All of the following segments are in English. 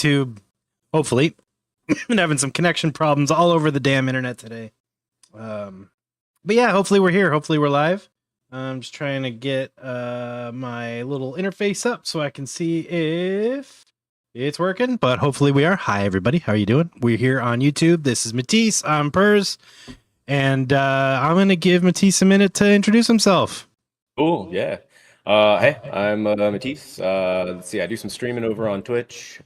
YouTube. Hopefully. Been having some connection problems all over the damn internet today. But yeah, hopefully we're here. Hopefully we're live. I'm just trying to get my little interface up so I can see if it's working, but hopefully we are. Hi, everybody. How are you doing? We're here on YouTube. This is Matisse. I'm Purz. And I'm going to give Matisse a minute to introduce himself. Cool, yeah. Hey, I'm Matisse. Let's see, I do some streaming over on Twitch.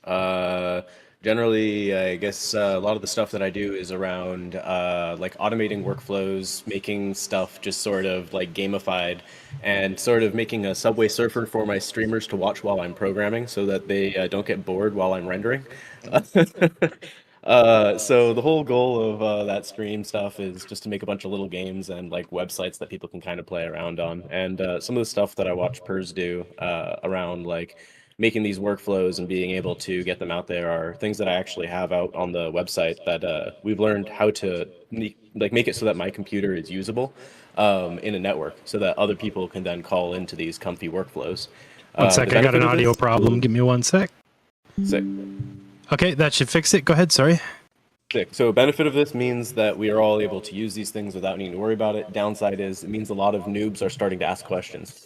Generally, I guess a lot of the stuff that I do is around like automating workflows, making stuff just sort of like gamified, and sort of making a Subway Surfer for my streamers to watch while I'm programming so that they don't get bored while I'm rendering. So the whole goal of that stream stuff is just to make a bunch of little games and like websites that people can kind of play around on. And some of the stuff that I watch Purz do around like making these workflows and being able to get them out there are things that I actually have out on the website that we've learned how to make it so that my computer is usable in a network so that other people can then call into these comfy workflows. One sec, I got an audio problem. Give me 1 sec. Sick. Okay, that should fix it. Go ahead, sorry. Sick. So benefit of this means that we are all able to use these things without needing to worry about it. Downside is it means a lot of noobs are starting to ask questions.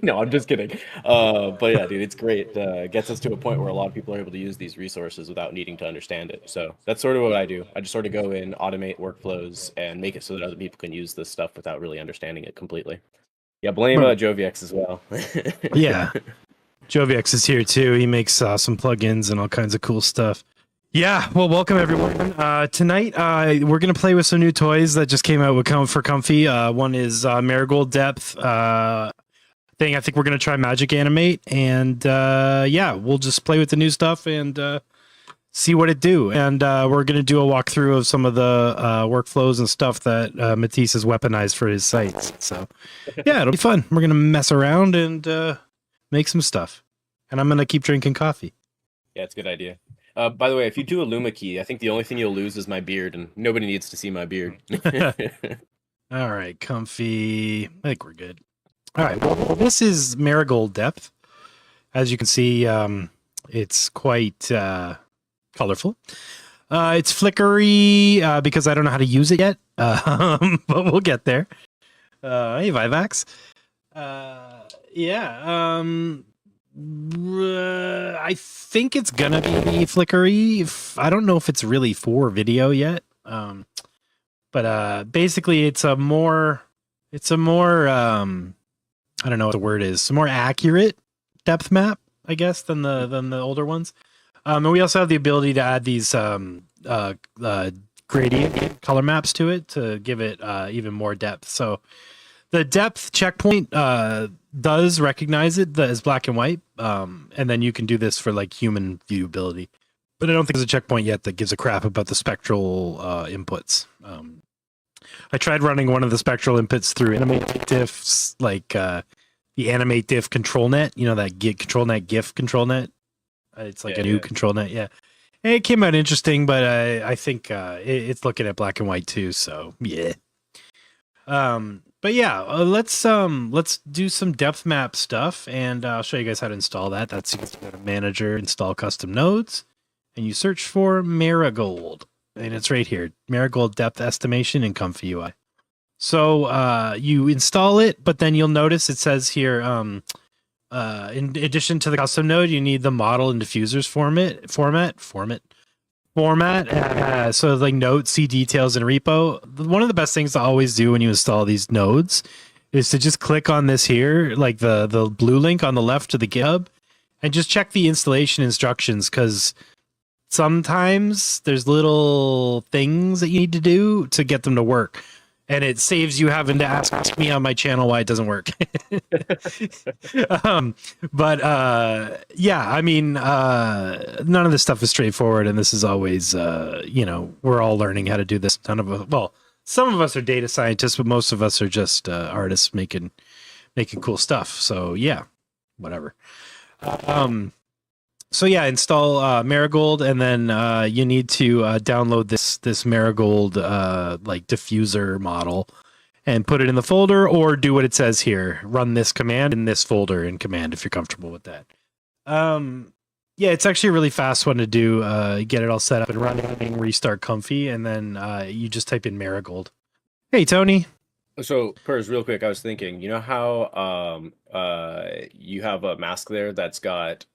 No, I'm just kidding. But yeah, dude, it's great. Gets us to a point where a lot of people are able to use these resources without needing to understand it. So that's sort of what I do. I just sort of go in, automate workflows, and make it so that other people can use this stuff without really understanding it completely. Yeah, blame Joviex as well. Yeah. Joviex is here too. He makes some plugins and all kinds of cool stuff. Yeah, well, welcome everyone. Tonight, we're going to play with some new toys that just came out for Comfy. One is Marigold Depth thing. I think we're going to try Magic Animate. And yeah, we'll just play with the new stuff and see what it do. And we're going to do a walkthrough of some of the workflows and stuff that Matisse has weaponized for his sites. So yeah, it'll be fun. We're going to mess around and make some stuff. And I'm going to keep drinking coffee. Yeah, it's a good idea. By the way, if you do a Luma key, I think the only thing you'll lose is my beard, and nobody needs to see my beard. All right, Comfy. I think we're good. All right, well, this is Marigold Depth. As you can see, it's quite colorful. It's flickery because I don't know how to use it yet, but we'll get there. Hey, Vivax. Yeah. I think it's gonna be flickery. I don't know if it's really for video yet. But basically it's a more I don't know what the word is. Some more accurate depth map, I guess, than the older ones. And we also have the ability to add these gradient color maps to it to give it even more depth. So the depth checkpoint does recognize it as black and white, and then you can do this for like human viewability. But I don't think there's a checkpoint yet that gives a crap about the spectral inputs. I tried running one of the spectral inputs through AnimateDiff, like the AnimateDiff-ControlNet. You know that ControlNet GIF ControlNet. It's like a new ControlNet, yeah. And it came out interesting, but I think it's looking at black and white too. So yeah. But yeah, let's do some depth map stuff, and I'll show you guys how to install that. That's you go to Manager, install custom nodes, and you search for Marigold, and it's right here, Marigold Depth Estimation in ComfyUI. So you install it, but then you'll notice it says here, in addition to the custom node, you need the model and diffusers format. So like note, see details in repo. One of the best things to always do when you install these nodes is to just click on this here, like the blue link on the left to the GitHub, and just check the installation instructions, because sometimes there's little things that you need to do to get them to work. And it saves you having to ask me on my channel why it doesn't work. Yeah, I mean, none of this stuff is straightforward, and this is always, we're all learning how to do this. Some of us are data scientists, but most of us are just artists making cool stuff. So yeah, whatever. So yeah, install Marigold, and then you need to download this Marigold like diffuser model and put it in the folder, or do what it says here. Run this command in this folder in command if you're comfortable with that. Yeah, it's actually a really fast one to do. Get it all set up and running, restart Comfy, and then you just type in Marigold. Hey, Tony. So, Purz, real quick, I was thinking, you know how you have a mask there that's got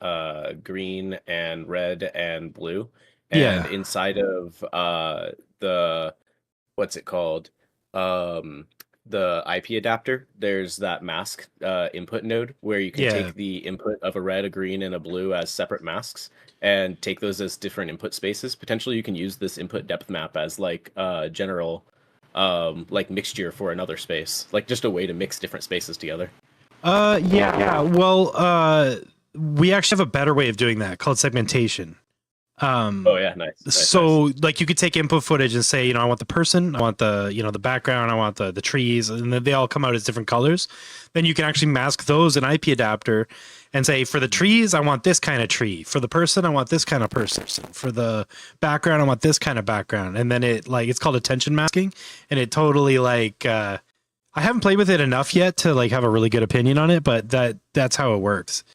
green and red and blue, and Yeah, inside of the what's it called? Um, the IP adapter, there's that mask input node where you can yeah. take the input of a red, a green, and a blue as separate masks and take those as different input spaces. Potentially, you can use this input depth map as like general like mixture for another space, like just a way to mix different spaces together. Yeah. Well, we actually have a better way of doing that called segmentation. Oh yeah, nice, nice, nice. So like you could take input footage and say, I want the person, I want the, the background, I want the trees, and then they all come out as different colors. Then you can actually mask those in IP adapter and say, for the trees, I want this kind of tree. For the person, I want this kind of person. For the background, I want this kind of background. And then it's called attention masking, and it totally I haven't played with it enough yet to like have a really good opinion on it, but that's how it works.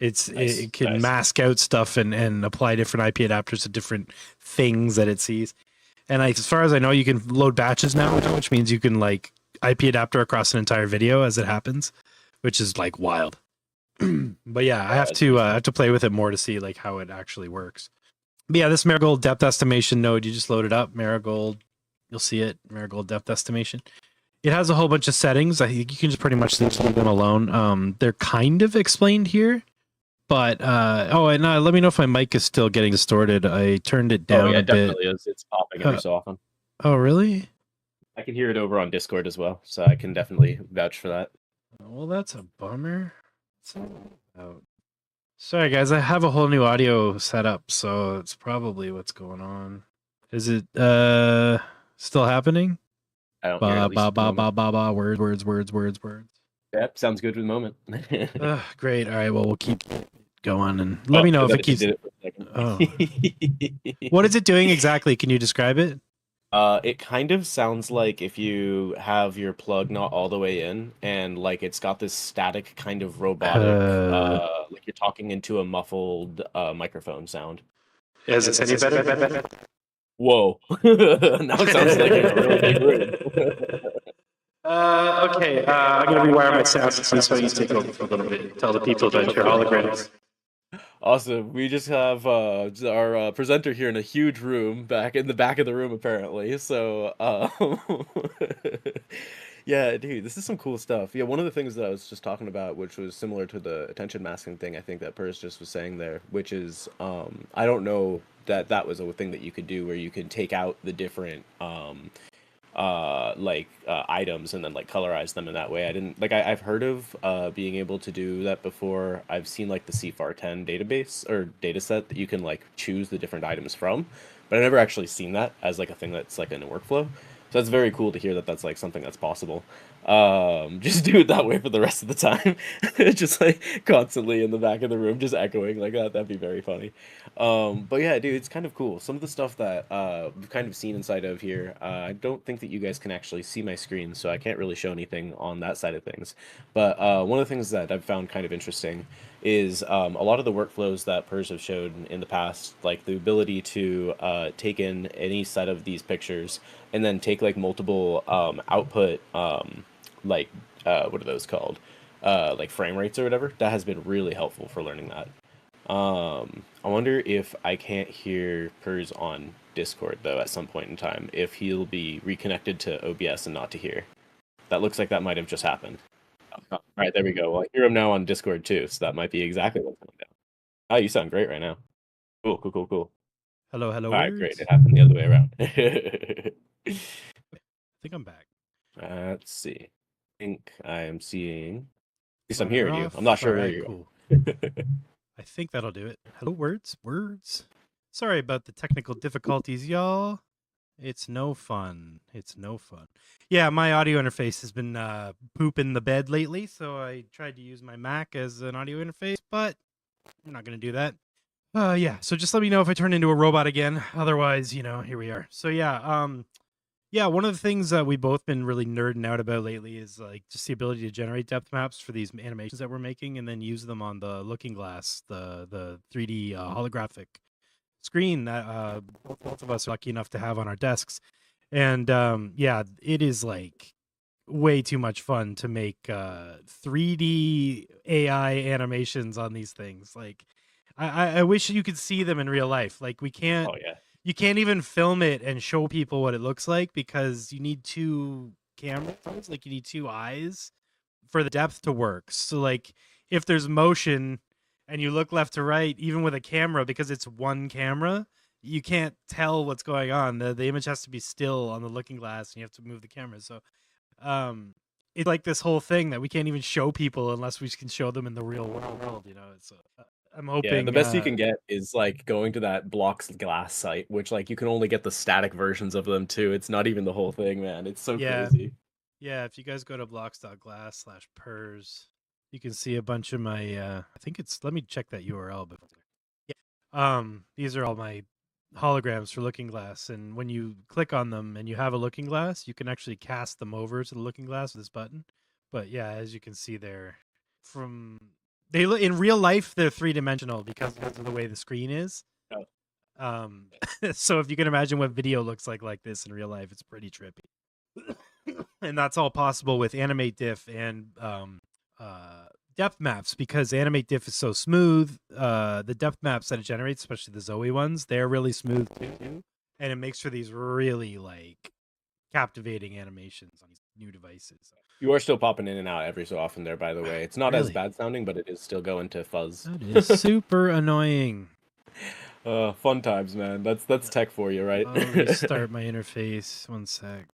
Nice, It can nice. mask out stuff and apply different IP adapters to different things that it sees. And as far as I know, you can load batches now, which means you can like IP adapter across an entire video as it happens, which is like wild. But yeah, That's pretty I sweet. have to play with it more to see like how it actually works. But yeah, this Marigold depth estimation node, you just load it up, Marigold, you'll see it, Marigold depth estimation. It has a whole bunch of settings. I think you can just pretty much leave them alone. They're kind of explained here. But and let me know if my mic is still getting distorted. I turned it Oh down yeah, a it bit. definitely is. It's popping every Uh, so often. oh, really? I can hear it over on Discord as well, so I can definitely vouch for that. Well, that's a bummer. What's that about? Sorry, guys. I have a whole new audio set up, so it's probably what's going on. Is it still happening? I don't hear it Ba at least ba at the ba moment. ba ba ba. Words. Yep, sounds good for the moment. Great. All right. Well, we'll keep going and let Oh, me know I if bet it it just keeps. did it for a Oh, second. what is it doing exactly? Can you describe it? It kind of sounds like if you have your plug not all the way in, and like it's got this static kind of robotic, Uh, like you're talking into a muffled microphone sound. is this any better? Whoa! Now it sounds like you're in a really big room. Okay, I'm gonna rewire my sound system so you take over for a little bit. Tell the people about your holograms. Awesome. We just have our presenter here in a huge room back in the back of the room, apparently. So, yeah, dude, this is some cool stuff. Yeah, one of the things that I was just talking about, which was similar to the attention masking thing, I think that Purz just was saying there, which is, I don't know that that was a thing that you could do where you can take out the different items and then like colorize them in that way. I didn't like I've heard of being able to do that before. I've seen like the CFAR10 database or data set that you can like choose the different items from, but I've never actually seen that as like a thing that's like in a workflow. So that's very cool to hear that that's like something that's possible. Just do it that way for the rest of the time. Just like constantly in the back of the room, just echoing like that. That'd be very funny. But yeah, dude, it's kind of cool. Some of the stuff that we've kind of seen inside of here, I don't think that you guys can actually see my screen, so I can't really show anything on that side of things. But one of the things that I've found kind of interesting is a lot of the workflows that Purz have showed in the past, like the ability to take in any set of these pictures and then take like multiple output, like what are those called? Like frame rates or whatever. That has been really helpful for learning that. I wonder if I can't hear Purz on Discord though at some point in time, if he'll be reconnected to OBS and not to here. That looks like that might have just happened. All right, there we go. Well, I hear him now on Discord too, so that might be exactly what's going down. Oh, you sound great right now. Cool, cool, cool, cool. Hello, All right, great. words. It happened the other way around. I think I'm back. Let's see. I think I am seeing. At least I'm We're hearing you. I'm not off. All sure where right, you cool. are. I think that'll do it. Hello, words. Sorry about the technical difficulties, y'all. It's no fun. Yeah, my audio interface has been pooping the bed lately, so I tried to use my Mac as an audio interface, but I'm not going to do that. Yeah, so just let me know if I turn into a robot again. Otherwise, here we are. So yeah, Yeah, one of the things that we've both been really nerding out about lately is like just the ability to generate depth maps for these animations that we're making, and then use them on the Looking Glass, the 3D holographic screen that both of us are lucky enough to have on our desks. And yeah, it is like way too much fun to make 3D AI animations on these things. Like, I wish you could see them in real life. Like, we can't. Oh yeah. You can't even film it and show people what it looks like because you need two cameras. Like, you need two eyes for the depth to work. So, like, if there's motion and you look left to right, even with a camera, because it's one camera, you can't tell what's going on. The image has to be still on the Looking Glass, and you have to move the camera. So um it's like this whole thing that we can't even show people unless we can show them in the real world, you know. It's I'm Yeah, the hoping best you can get is like going to that Blocks Glass site, which like you can only get the static versions of them too. It's not even the whole thing, man. It's so yeah, crazy. yeah, if you guys go to blocks.glass/Purz, you can see a bunch of my I think it's, let me check that URL. But yeah, these are all my holograms for Looking Glass, and when you click on them and you have a Looking Glass, you can actually cast them over to the Looking Glass with this button. But yeah, as you can see there, from they look in real life, they're three-dimensional because of the way the screen is. Oh, Um, so if you can imagine what video looks like this in real life, it's pretty trippy. And that's all possible with AnimateDiff and depth maps, because AnimateDiff is so smooth. The depth maps that it generates, especially the Zoe ones, they're really smooth too, and it makes for these really like captivating animations on these new devices. you are still popping in and out every so often there, by the way. It's not as Really, bad sounding, but it is still going to fuzz. that is super annoying. Fun times, man. That's tech for you, right? I'll restart my interface. One sec.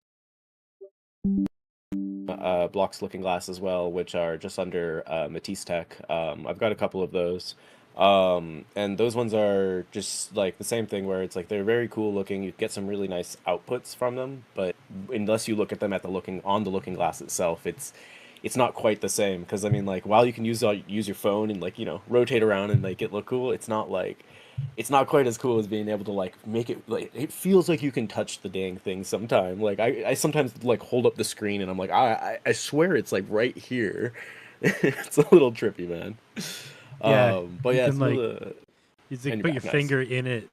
Blocks Looking Glass as well, which are just under MatisseTec. I've got a couple of those. And those ones are just like the same thing where it's like they're very cool looking. You get some really nice outputs from them, but unless you look at them at the Looking Glass itself, it's not quite the same. Because I mean, like while you can use your phone and like rotate around and make it look cool, it's not quite as cool as being able to like make it like it feels like you can touch the dang thing sometime. Like I sometimes like hold up the screen and I'm like I swear it's like right here. It's a little trippy, man. Yeah, But you yeah, can some of like, the you like and put you're your back, nice. finger in it.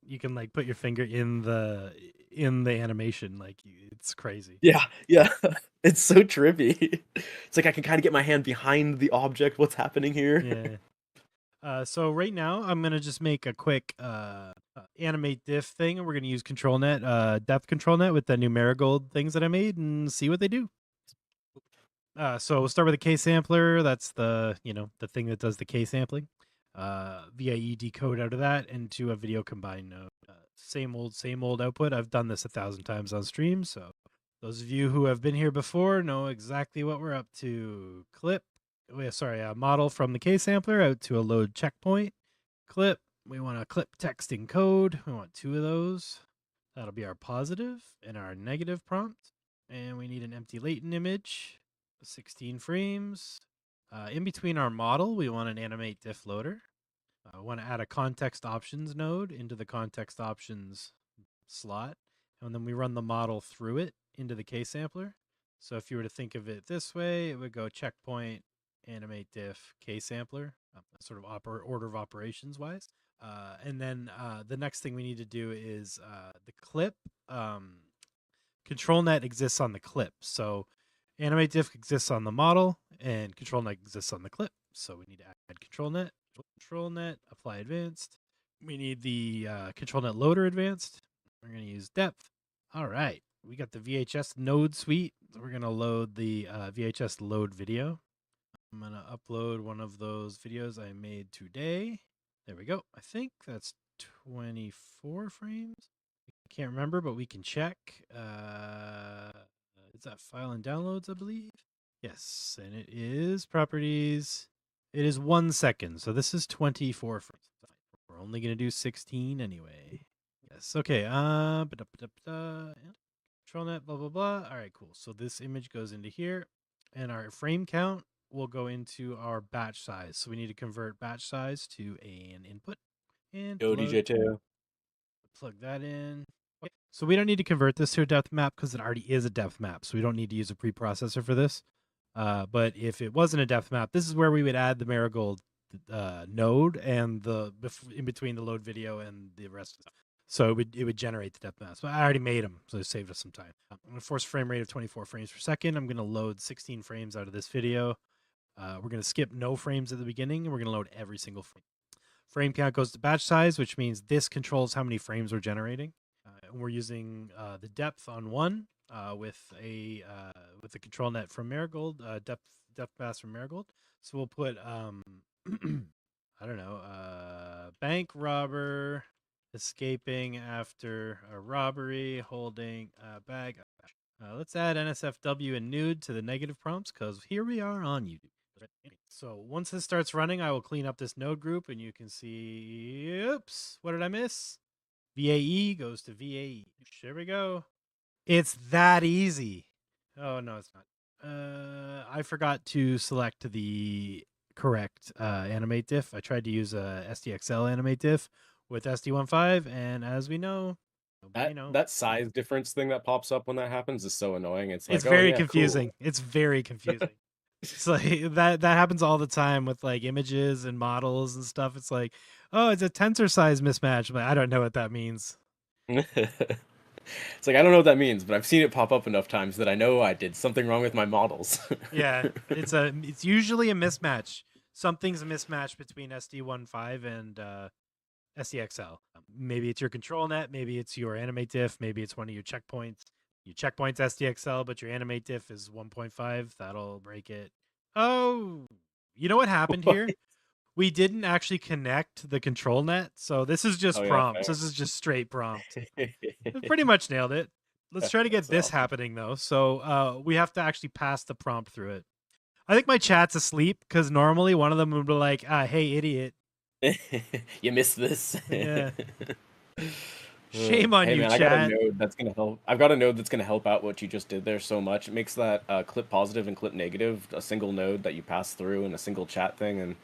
You can like put your finger in the animation. Like, it's crazy. Yeah, yeah. It's so trippy. It's like I can kind of get my hand behind the object. What's happening here? Yeah. So right now I'm gonna just make a quick animate diff thing, and we're gonna use ControlNet, depth ControlNet with the new marigold things that I made, and see what they do. So we'll start with a K sampler. That's the the thing that does the K sampling. VIE decode out of that into a video combine node. Same old output. I've done this 1,000 times on stream, so those of you who have been here before know exactly what we're up to. Clip. Model from the K sampler out to a load checkpoint. Clip. We want a clip text encode. We want 2 of those. That'll be our positive and our negative prompt. And we need an empty latent image, 16 frames. In between our model, we want an animate diff loader. I want to add a context options node into the context options slot. And then we run the model through it into the K sampler. So if you were to think of it this way, it would go checkpoint, animate diff, K sampler, sort of order of operations wise. And then the next thing we need to do is the clip. ControlNet exists on the clip. So AnimateDiff exists on the model, and ControlNet exists on the clip. So we need to add ControlNet, apply advanced. We need the ControlNet loader advanced. We're going to use depth. All right. We got the VHS node suite. We're going to load the VHS load video. I'm going to upload one of those videos I made today. There we go. I think that's 24 frames. I can't remember, but we can check. Is that file and downloads, I believe? Yes, and it is properties. It is 1 second, so this is 24 frames. We're only going to do 16 anyway. Yes, okay. ControlNet, blah, blah, blah. All right, cool. So this image goes into here, and our frame count will go into our batch size. So we need to convert batch size to an input. And Yo, DJ Teo. plug that in. So we don't need to convert this to a depth map because it already is a depth map. So we don't need to use a preprocessor for this. But if it wasn't a depth map, this is where we would add the marigold node and in between the load video and the rest. So it would generate the depth maps. But I already made them, so it saved us some time. I'm going to force a frame rate of 24 frames per second. I'm going to load 16 frames out of this video. We're going to skip no frames at the beginning, and we're going to load every single frame. Frame count goes to batch size, which means this controls how many frames we're generating. And we're using the depth on 1 with the control net from Marigold, depth pass from Marigold. So we'll put I don't know, bank robber escaping after a robbery, holding a bag. Let's add NSFW and nude to the negative prompts because here we are on YouTube. So once this starts running, I will clean up this node group and you can see, oops, what did I miss? VAE goes to VAE. There we go. It's that easy. Oh, no, it's not. I forgot to select the correct animate diff. I tried to use a SDXL animate diff with SD15, and as we know, that size difference thing that pops up when that happens is so annoying. It's like, it's very oh, yeah, confusing. cool. It's very confusing. It's like that happens all the time with like images and models and stuff. It's like, oh, it's a tensor size mismatch, but I don't know what that means. It's like, I don't know what that means, but I've seen it pop up enough times that I know I did something wrong with my models. Yeah, it's usually a mismatch. Something's a mismatch between SD15 and SDXL. Maybe it's your control net, maybe it's your animate diff, maybe it's one of your checkpoints. You checkpoints SDXL, but your animate diff is 1.5. That'll break it. Oh, you know what happened here? We didn't actually connect the control net, so this is just prompts. This is just straight prompt. We pretty much nailed it. Let's try to get this happening though. So we have to actually pass the prompt through it. I think my chat's asleep because normally one of them would be like, "Hey, idiot, you missed this." Yeah. Shame on you, man, chat. I got a node that's gonna help. I've got a node that's gonna help out what you just did there so much. It makes that clip positive and clip negative a single node that you pass through in a single chat thing, and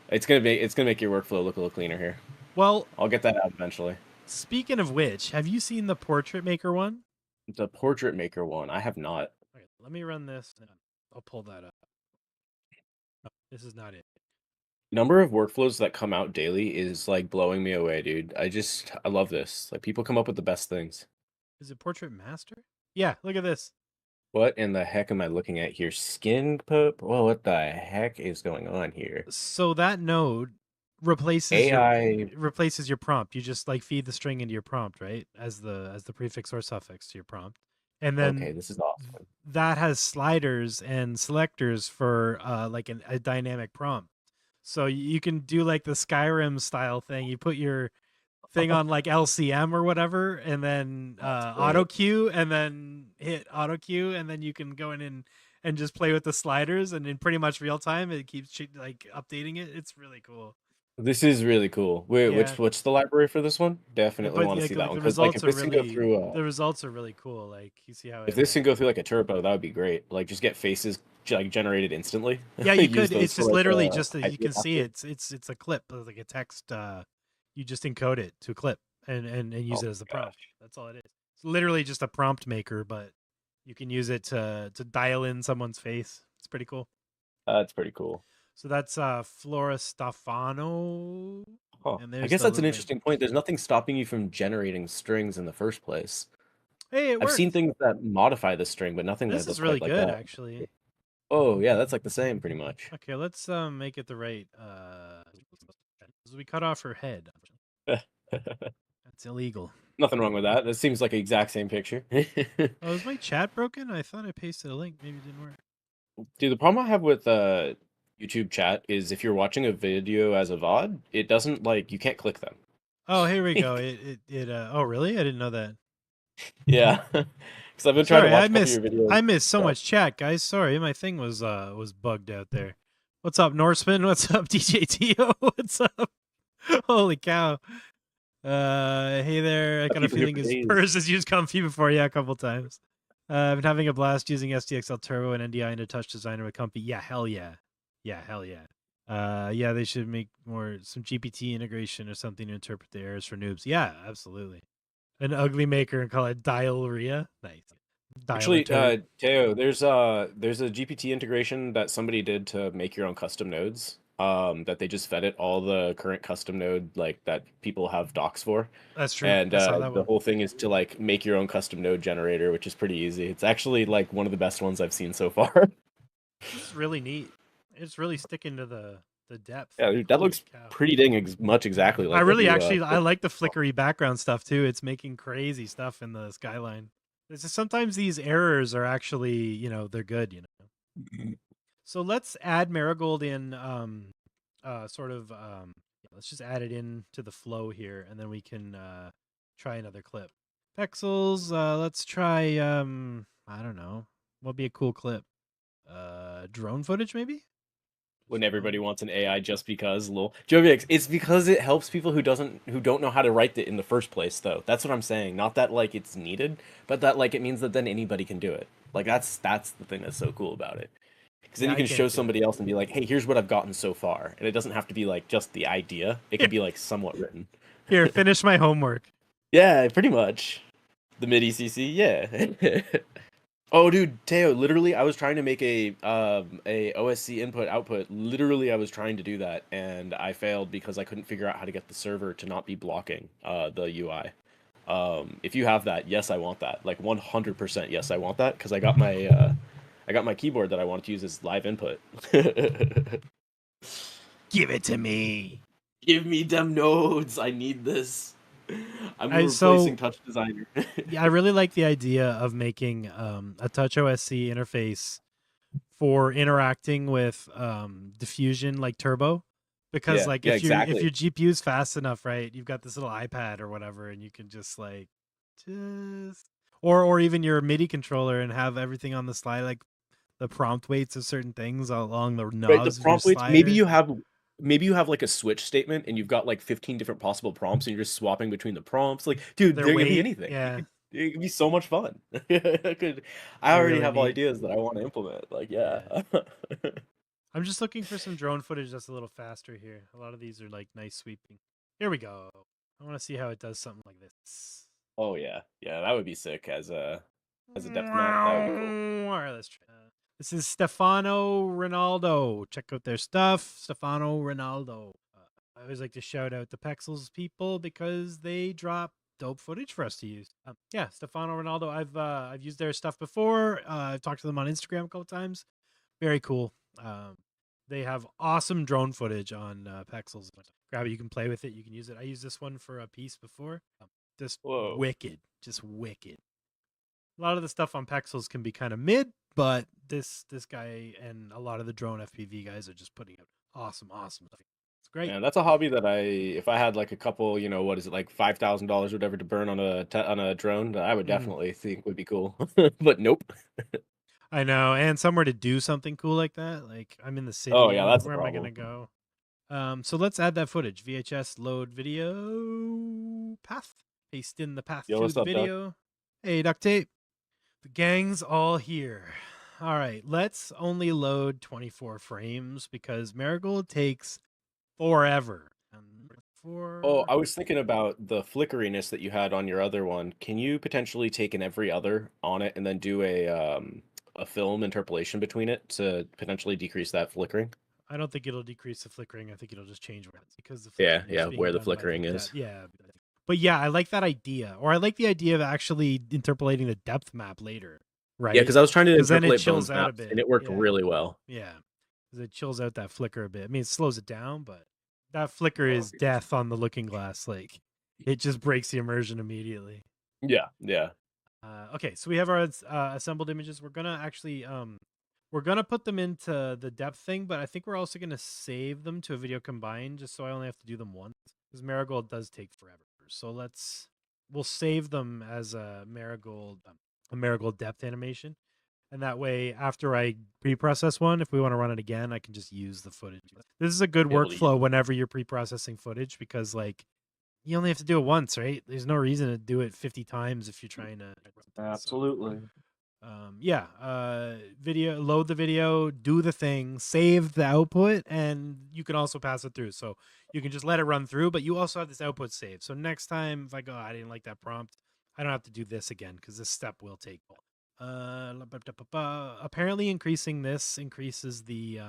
it's gonna make your workflow look a little cleaner here. Well, I'll get that out eventually. Speaking of which, have you seen the portrait maker one? The portrait maker one, I have not. Okay, let me run this. I'll pull that up. No, this is not it. Number of workflows that come out daily is like blowing me away, dude. I love this. Like, people come up with the best things. Is it portrait master? Yeah, look at this. What in the heck am I looking at here? Skin poop? Well, what the heck is going on here? So that node replaces your prompt. You just like feed the string into your prompt, right? As the prefix or suffix to your prompt. And then okay, this is awesome. That has sliders and selectors for like a dynamic prompt. So you can do like the Skyrim style thing. You put your thing on like LCM or whatever, and then auto cue, and then hit auto cue, and then you can go in and just play with the sliders, and in pretty much real time, it keeps like updating it. It's really cool. This is really cool. Wait, Yeah. what's the library for this one? Definitely want to see that one, because like if this can go through, the results are really cool. Like you see how if this can go through like a turbo, that would be great. Like just get faces like generated instantly. Yeah, you could. It's just literally just you can see it's a clip, like a text. You just encode it to a clip and use it as the prompt. That's all it is. It's literally just a prompt maker, but you can use it to dial in someone's face. It's pretty cool. That's pretty cool. So that's Flora Stefano. Huh. I guess that's an interesting point. There's nothing stopping you from generating strings in the first place. Hey, I've seen things that modify the string, but nothing that is really good, that. Actually. Oh yeah, that's like the same pretty much. Okay, let's make it the right. We cut off her head. That's illegal. Nothing wrong with that. That seems like the exact same picture. Oh, is my chat broken? I thought I pasted a link. Maybe it didn't work. Dude, the problem I have with YouTube chat is if you're watching a video as a VOD, it doesn't like you can't click them. Oh, here we go. Oh, really? I didn't know that. Yeah, because I've been trying to watch your videos. I missed so much chat, guys. Sorry, my thing was bugged out there. What's up, Norseman? What's up, DJ Tio? What's up? Holy cow! Hey there. I got a feeling his Purz has used Comfy before. Yeah, a couple times. I've been having a blast using SDXL Turbo and NDI into Touch Designer with Comfy. Yeah, hell yeah. Yeah, hell yeah. Yeah, they should make some GPT integration or something to interpret the errors for noobs. Yeah, absolutely. An ugly maker and call it diarrhea. Nice. Actually, Dilator. Teo, there's a GPT integration that somebody did to make your own custom nodes. That they just fed it all the current custom node like that people have docs for, That's true. and I saw that the one. whole thing is to like make your own custom node generator, which is pretty easy. It's actually like one of the best ones I've seen so far. This is really neat. It's really sticking to the depth. Yeah, Like, dude, that holy looks cow. pretty dang much exactly I like what really you actually I put. like the flickery background stuff too. It's making crazy stuff in the skyline. It's just sometimes these errors are actually, they're good, So let's add Marigold in sort of let's just add it in to the flow here and then we can try another clip. Pexels, let's try I don't know. What'd be a cool clip? Drone footage maybe? When Just everybody drone. wants an AI just because lol. Jovix, it's because it helps people who don't know how to write it in the first place though. That's what I'm saying. Not that like it's needed, but that like it means that then anybody can do it. Like that's the thing that's so cool about it. Because then Yeah, you I can show can't do it. somebody else and be like, "Hey, here's what I've gotten so far." And it doesn't have to be like just the idea. It Here, can be like somewhat written. here, finish my homework. Yeah, pretty much. The mid ECC, yeah. Oh, dude, Teo, literally, I was trying to make a OSC input output. Literally, I was trying to do that, and I failed because I couldn't figure out how to get the server to not be blocking the UI. If you have that, yes, I want that. Like 100%, yes, I want that because I got my keyboard that I want to use as live input. Give it to me. Give me them nodes. I need this. I'm I replacing so Touch Designer. yeah, I really like the idea of making a Touch OSC interface for interacting with diffusion like turbo because Yeah, like yeah, if exactly. your GPU's fast enough, right, you've got this little iPad or whatever and you can just like just or even your MIDI controller and have everything on the slide like the prompt weights of certain things along the Right, the knobs of your prompt weights, slider. maybe you have like a switch statement and you've got like 15 different possible prompts and you're just swapping between the prompts. Like, dude, Their there can be weight, anything. yeah, It could be so much fun. I they're already really have neat. ideas that I want to implement. Like, yeah. Yeah. I'm just looking for some drone footage that's a little faster here. A lot of these are like nice sweeping. Here we go. I want to see how it does something like this. Oh yeah. Yeah, that would be sick as a depth map. That would be cool. All right, let's try. This is Stefano Ronaldo. Check out their stuff. Stefano Ronaldo. I always like to shout out the Pexels people because they drop dope footage for us to use. Yeah, Stefano Ronaldo. I've used their stuff before. I've talked to them on Instagram a couple times. Very cool. They have awesome drone footage on Pexels. Grab it, you can play with it, you can use it. I used this one for a piece before. Just Whoa. wicked, just wicked. A lot of the stuff on Pexels can be kind of mid, but this guy and a lot of the drone FPV guys are just putting out awesome stuff. It's great. Man, that's a hobby that if I had like a couple, what is it, like $5,000 or whatever to burn on on a drone, that I would Mm, definitely think would be cool. But nope. I know, and somewhere to do something cool like that. Like I'm in the Oh yeah, city. that's the Where am I problem. gonna go? So let's add that footage. VHS load video path. Paste in the path Yo, to what's the up, Doug? video. Hey, duct tape. The gang's all here. All right, let's only load 24 frames because Marigold takes forever. Oh, For I was thinking about the flickeriness that you had on your other one. Can you potentially take an every other on it and then do a film interpolation between it to potentially decrease that flickering? I don't think it'll decrease the flickering. I think it'll just change where it's because the Yeah, flickering is yeah, being where the done by the flickering depth. is. Yeah. But yeah, I like that idea. Or I like the idea of actually interpolating the depth map later, Yeah, right? because I was trying to Because then it interpolate chills Bones out a maps and bit. it worked Yeah. really well. Yeah. Because it chills out that flicker a bit. I mean, it slows it down, but that flicker Oh, is death on the looking glass. Like it just breaks the immersion immediately. yeah, yeah. Okay, so we have our assembled images. We're gonna actually we're gonna put them into the depth thing, but I think we're also gonna save them to a video combined, just so I only have to do them once. Because Marigold does take forever. So we'll save them as a Marigold depth animation, and that way after I pre-process one, if we want to run it again, I can just use the footage. This is a good Be able to use. workflow whenever you're pre-processing footage because like you only have to do it once, right? There's no reason to do it 50 times if you're trying to. So, Absolutely. yeah, video, load the video, do the thing, save the output, and you can also pass it through. So you can just let it run through, but you also have this output saved. So next time, if I go, I didn't like that prompt, I don't have to do this again because this step will take. Apparently, increasing this increases the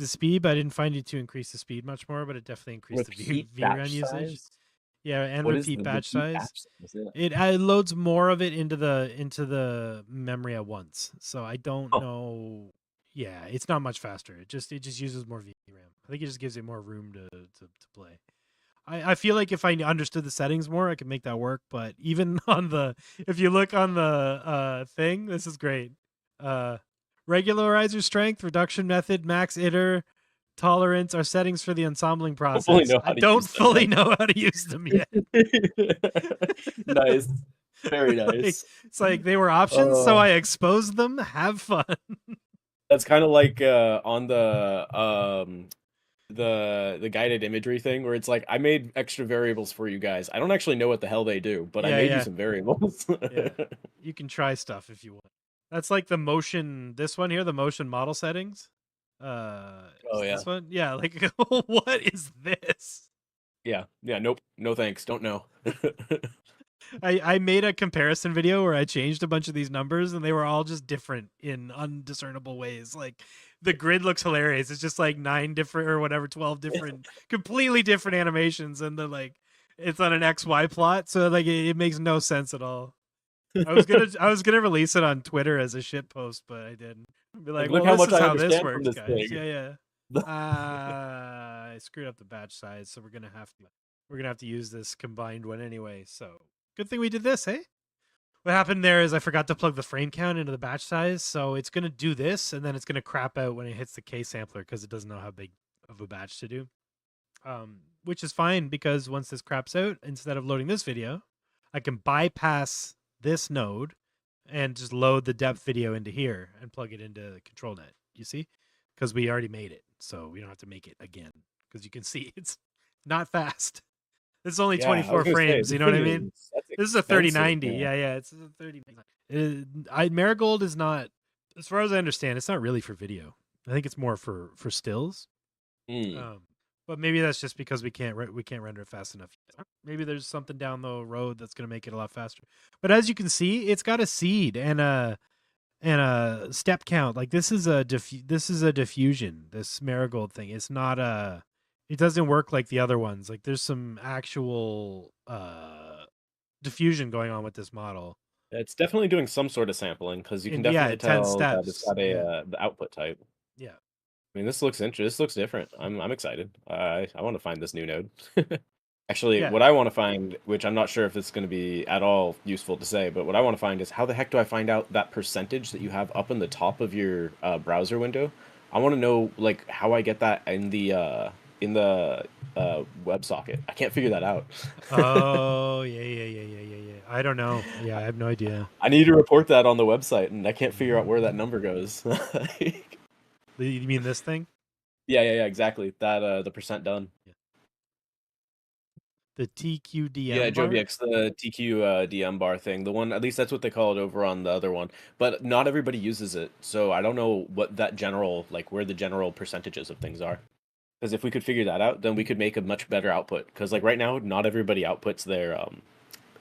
speed, but I didn't find it to increase the speed much more. But it definitely increased the Repeat VRAM batch usage. size. Yeah, and What is repeat the batch repeat size. batch size? Yeah. It loads more of it into the memory at once. So I don't Oh, know. Yeah, it's not much faster. It just uses more VRAM. I think it just gives it more room to play. I feel like if I understood the settings more, I could make that work. But even on the, if you look on the thing, this is great. Regularizer strength, reduction method, max iter, tolerance are settings for the ensembling don't fully process. know I how to don't use them fully yet. know how to use them yet. Nice. Very Like, nice. it's like they were options, so Oh, I exposed them. Have fun. that's kind of like on the guided imagery thing where it's like I made extra variables for you guys. I don't actually know what the hell they do, but I Yeah, made you yeah, some variables. yeah. You can try stuff if you want. That's like the motion. This one here, the motion model settings. Oh Is yeah. this one? Yeah. Like, what is this? Yeah. Yeah, nope. No thanks. Don't know. I made a comparison video where I changed a bunch of these numbers and they were all just different in undiscernible ways. Like the grid looks hilarious. It's just like 9 different or whatever, 12 different, completely different animations, and then like it's on an XY plot, so like it makes no sense at all. I was gonna release it on Twitter as a shit post, but I didn't. Be Like, like, look well, how this much is I how this understand from works, this guys. thing. Yeah, yeah. I screwed up the batch size, so we're gonna have to use this combined one anyway. So good thing we did this, hey? What happened there is I forgot to plug the frame count into the batch size, so it's gonna do this, and then it's gonna crap out when it hits the K sampler because it doesn't know how big of a batch to do. Which is fine because once this craps out, instead of loading this video, I can bypass this node and just load the depth video into here and plug it into ControlNet. You see? Because we already made it, so we don't have to make it again. Because you can see it's not fast. This is only Yeah, I was 24 gonna say frames. You this know what thing I mean? is that's This is a expensive, 3090. man. Yeah, yeah. It's a 30. Marigold is not, as far as I understand, it's not really for video. I think it's more for stills. Mm. Um, but maybe that's just because we can't render it fast enough. Maybe there's something down the road that's going to make it a lot faster. But as you can see, it's got a seed and a step count. Like this is a diffusion. This marigold thing. It's not a. It doesn't work like the other ones. Like there's some actual diffusion going on with this model. It's definitely doing some sort of sampling because you can And yeah, definitely 10 tell that it's steps. got a Yeah, the output type. yeah. I mean, this looks interesting. This looks different. I'm excited. I want to find this new node. Actually, Yeah. what I want to find, which I'm not sure if it's going to be at all useful to say, but what I want to find is how the heck do I find out that percentage that you have up in the top of your browser window? I want to know like how I get that in the WebSocket. I can't figure that out. Oh, yeah, yeah, yeah, yeah, yeah, yeah. I don't know. Yeah, I have no idea. I need to report that on the website, and I can't figure out where that number goes. You mean this thing? Yeah, exactly. That the percent done. Yeah. The TQDM Yeah, bar? JobyX, the TQ DM bar thing. The one, at least that's what they call it over on the other one. But not everybody uses it, so I don't know what that general, like where the general percentages of things are. Because if we could figure that out, then we could make a much better output. Because like right now, not everybody outputs their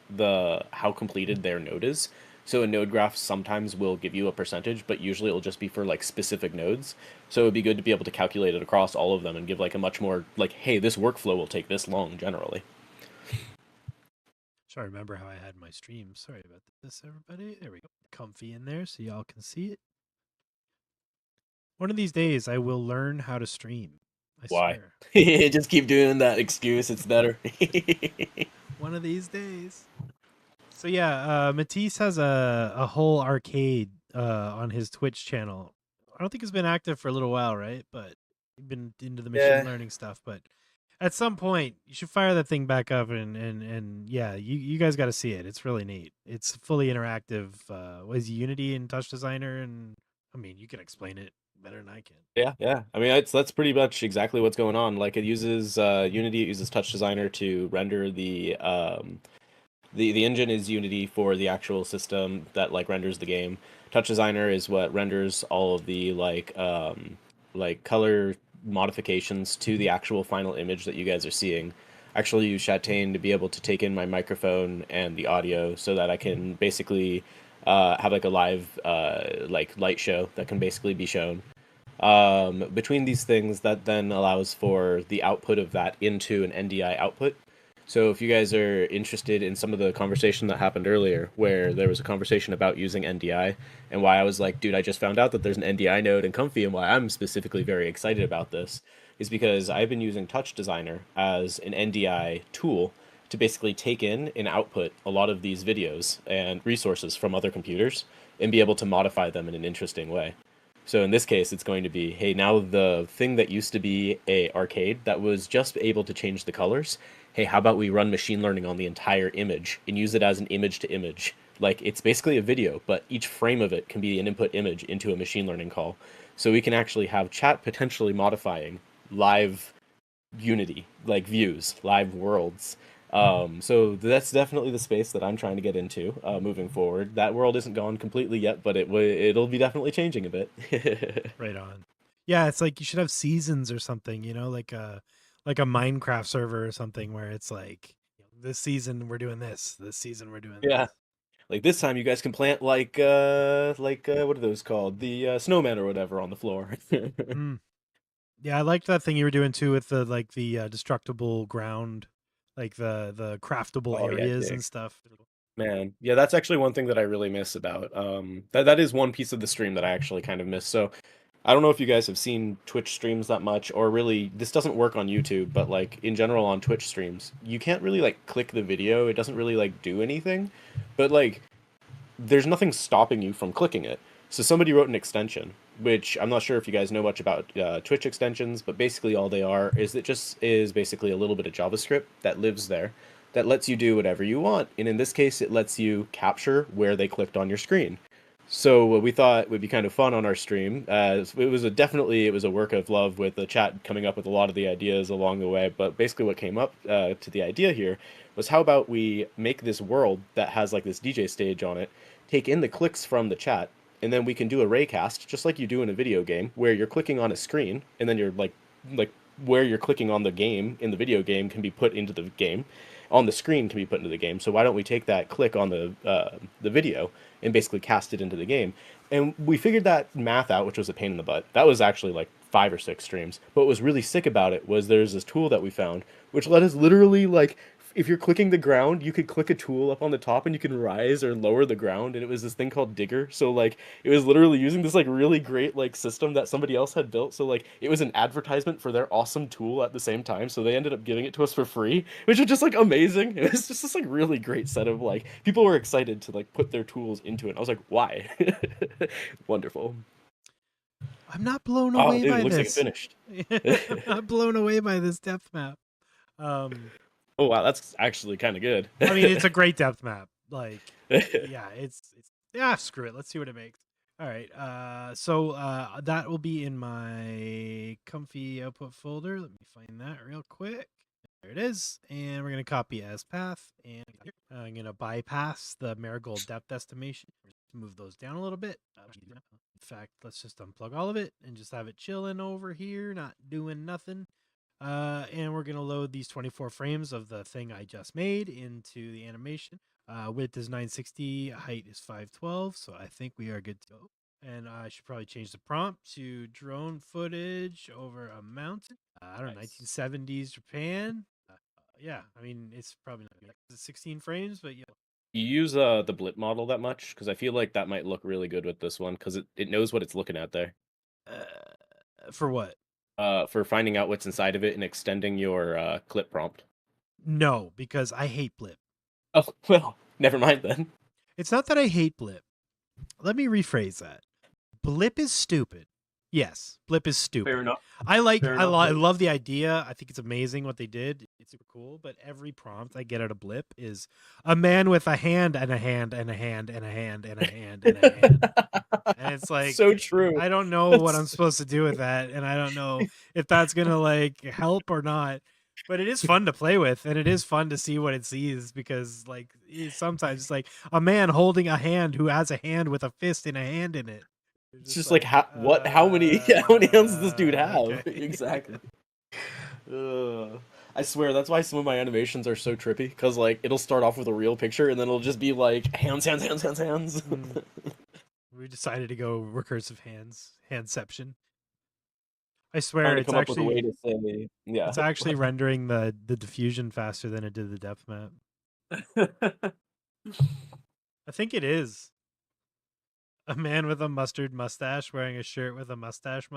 the how completed their node is. So a node graph sometimes will give you a percentage, but usually it'll just be for like specific nodes. So it'd be good to be able to calculate it across all of them and give like a much more like, hey, this workflow will take this long generally. Try to remember how I had my stream. Sorry about this, everybody. There we go. Comfy in there so y'all can see it. One of these days, I will learn how to stream. I Why? swear. Just keep doing that excuse. It's better. One of these days. So yeah, Matisse has a whole arcade on his Twitch channel. I don't think it's been active for a little while, right? But you've been into the machine Yeah. learning stuff. But at some point, you should fire that thing back up and yeah, you guys got to see it. It's really neat. It's fully interactive. What is Unity and Touch Designer? And I mean, you can explain it better than I can. Yeah. I mean, that's pretty much exactly what's going on. Like it uses Unity, it uses Touch Designer to render the engine is Unity for the actual system that like renders the game. Touch Designer is what renders all of the like color modifications to the actual final image that you guys are seeing. actually use Chatain to be able to take in my microphone and the audio so that I can basically have like a live like light show that can basically be shown. Between these things, that then allows for the output of that into an NDI output. So if you guys are interested in some of the conversation that happened earlier, where there was a conversation about using NDI and why I was like, dude, I just found out that there's an NDI node in Comfy, and why I'm specifically very excited about this is because I've been using Touch Designer as an NDI tool to basically take in and output a lot of these videos and resources from other computers and be able to modify them in an interesting way. So in this case, it's going to be, hey, now the thing that used to be a arcade that was just able to change the colors, hey, how about we run machine learning on the entire image and use it as an image to image? Like it's basically a video, but each frame of it can be an input image into a machine learning call. So we can actually have chat potentially modifying live Unity, like views, live worlds. So that's definitely the space that I'm trying to get into moving forward. That world isn't gone completely yet, but it'll be definitely changing a bit. Right on. Yeah, it's like you should have seasons or something, you know, like a Minecraft server or something where it's like this season we're doing this season we're doing Yeah. this. Like this time, you guys can plant what are those called? The snowman or whatever on the floor. Mm. Yeah, I liked that thing you were doing too with the destructible ground, like the craftable Oh yeah, areas and dig. stuff. Man, yeah, that's actually one thing that I really miss about that is one piece of the stream that I actually kind of miss. So I don't know if you guys have seen Twitch streams that much, or really this doesn't work on YouTube, but like in general on Twitch streams, you can't really like click the video. It doesn't really like do anything. But like there's nothing stopping you from clicking it. So somebody wrote an extension, which I'm not sure if you guys know much about Twitch extensions, but basically all they are is it just is basically a little bit of JavaScript that lives there that lets you do whatever you want. And in this case, it lets you capture where they clicked on your screen. So what we thought would be kind of fun on our stream, it was a work of love with the chat coming up with a lot of the ideas along the way. But basically, what came up to the idea here was how about we make this world that has like this DJ stage on it, take in the clicks from the chat, and then we can do a raycast just like you do in a video game, where you're clicking on a screen, and then you're like where you're clicking on the game in the video game can be put into the game, on the screen can be put into the game. So why don't we take that click on the video and basically cast it into the game? And we figured that math out, which was a pain in the butt. That was actually like 5 or 6 streams. But what was really sick about it was there's this tool that we found, which let us literally like if you're clicking the ground, you could click a tool up on the top and you can rise or lower the ground. And it was this thing called Digger. So like it was literally using this like really great like system that somebody else had built. So like it was an advertisement for their awesome tool at the same time. So they ended up giving it to us for free, which was just like amazing. It was just this like really great set of like people were excited to like put their tools into it. I was like, why? Wonderful. I'm not blown Oh, away dude, it by looks like it this. finished. I'm not blown away by this depth map. Oh wow, that's actually kind of good. I mean, it's a great depth map. Like, yeah, it's yeah. Screw it. Let's see what it makes. All right. So that will be in my Comfy output folder. Let me find that real quick. There it is, and we're gonna copy as path, and I'm gonna bypass the marigold depth estimation. Just move those down a little bit. In fact, let's just unplug all of it and just have it chilling over here, not doing nothing. And we're going to load these 24 frames of the thing I just made into the animation. Width is 960, height is 512, so I think we are good to go. And I should probably change the prompt to drone footage over a mountain. I don't know, Nice. 1970s Japan. Yeah, I mean, it's probably not good. It's 16 frames, but yeah. You use the blip model that much? Because I feel like that might look really good with this one because it knows what it's looking at there. For what? For finding out what's inside of it and extending your clip prompt. No, because I hate blip. Oh, well, never mind then. It's not that I hate blip. Let me rephrase that. Blip is stupid. Yes, blip is stupid. Fair enough. I Fair enough. love the idea. I think it's amazing what they did. It's super cool. But every prompt I get out of blip is a man with a hand and a hand and a hand and a hand and a hand and a hand. And it's like So true. I don't know what I'm supposed to do with that, and I don't know if that's gonna like help or not. But it is fun to play with, and it is fun to see what it sees because like sometimes it's like a man holding a hand who has a hand with a fist and a hand in it. It's just like how many hands does this dude have? Okay. Exactly. I swear that's why some of my animations are so trippy. Because like it'll start off with a real picture, and then it'll just be like hands, hands, hands, hands, hands. We decided to go recursive handception. I Trying swear to come up with a way to say, yeah. it's actually rendering the diffusion faster than it did the depth map. I think it is. A man with a mustard mustache wearing a shirt with a mustache.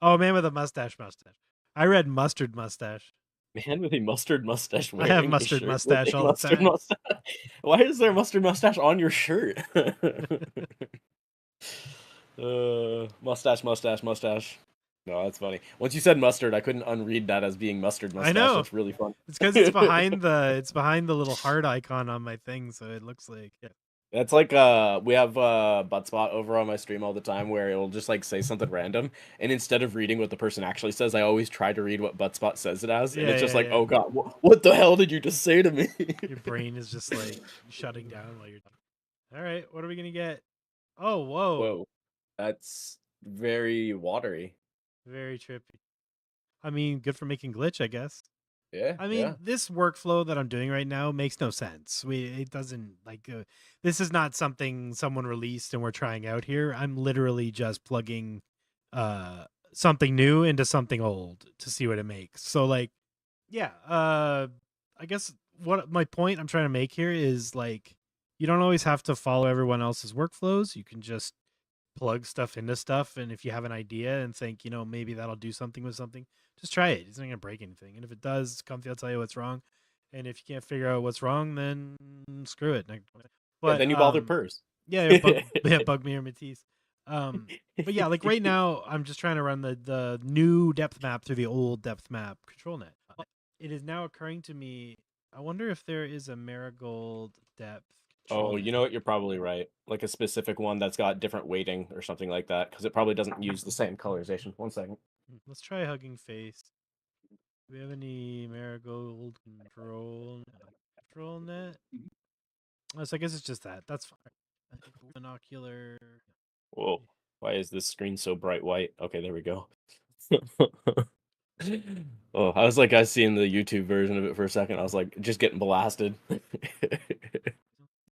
Oh, a man with a mustache. I read mustard mustache. Man with a mustard mustache I have wearing a mustard shirt with mustache a all the mustard time. mustache. Why is there a mustard mustache on your shirt? Mustache. No, that's funny. Once you said mustard, I couldn't unread that as being mustard I mustache. know. That's really fun. It's because it's behind the little heart icon on my thing, so it looks like It's like we have Buttspot over on my stream all the time where it'll just like say something random, and instead of reading what the person actually says, I always try to read what Buttspot says it as, and it's just like, oh god, what the hell did you just say to me? Your brain is just like shutting down while you're talking. All right, what are we gonna get? Oh, whoa. Whoa, that's very watery. Very trippy. I mean, good for making glitch, I guess. Yeah. I mean, this workflow that I'm doing right now makes no sense. It doesn't like this is not something someone released and we're trying out here. I'm literally just plugging something new into something old to see what it makes. So like, yeah, I guess what my point I'm trying to make here is like you don't always have to follow everyone else's workflows. You can just plug stuff into stuff, and if you have an idea and think, maybe that'll do something with something, just try it. It's not gonna break anything, and if it does, Comfy will tell you what's wrong, and if you can't figure out what's wrong, then screw it. But then you bother Purz. Yeah, bug me or Matisse. But yeah, like right now I'm just trying to run the new depth map through the old depth map control net. It is now occurring to me, I wonder if there is a marigold depth. Oh, you know what? You're probably right. Like a specific one that's got different weighting or something like that, because it probably doesn't use the same colorization. 1 second. Let's try Hugging Face. Do we have any marigold control net? So I guess it's just that. That's fine. I think binocular. Whoa. Why is this screen so bright white? Okay, there we go. Oh, I was like, I seen the YouTube version of it for a second. I was like, just getting blasted.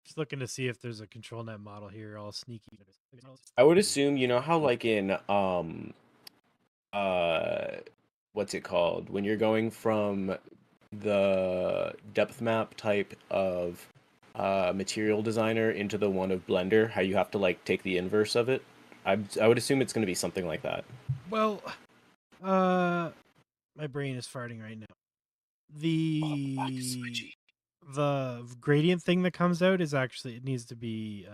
Just looking to see if there's a control net model here, all sneaky. I would assume, you know how like in what's it called? When you're going from the depth map type of material designer into the one of Blender, how you have to like take the inverse of it. I would assume it's going to be something like that. Well, my brain is farting right now. The gradient thing that comes out is actually, it needs to be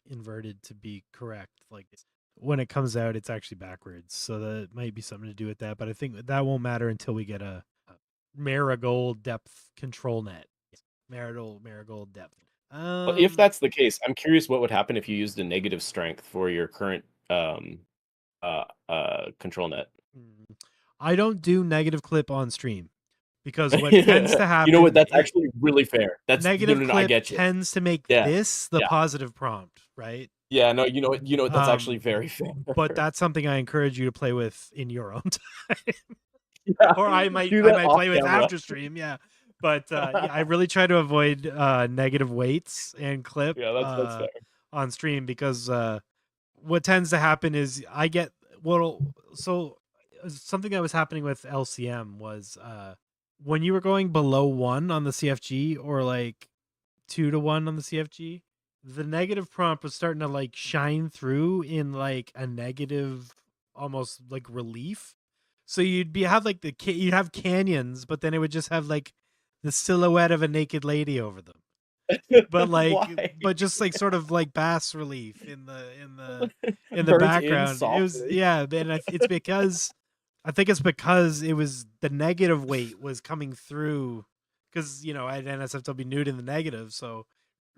inverted to be correct. Like when it comes out, it's actually backwards. So that might be something to do with that. But I think that won't matter until we get a marigold depth control net. Marigold depth. Well, if that's the case, I'm curious what would happen if you used a negative strength for your current control net. I don't do negative clip on stream because what tends to happen. You know what? That's actually really fair. That's negative clip I get you. Tends to make this the positive prompt, right? Yeah, no, you know what? That's actually very fair. But that's something I encourage you to play with in your own time. Yeah, or I might play with after stream. Yeah. But yeah, I really try to avoid negative weights and clip that's fair. on stream because what tends to happen is I get so something that was happening with LCM was when you were going below 1 on the CFG or like 2 to 1 on the CFG, the negative prompt was starting to like shine through in like a negative, almost like relief. So you'd have like you'd have canyons, but then it would just have like the silhouette of a naked lady over them. But like, but just like sort of like bas relief in the background. It was, yeah, and it's because I think it's because it was the negative weight was coming through because I had NSFW nude in the negative. So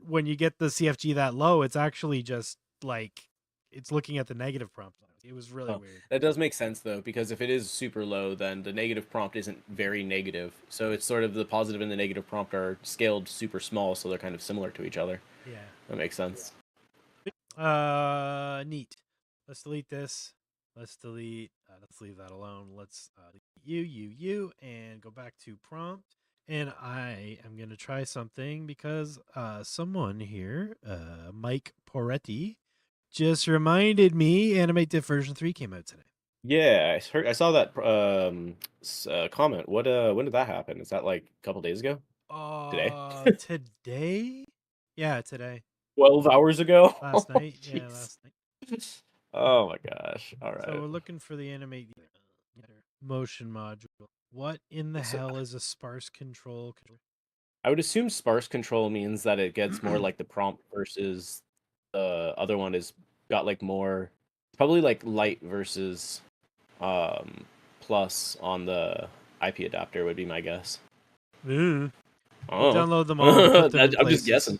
when you get the CFG that low, it's actually just like it's looking at the negative prompt. It was really weird. That does make sense though, because if it is super low, then the negative prompt isn't very negative. So it's sort of the positive and the negative prompt are scaled super small, so they're kind of similar to each other. Yeah, that makes sense. Neat. Let's delete this. Let's delete. Let's leave that alone. Let's you, and go back to prompt. And I am going to try something because someone here, Mike Poretti, just reminded me AnimateDiff version 3 came out today. Yeah, I saw that comment. When did that happen? Is that like a couple days ago? Today? Today? Yeah, today. 12 hours ago? Last Oh, night. Yeah, jeez. last night. Oh my gosh. All So right. we're looking for the animate motion module. What in the So hell is a sparse control? I would assume sparse control means that it gets more like the prompt versus the other one is got like more, probably like light versus plus on the IP adapter would be my guess. We'll Oh, download them all and put them in I'm just places. guessing.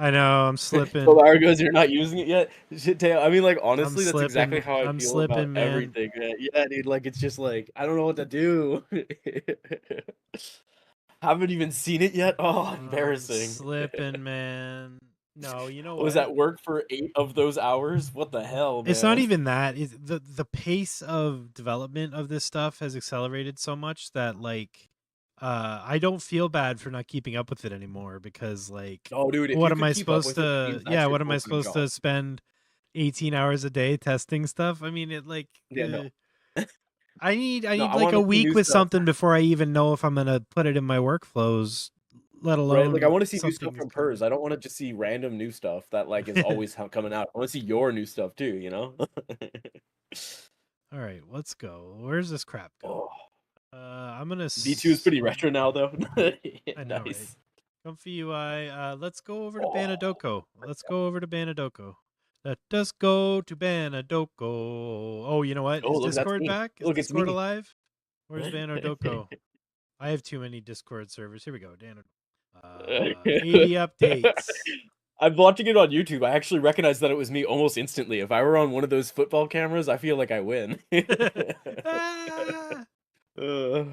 I know, I'm slipping. So Lara goes, you're not using it yet? Shit, Tail. I mean, like, honestly, that's slipping. exactly how I I'm feel slipping, about man. everything. Yeah, dude, like, it's just like, I don't know what to do. Haven't even seen it yet? Oh, embarrassing. I'm slipping, man. No, you know Was what? at work for 8 of those hours? What the hell, man? It's not even that. The pace of development of this stuff has accelerated so much that like I don't feel bad for not keeping up with it anymore because like Oh, dude, if what you am could I keep up supposed with it, that to means that's your what am I full-time supposed job. to spend 18 hours a day testing stuff? I mean, it like Yeah, no. I need No, I like wanna a see week new with stuff. something before I even know if I'm going to put it in my workflows, let Right, like, I alone wanna see new stuff something's from coming. Purz. I don't wanna just see random new stuff that, like, is always coming out. I wanna see your new stuff too, you know? All right, let's go. Where's this crap go? Oh. I'm gonna. V2 is pretty retro now, though. I know, right? Nice. ComfyUI. Let's go over to Oh, Banadoko. Let's go over to Banadoko. Let us go to Banadoko. Oh, you know what? oh, Is look, that's Discord me. back? Is Look, it's Discord me. alive? Where's Banadoko? I have too many Discord servers. Here we go. 80 updates. I'm watching it on YouTube. I actually recognized that it was me almost instantly. If I were on one of those football cameras, I feel like I win. Ah! Uh,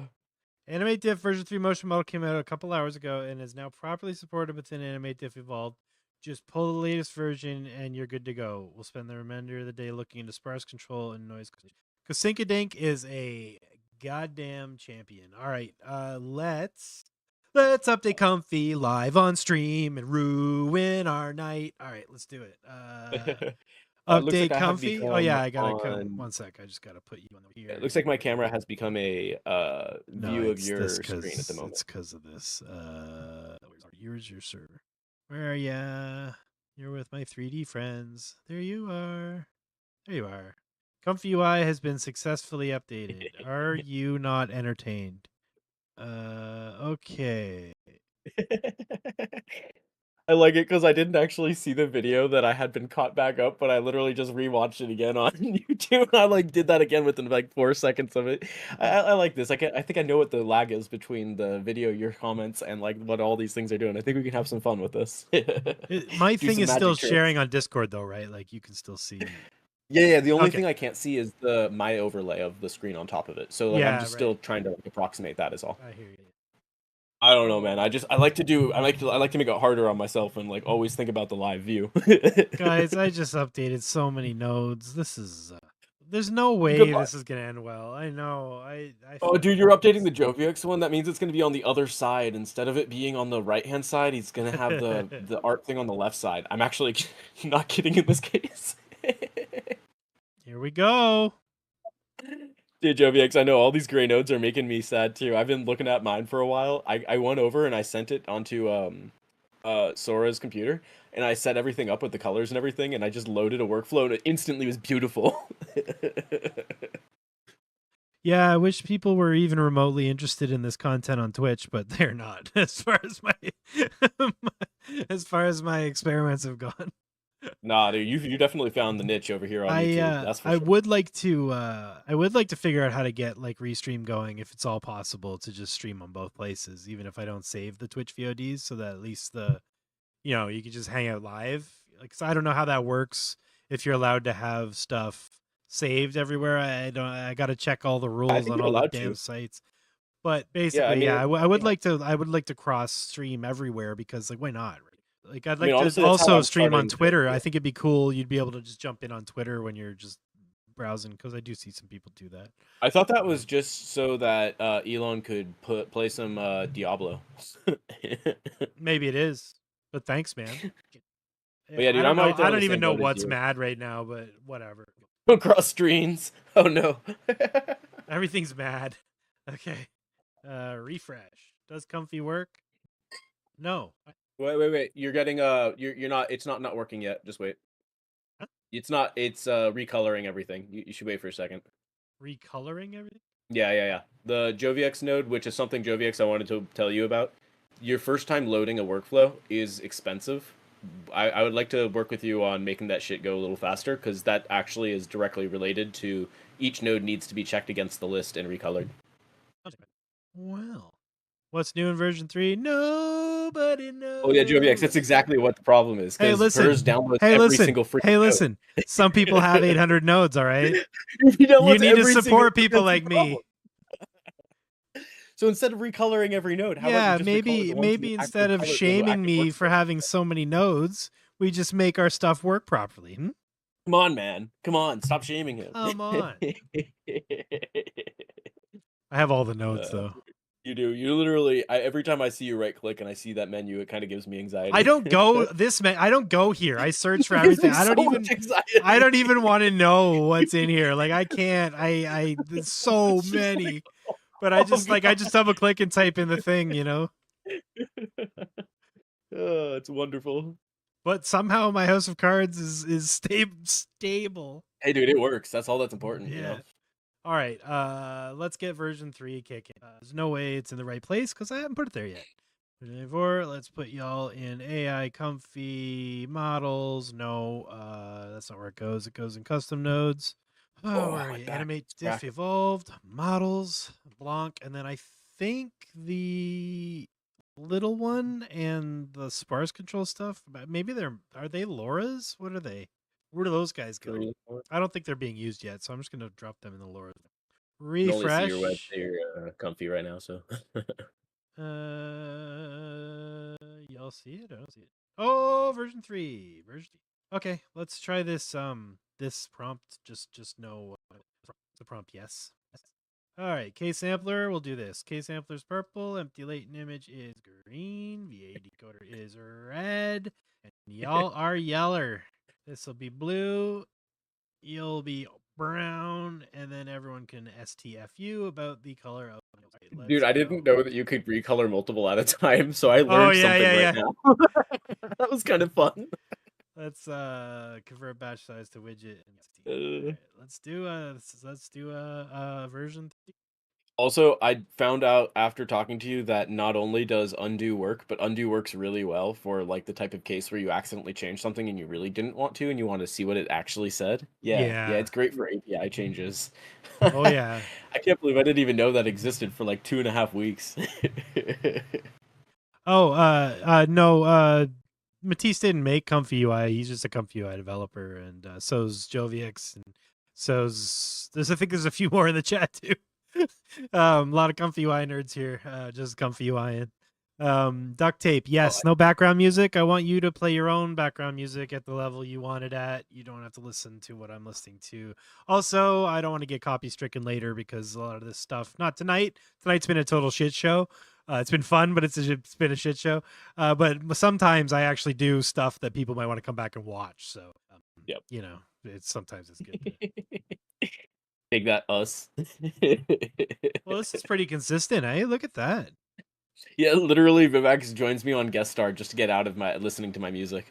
AnimateDiff version 3 motion model came out a couple hours ago and is now properly supported within AnimateDiff Evolved. Just pull the latest version and you're good to go. We'll spend the remainder of the day looking into sparse control and noise. Because Syncadink is a goddamn champion. All right, let's update Comfy live on stream and ruin our night. All right, let's do it. looks like Update I have Comfy. Oh become yeah, I gotta come. on. 1 sec. I just gotta put you on the here. It looks like my camera has become a No, view of it's this your screen at the because moment. it's because of this. Where's your server? Where are ya? You're with my 3D friends. There you are. There you are. ComfyUI has been successfully updated. Are you not entertained? Okay. I like it because I didn't actually see the video that I had been caught back up, but I literally just rewatched it again on YouTube. I like did that again within like 4 seconds of it. I like this. I think I know what the lag is between the video, your comments, and like what all these things are doing. I think we can have some fun with this. My Do thing some is still magic tricks. sharing on Discord though, right? Like you can still see. Yeah. The only Okay. thing I can't see is the my overlay of the screen on top of it. So like I'm Yeah, just right. still trying to like, approximate that is all. I hear you. I don't know, man. I like to make it harder on myself and like always think about the live view. Guys, I just updated so many nodes. This is there's no way Goodbye. this is gonna end well. I know. I Oh, feel dude, you're updating the Joviux one. That means it's going to be on the other side instead of it being on the right-hand side. He's going to have the art thing on the left side. I'm actually not kidding in this case. Here we go. Dude, Jovix, I know all these gray nodes are making me sad too. I've been looking at mine for a while. I went over and I sent it onto Sora's computer and I set everything up with the colors and everything and I just loaded a workflow and it instantly was beautiful. Yeah, I wish people were even remotely interested in this content on Twitch, but they're not. As far as my experiments have gone. Nah, dude, you definitely found the niche over here on YouTube. That's for I sure. would like to figure out how to get like restream going if it's all possible to just stream on both places, even if I don't save the Twitch VODs, so that at least you could just hang out live. Like, 'cause I don't know how that works if you're allowed to have stuff saved everywhere. I got to check all the I rules think on you're all the allowed damn to. sites. But Yeah, I basically, mean, yeah, I would yeah. like to cross stream everywhere because like why not? Right? Like I'd I mean, like to honestly, that's how also I'm stream on starting to Twitter. do I it. think it'd be cool. You'd be able to just jump in on Twitter when you're just browsing because I do see some people do that. I thought that was just so that Elon could play some Diablo. Maybe it is, but thanks, man. But yeah, I dude, don't I'm know. right there I on the don't even same know boat as what's you. mad right now, but whatever. Cross screens. Oh no. Everything's mad. Okay. Refresh. Does Comfy work? No. Wait. You're getting you're not. It's not working yet. Just wait. Huh? It's not. It's recoloring everything. You should wait for a second. Recoloring everything? Yeah. The JoviX node, which is something JoviX I wanted to tell you about. Your first time loading a workflow is expensive. I would like to work with you on making that shit go a little faster because that actually is directly related to each node needs to be checked against the list and recolored. Well, what's new in version 3? Nobody knows. Oh yeah, JoviX, that's exactly what the problem is Hey, because listen. Purz downloads Hey, every listen. single freaking Hey, node. listen. Some people have 800 nodes, all right? He downloads You need to every single support node, people that's the like me. problem. So instead of recoloring every node, how about Yeah, you just recolor the ones you maybe actually instead of color, shaming actually me work for having so many nodes, we just make our stuff work properly. Hmm? Come on, man. Come on, stop shaming him. Come on. I have all the nodes though. You do. You literally. Every time I see you right click and I see that menu, it kind of gives me anxiety. I don't go I don't go here. I search for It gives me everything. so much anxiety. I don't even want to know what's in here. Like I can't. There's so It's just many. like, But I just I just double click and type in the thing, you know. oh, it's wonderful. But somehow my House of Cards is stable. Hey, dude, it works. That's all that's important. Yeah. You know. All right. Let's get version 3 kicking. There's no way it's in the right place because I haven't put it there yet. Version 4. Let's put y'all in AI comfy models. No, that's not where it goes. It goes in custom nodes. Oh, where are you? Animate diff evolved models Blanc, and then I think the little one and the sparse control stuff. Maybe are they Laura's? What are they? Where do those guys go? I don't think they're being used yet, so I'm just gonna drop them in the Laura. You can only see Refresh. your comfy right now, so. Y'all see it? I don't see it. Oh, version 3. Okay, let's try this. This prompt. Just no. The prompt. Yes. All right, K-sampler, we'll do this. K-sampler's purple, empty latent image is green, VA decoder is red, and y'all are yeller. This will be blue, you'll be brown, and then everyone can STFU about the color of. Okay, Dude, I didn't know that you could recolor multiple at a time, so I learned something right now. That was kind of fun. Let's convert batch size to widget. Right, let's do a version 3. Also, I found out after talking to you that not only does undo work, but undo works really well for like the type of case where you accidentally change something and you really didn't want to and you want to see what it actually said. Yeah, it's great for API changes. Oh yeah. I can't believe I didn't even know that existed for like 2.5 weeks. No, Matisse didn't make ComfyUI. He's just a ComfyUI developer, and so's JoviX, and I think there's a few more in the chat too. A lot of ComfyUI nerds here, just ComfyUI. Duct tape, yes. No background music. I want you to play your own background music at the level you want it at. You don't have to listen to what I'm listening to. Also, I don't want to get copy stricken later because a lot of this stuff, not tonight. Tonight's been a total shit show. It's been fun, but it's been a shit show. But sometimes I actually do stuff that people might want to come back and watch. So, yep. You know, sometimes it's good to... Take that, us. Well, this is pretty consistent, eh? Look at that. Yeah, literally, Vivax joins me on guest star just to get out of my listening to my music.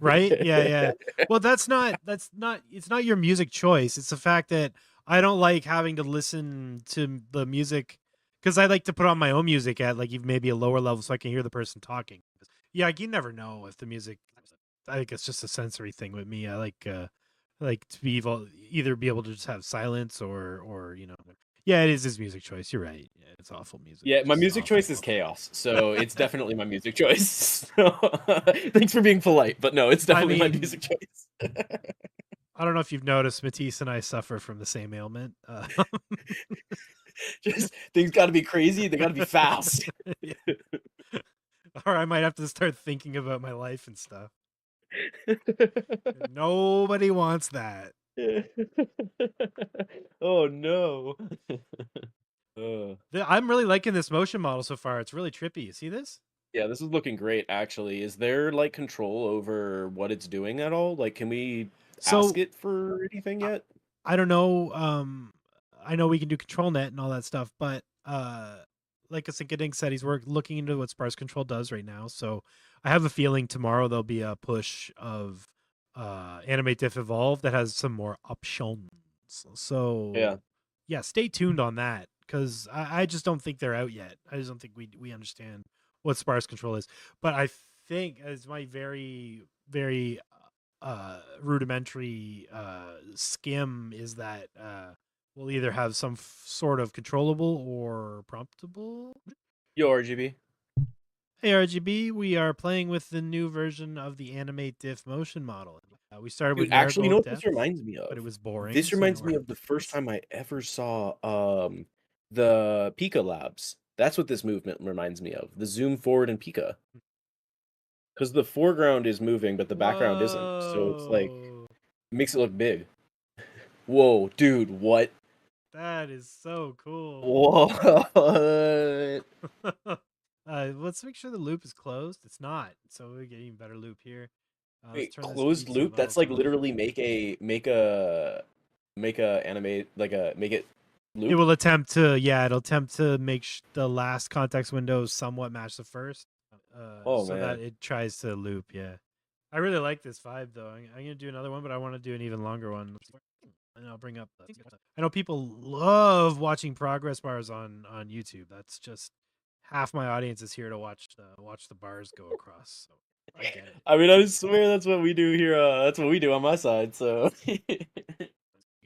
Right? Yeah. Well, it's not your music choice. It's the fact that I don't like having to listen to the music because I like to put on my own music at like even maybe a lower level so I can hear the person talking. Yeah, you never know if the music. I think it's just a sensory thing with me. I like to be either be able to just have silence or you know. Yeah, it is his music choice. You're right. Yeah, it's awful music. Yeah, my music choice is chaos, so it's definitely my music choice. So, thanks for being polite, but no, it's definitely my music choice. I don't know if you've noticed, Matisse and I suffer from the same ailment. Just things got to be crazy. They got to be fast. Or I might have to start thinking about my life and stuff. Nobody wants that. Oh no. I'm really liking this motion model so far. It's really trippy. You see this? Yeah, this is looking great actually. Is there like control over what it's doing at all? Like, can we ask So it for anything I, yet? I don't know. I know we can do control net and all that stuff, but like Asyncadink said, he's looking into what sparse control does right now. So I have a feeling tomorrow there'll be a push of animate diff evolve that has some more options. Yeah. So yeah, stay tuned on that because I just don't think they're out yet. I just don't think we understand what sparse control is. But I think as my very rudimentary skim is that we'll either have some sort of controllable or promptable. Yo, RGB. Hey RGB, we are playing with the new version of the Animate Diff motion model. We started Dude, with actually, you know Marigold what this Depth, reminds me but it of? was boring. This So now reminds me we're of the first time I ever saw the Pika Labs. That's what this movement reminds me of. The zoom forward in Pika. Because the foreground is moving, but the background isn't. So it's like whoa, makes it look big. Whoa, dude, what? that is so cool. What? Let's make sure the loop is closed. It's not, so we get even better loop here. Let's Wait, turn this closed P2 loop? That's models like off. literally make a animate like a make it It loop. will attempt to, yeah, it'll attempt to make the last context window somewhat match the first, Oh so that man. it tries to loop. Yeah, I really like this vibe though. I'm gonna do another one, but I want to do an even longer one, and I'll bring up. I know people love watching progress bars on YouTube. That's just half my audience is here to watch the bars go across. So I get it. I mean, I swear that's what we do here. That's what we do on my side. So, You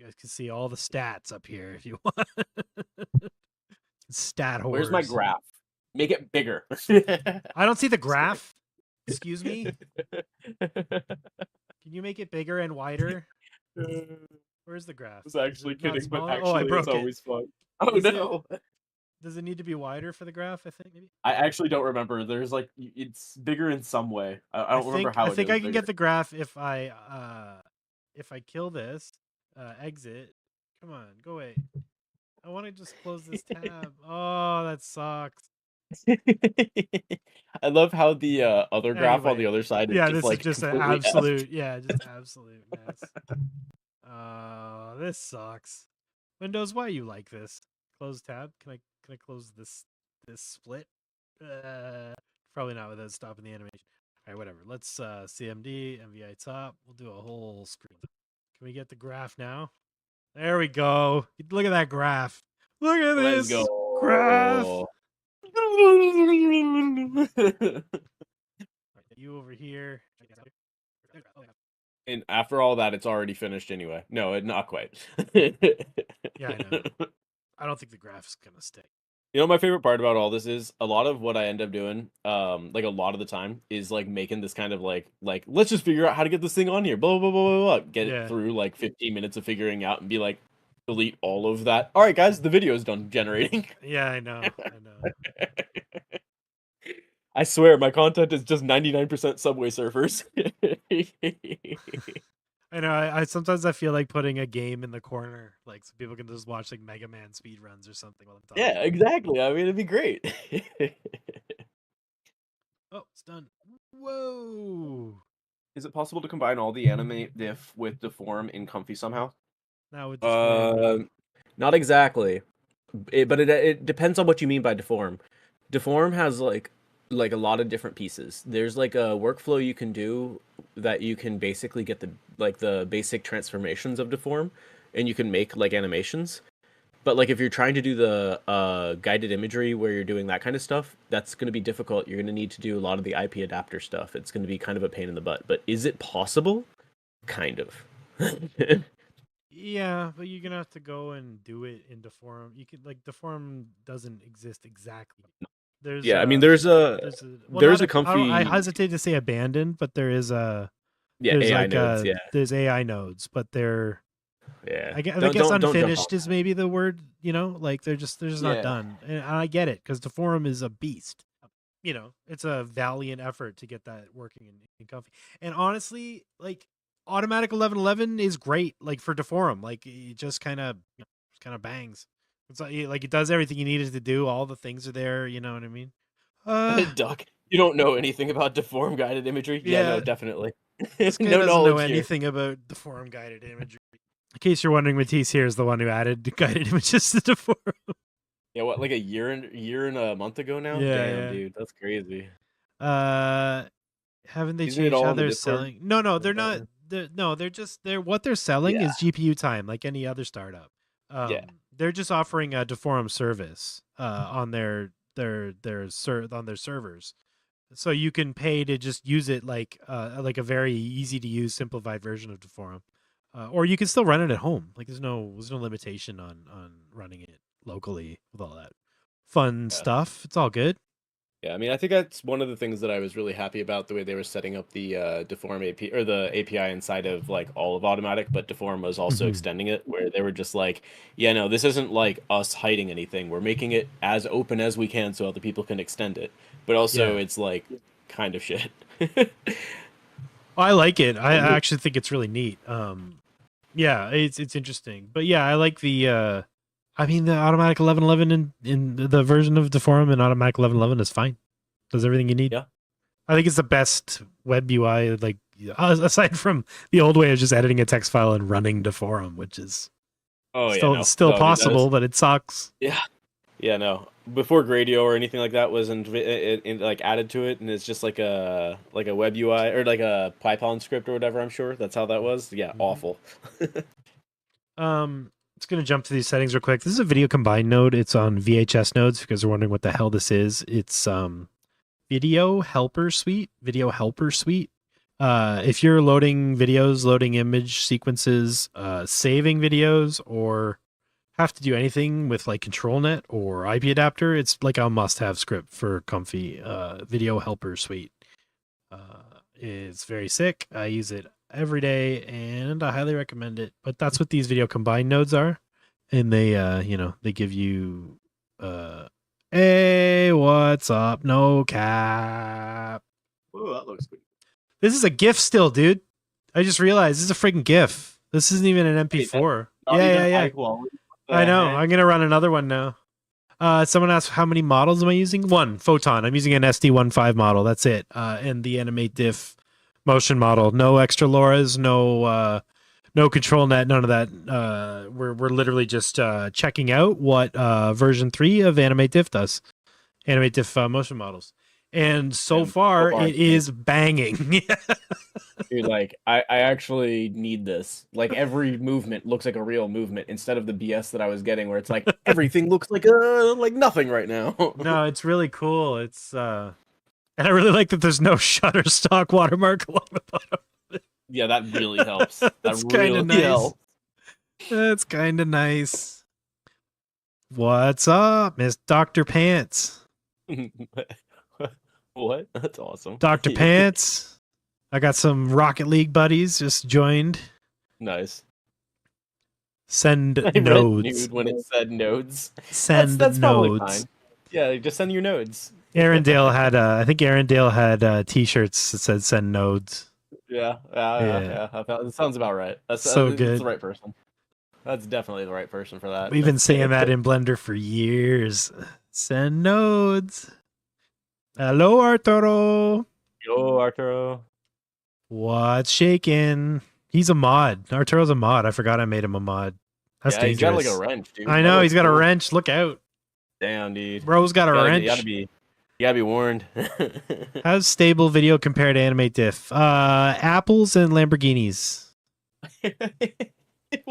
guys can see all the stats up here if you want. Stat where's my whores. graph? Make it bigger. I don't see the graph. Excuse me. Can you make it bigger and wider? Where's the graph? was Is actually it not kidding, but smaller? Oh, I actually, it's broke it. always fun. Oh Is it? no! Does it need to be wider for the graph? I think maybe. I actually don't remember. There's like it's bigger in some way. I don't remember I how it think is I can bigger. get the graph if I kill this, exit. Come on, go away. I want to just close this tab. Oh, that sucks. I love how the other graph on the Anyway, other side is yeah, just this is like just an completely effed. absolute, yeah, just absolute mess. This sucks. Windows, why you like this? Close tab. Can I close this split? Probably not without stopping the animation. All right, whatever. Let's CMD MVI top. We'll do a whole screen. Can we get the graph now? There we go. Look at that graph. Look at Let's this graph. go. You over here. And after all that, it's already finished anyway. No, not quite. Yeah, I know. I don't think the graph's gonna stick. You know, my favorite part about all this is a lot of what I end up doing, like a lot of the time, is like making this kind of like let's just figure out how to get this thing on here, blah blah blah blah blah. Get it Yeah. through like 15 minutes of figuring out and be like, delete all of that. All right, guys, the video is done generating. Yeah, I know. I know. I swear, my content is just 99% Subway Surfers. I know. I sometimes I feel like putting a game in the corner, like so people can just watch like Mega Man speed runs or something while I'm talking. Yeah, exactly. I mean, it'd be great. Oh, it's done. Whoa! Is it possible to combine all the animate diff with deform in Comfy somehow? Now with deform, no. Not exactly. But it depends on what you mean by deform. Deform has like a lot of different pieces. There's like a workflow you can do that you can basically get the basic transformations of deform, and you can make like animations. But like if you're trying to do the guided imagery where you're doing that kind of stuff, that's going to be difficult. You're going to need to do a lot of the IP adapter stuff. It's going to be kind of a pain in the butt. But is it possible? Kind of. Yeah, but you're gonna have to go and do it in deform. You could like deform doesn't exist exactly. There's Yeah, I mean there's a well, not I Comfy hesitate to say abandoned, but there is there's AI like nodes. Yeah, there's AI nodes, but they're yeah. I Don't guess don't don't jump on unfinished is maybe the word, like they're just not Yeah. done. And I get it because Deforum is a beast. It's a valiant effort to get that working in Comfy. And honestly, like Automatic 1111 is great, like for Deforum. Like it just kind of bangs. It's like it does everything you need it to do. All the things are there. You know what I mean? Duck, you don't know anything about deform guided imagery? Yeah, no, Yeah. definitely. This guy No doesn't know knowledge here. anything about Deforum guided imagery. In case you're wondering, Matisse here is the one who added guided images to Deforum. Yeah, what, like a year and a month ago now? Yeah, Damn, yeah. dude, that's crazy. Haven't they Isn't it changed all how in the they're Discord? selling? No, they're not. They're what they're selling Yeah. is GPU time, like any other startup. Yeah. They're just offering a Deforum service on their servers, so you can pay to just use it like a very easy to use simplified version of Deforum, or you can still run it at home. Like there's no limitation on running it locally with all that fun stuff. It's all good. Yeah, I mean, I think that's one of the things that I was really happy about, the way they were setting up the Deform AP or the API inside of like all of Automatic, but Deform was also Mhm. extending it, where they were just like, yeah, no, this isn't like us hiding anything. We're making it as open as we can so other people can extend it. But also, Yeah. it's like kind of shit. I like it. I actually think it's really neat. Yeah, it's interesting. But yeah, I like the I mean the automatic 1111 in the version of Deforum and automatic 1111 is fine. Does everything you need. Yeah. I think it's the best web UI, like aside from the old way of just editing a text file and running Deforum, which is still possible, but it sucks. Yeah. Yeah, no. Before Gradio or anything like that was like added to it, and it's just like a web UI or like a Python script or whatever. I'm sure that's how that was. Yeah, awful. It's gonna jump to these settings real quick. This is a video combine node. It's on VHS nodes. If you guys are wondering what the hell this is, it's Video Helper Suite. If you're loading videos, loading image sequences, saving videos, or have to do anything with like ControlNet or IP adapter, it's like a must-have script for Comfy. Video Helper Suite. It's very sick. I use it every day, and I highly recommend it. But that's what these video combine nodes are, and they, they give you, hey, what's up? No cap. Oh, that looks good. This is a GIF still, dude. I just realized this is a freaking GIF. This isn't even an MP4. Yeah. I know. I'm gonna run another one now. Someone asked how many models am I using? One, Photon. I'm using an SD15 model. That's it. And the AnimateDiff motion model. No extra LoRa's, no ControlNet, none of that. We're literally just checking out what version 3 of AnimateDiff does. AnimateDiff motion models. And so far it is banging. Dude, like I actually need this. Like every movement looks like a real movement instead of the BS that I was getting where it's like everything looks like nothing right now. No, it's really cool. It's and I really like that there's no Shutterstock watermark along the bottom. Yeah, that really helps. That's kind of nice. That's kind of nice. What's up, Miss Dr. Pants? What? That's awesome. Dr. Pants. I got some Rocket League buddies just joined. Nice. Send I nodes. When it said nodes. Send that's nodes. Fine. Yeah, just send your nodes. Arendelle had, I think Arendelle had T-shirts that said "Send nodes." Yeah. That sounds about right. That's so good. That's the right person. That's definitely the right person for that. We've been saying that in Blender for years. Send nodes. Hello, Arturo. Yo, Arturo. What's shaking? He's a mod. Arturo's a mod. I forgot I made him a mod. That's dangerous. He's got like a wrench, dude. I know, he's got a wrench. Look out. Damn, dude. Bro's got a wrench. You gotta be warned. How's stable video compared to AnimateDiff? Apples and Lamborghinis.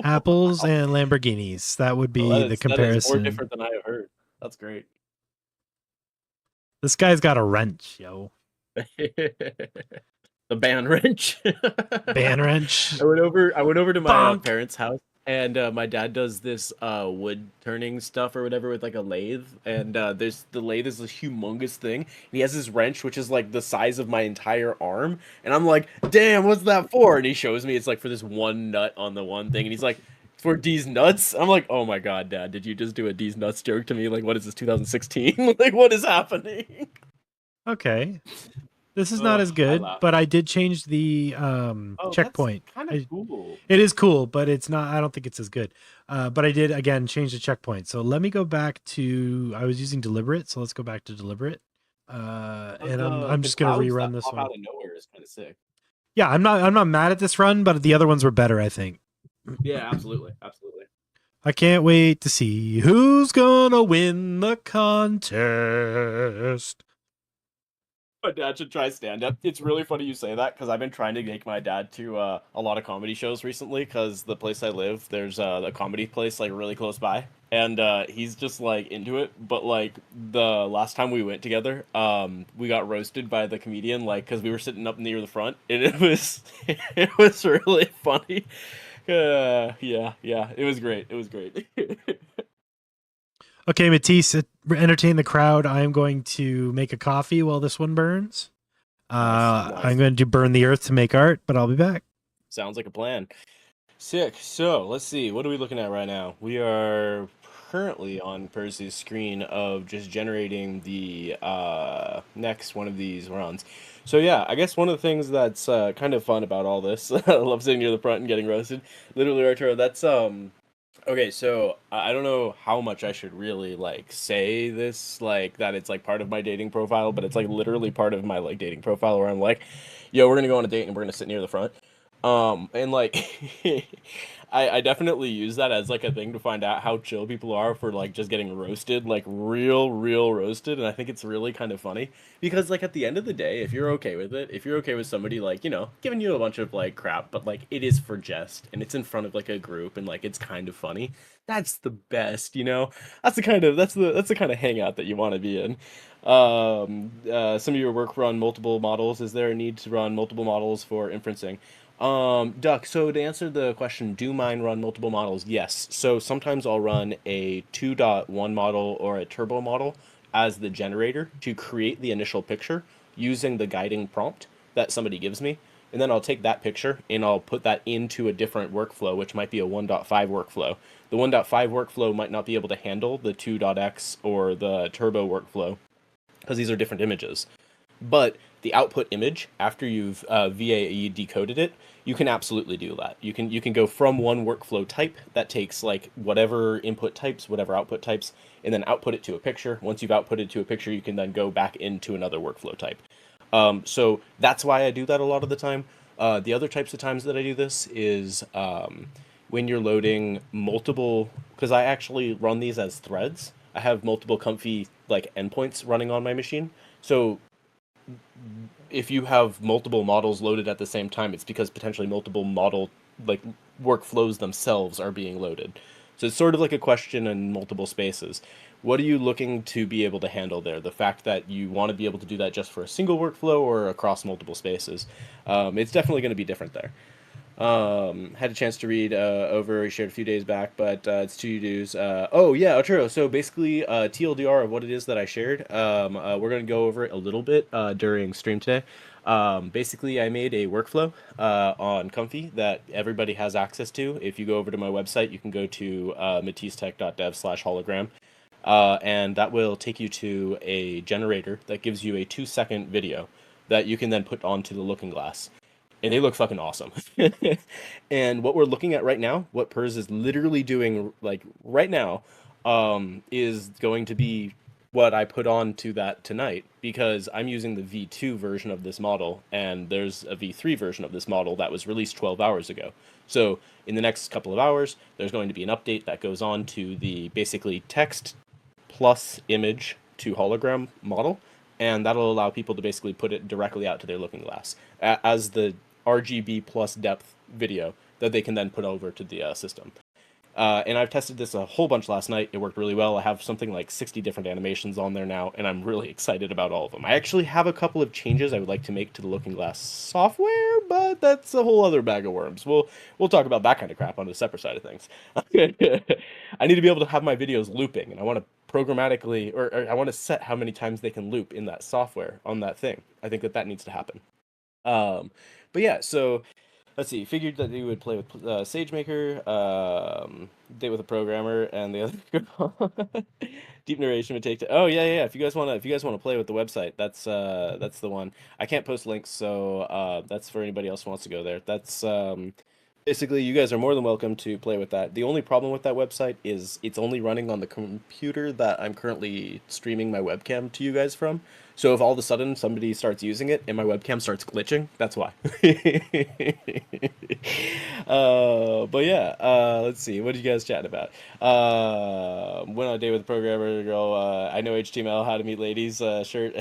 Apples and Lamborghinis. That would be the comparison. That is more different than I have heard. That's great. This guy's got a wrench, yo. The band wrench. Band wrench. I went over to my parents' house, and my dad does this wood turning stuff or whatever with like a lathe, and the lathe is this humongous thing, and he has this wrench which is like the size of my entire arm, and I'm like, damn, what's that for? And he shows me it's like for this one nut on the one thing, and he's like, for D's nuts? I'm like, oh my god, Dad, did you just do a D's nuts joke to me? Like, what is this, 2016? Like, what is happening? Okay. This is not as I good, laugh. but I did change the Oh, that's checkpoint. kind of cool. It is cool, but it's not. I don't think it's as good. But I did again change the checkpoint. So let me go back to. I was using deliberate, so let's go back to deliberate. And I'm The just gonna clouds rerun that this pop one. out of nowhere is kind of sick. Yeah, I'm not mad at this run, but the other ones were better. I think. Yeah, absolutely, absolutely. I can't wait to see who's gonna win the contest. My dad should try stand up. It's really funny you say that because I've been trying to take my dad to a lot of comedy shows recently because the place I live, there's a comedy place like really close by. And he's just like into it. But like the last time we went together, we got roasted by the comedian like because we were sitting up near the front and it was it was really funny. Yeah, it was great. It was great. Okay, Matisse, entertain the crowd. I am going to make a coffee while this one burns. Nice, I'm nice. going to burn the earth to make art, but I'll be back. Sounds like a plan. Sick. So let's see. What are we looking at right now? We are currently on Purze's screen of just generating the next one of these runs. So yeah, I guess one of the things that's kind of fun about all this, I love sitting near the front and getting roasted. Literally, Arturo, that's okay, so I don't know how much I should really like say this, like that it's like part of my dating profile, but it's like literally part of my like dating profile where I'm like, yo, we're gonna go on a date and we're gonna sit near the front. And like I definitely use that as like a thing to find out how chill people are for like just getting roasted, like real roasted, and I think it's really kind of funny because like at the end of the day, if you're okay with it, if you're okay with somebody like, giving you a bunch of like crap, but like it is for jest and it's in front of like a group and like it's kind of funny, that's the best, you know? That's the kind of hangout that you want to be in. Some of your work run multiple models. Is there a need to run multiple models for inferencing? Duck, so to answer the question, do mine run multiple models? Yes. So sometimes I'll run a 2.1 model or a turbo model as the generator to create the initial picture using the guiding prompt that somebody gives me. And then I'll take that picture and I'll put that into a different workflow, which might be a 1.5 workflow. The 1.5 workflow might not be able to handle the 2.x or the turbo workflow because these are different images. But the output image, after you've VAE decoded it, you can absolutely do that. You can go from one workflow type that takes like whatever input types, whatever output types, and then output it to a picture. Once you've outputted to a picture, you can then go back into another workflow type. So that's why I do that a lot of the time. The other types of times that I do this is when you're loading multiple, because I actually run these as threads. I have multiple comfy like endpoints running on my machine. So if you have multiple models loaded at the same time, it's because potentially multiple model like workflows themselves are being loaded. So it's sort of like a question in multiple spaces. What are you looking to be able to handle there? The fact that you want to be able to do that just for a single workflow or across multiple spaces. It's definitely going to be different there. Had a chance to read over, shared a few days back, but it's two do's. Oh yeah, Arturo. So basically, TLDR of what it is that I shared. We're gonna go over it a little bit during stream today. Basically, I made a workflow on Comfy that everybody has access to. If you go over to my website, you can go to MatisseTec.dev/hologram. And that will take you to a generator that gives you a 2-second video that you can then put onto the looking glass and they look fucking awesome. And what we're looking at right now, what Purz is literally doing like right now, is going to be what I put on to that tonight because I'm using the V2 version of this model and there's a V3 version of this model that was released 12 hours ago. So in the next couple of hours, there's going to be an update that goes on to the basically text plus image to hologram model, and that'll allow people to basically put it directly out to their looking glass as the RGB plus depth video that they can then put over to the system. And I've tested this a whole bunch last night. It worked really well. I have something like 60 different animations on there now, and I'm really excited about all of them. I actually have a couple of changes I would like to make to the Looking Glass software, but that's a whole other bag of worms. We'll talk about that kind of crap on the separate side of things. I need to be able to have my videos looping, and I want to programmatically, or I want to set how many times they can loop in that software on that thing. I think that needs to happen. Um, but yeah, so Let's see. Figured that you would play with SageMaker, date with a programmer, and the other girl. Deep narration would take to. Oh yeah, yeah, yeah. If you guys wanna play with the website, that's the one. I can't post links, so that's for anybody else who wants to go there. That's basically, you guys are more than welcome to play with that. The only problem with that website is it's only running on the computer that I'm currently streaming my webcam to you guys from. So if all of a sudden somebody starts using it and my webcam starts glitching, that's why. But yeah, let's see. What did you guys chat about? Went on a date with a programmer girl. I know HTML, how to meet ladies. Shirt.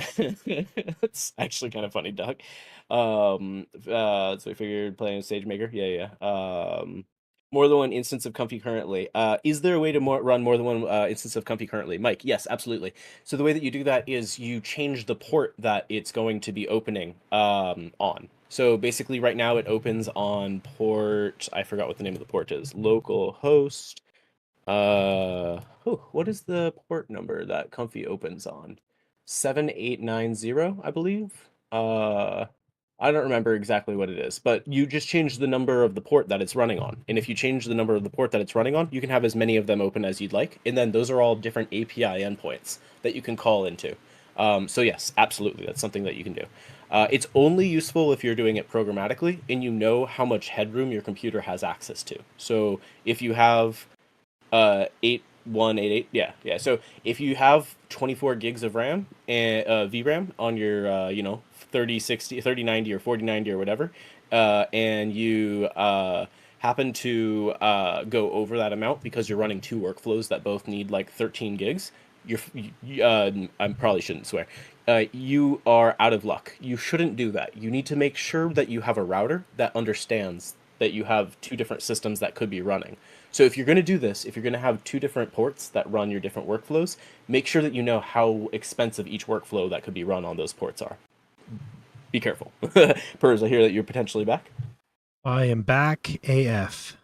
That's actually kind of funny, Doc. So I figured playing SageMaker. Yeah, yeah. More than one instance of Comfy currently. Is there a way to run more than one instance of Comfy currently? Mike, yes, absolutely. So the way that you do that is you change the port that it's going to be opening on. So basically right now it opens on port, I forgot what the name of the port is, localhost. What is the port number that Comfy opens on? 7890, I believe. I don't remember exactly what it is, but you just change the number of the port that it's running on. And if you change the number of the port that it's running on, you can have as many of them open as you'd like. And then those are all different API endpoints that you can call into. So yes, absolutely, that's something that you can do. It's only useful if you're doing it programmatically and you know how much headroom your computer has access to. So if you have 8188, yeah. So if you have 24 gigs of RAM and VRAM on your 3060, 3090 or 4090 or whatever, and you happen to go over that amount because you're running two workflows that both need like 13 gigs, I probably shouldn't swear. You are out of luck. You shouldn't do that. You need to make sure that you have a router that understands that you have two different systems that could be running. So if you're going to do this, if you're going to have two different ports that run your different workflows, make sure that you know how expensive each workflow that could be run on those ports are. Be careful. Purz, I hear that you're potentially back. I am back AF.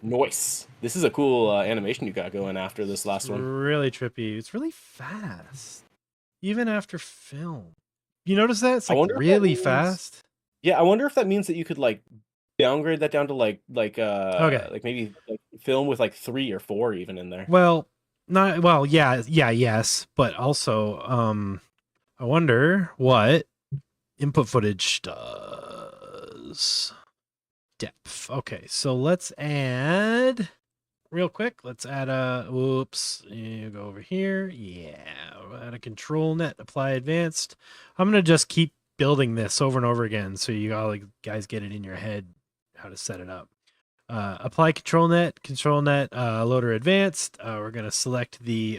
Nice. This is a cool animation you got going after this last one. Really trippy. It's really fast. Even after film. You notice that? It's like really fast. Yeah, I wonder if that means that you could like downgrade that down to like maybe like film with like 3 or 4 even in there. Well, yes, but also I wonder what input footage does. Depth. Okay, so let's add real quick. Let's add a you go over here. Yeah, we'll add a control net, apply advanced. I'm gonna just keep building this over and over again so you all guys get it in your head how to set it up. Apply control net, loader advanced. We're going to select the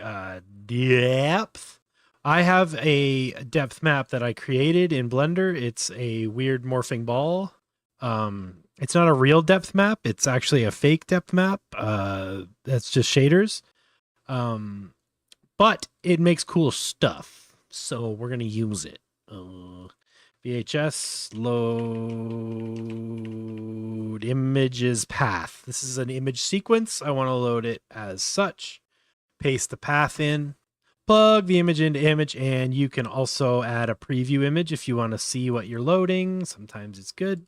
depth. I have a depth map that I created in Blender. It's a weird morphing ball. It's not a real depth map. It's actually a fake depth map. That's just shaders. But it makes cool stuff. So we're going to use it. VHS load images path. This is an image sequence. I want to load it as such. Paste the path in, plug the image into image, and you can also add a preview image if you want to see what you're loading. Sometimes it's good.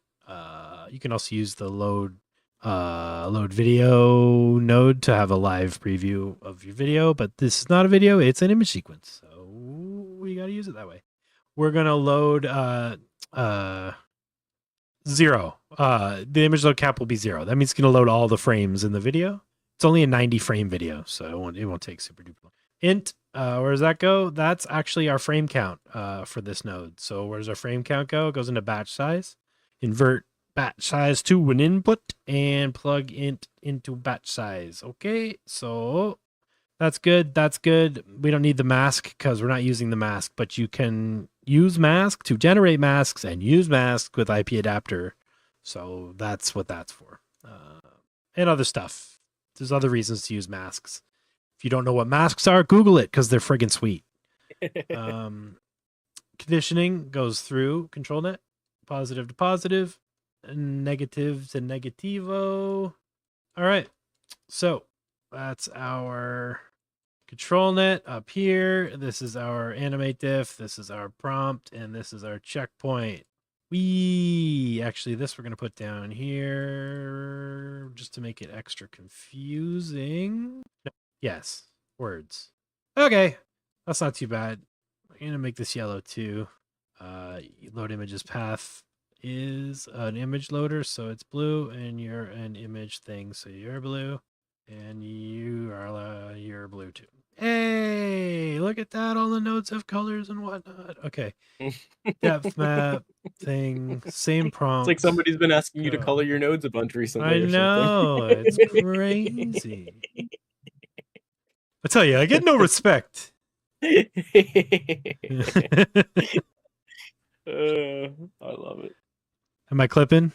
You can also use the load video node to have a live preview of your video, but this is not a video, it's an image sequence. So we got to use it that way. We're going to load 0. The image load cap will be 0. That means it's going to load all the frames in the video. It's only a 90 frame video, so it won't take super duper long. Int, where does that go? That's actually our frame count for this node. So where does our frame count go? It goes into batch size. Invert batch size to an input and plug int into batch size. Okay, so that's good. That's good. We don't need the mask because we're not using the mask, but you can use mask to generate masks and use mask with IP adapter. So that's what that's for. And other stuff. There's other reasons to use masks. If you don't know what masks are, Google it because they're friggin' sweet. Conditioning goes through control net, positive to positive, negative to negativo. All right. So that's our control net up here. This is our animate diff. This is our prompt, and this is our checkpoint. We actually, this we're going to put down here just to make it extra confusing. No, yes, words. Okay, that's not too bad. I'm going to make this yellow too. Load images path is an image loader, so it's blue, and you're an image thing, so you're blue, and you're blue too. Hey, look at that! All the nodes have colors and whatnot. Okay, depth map thing, same It's like prompt. somebody's been asking you to Go. color your nodes a bunch I recently or something. know it's crazy. I tell you, I get no respect. I love it. Am I clipping?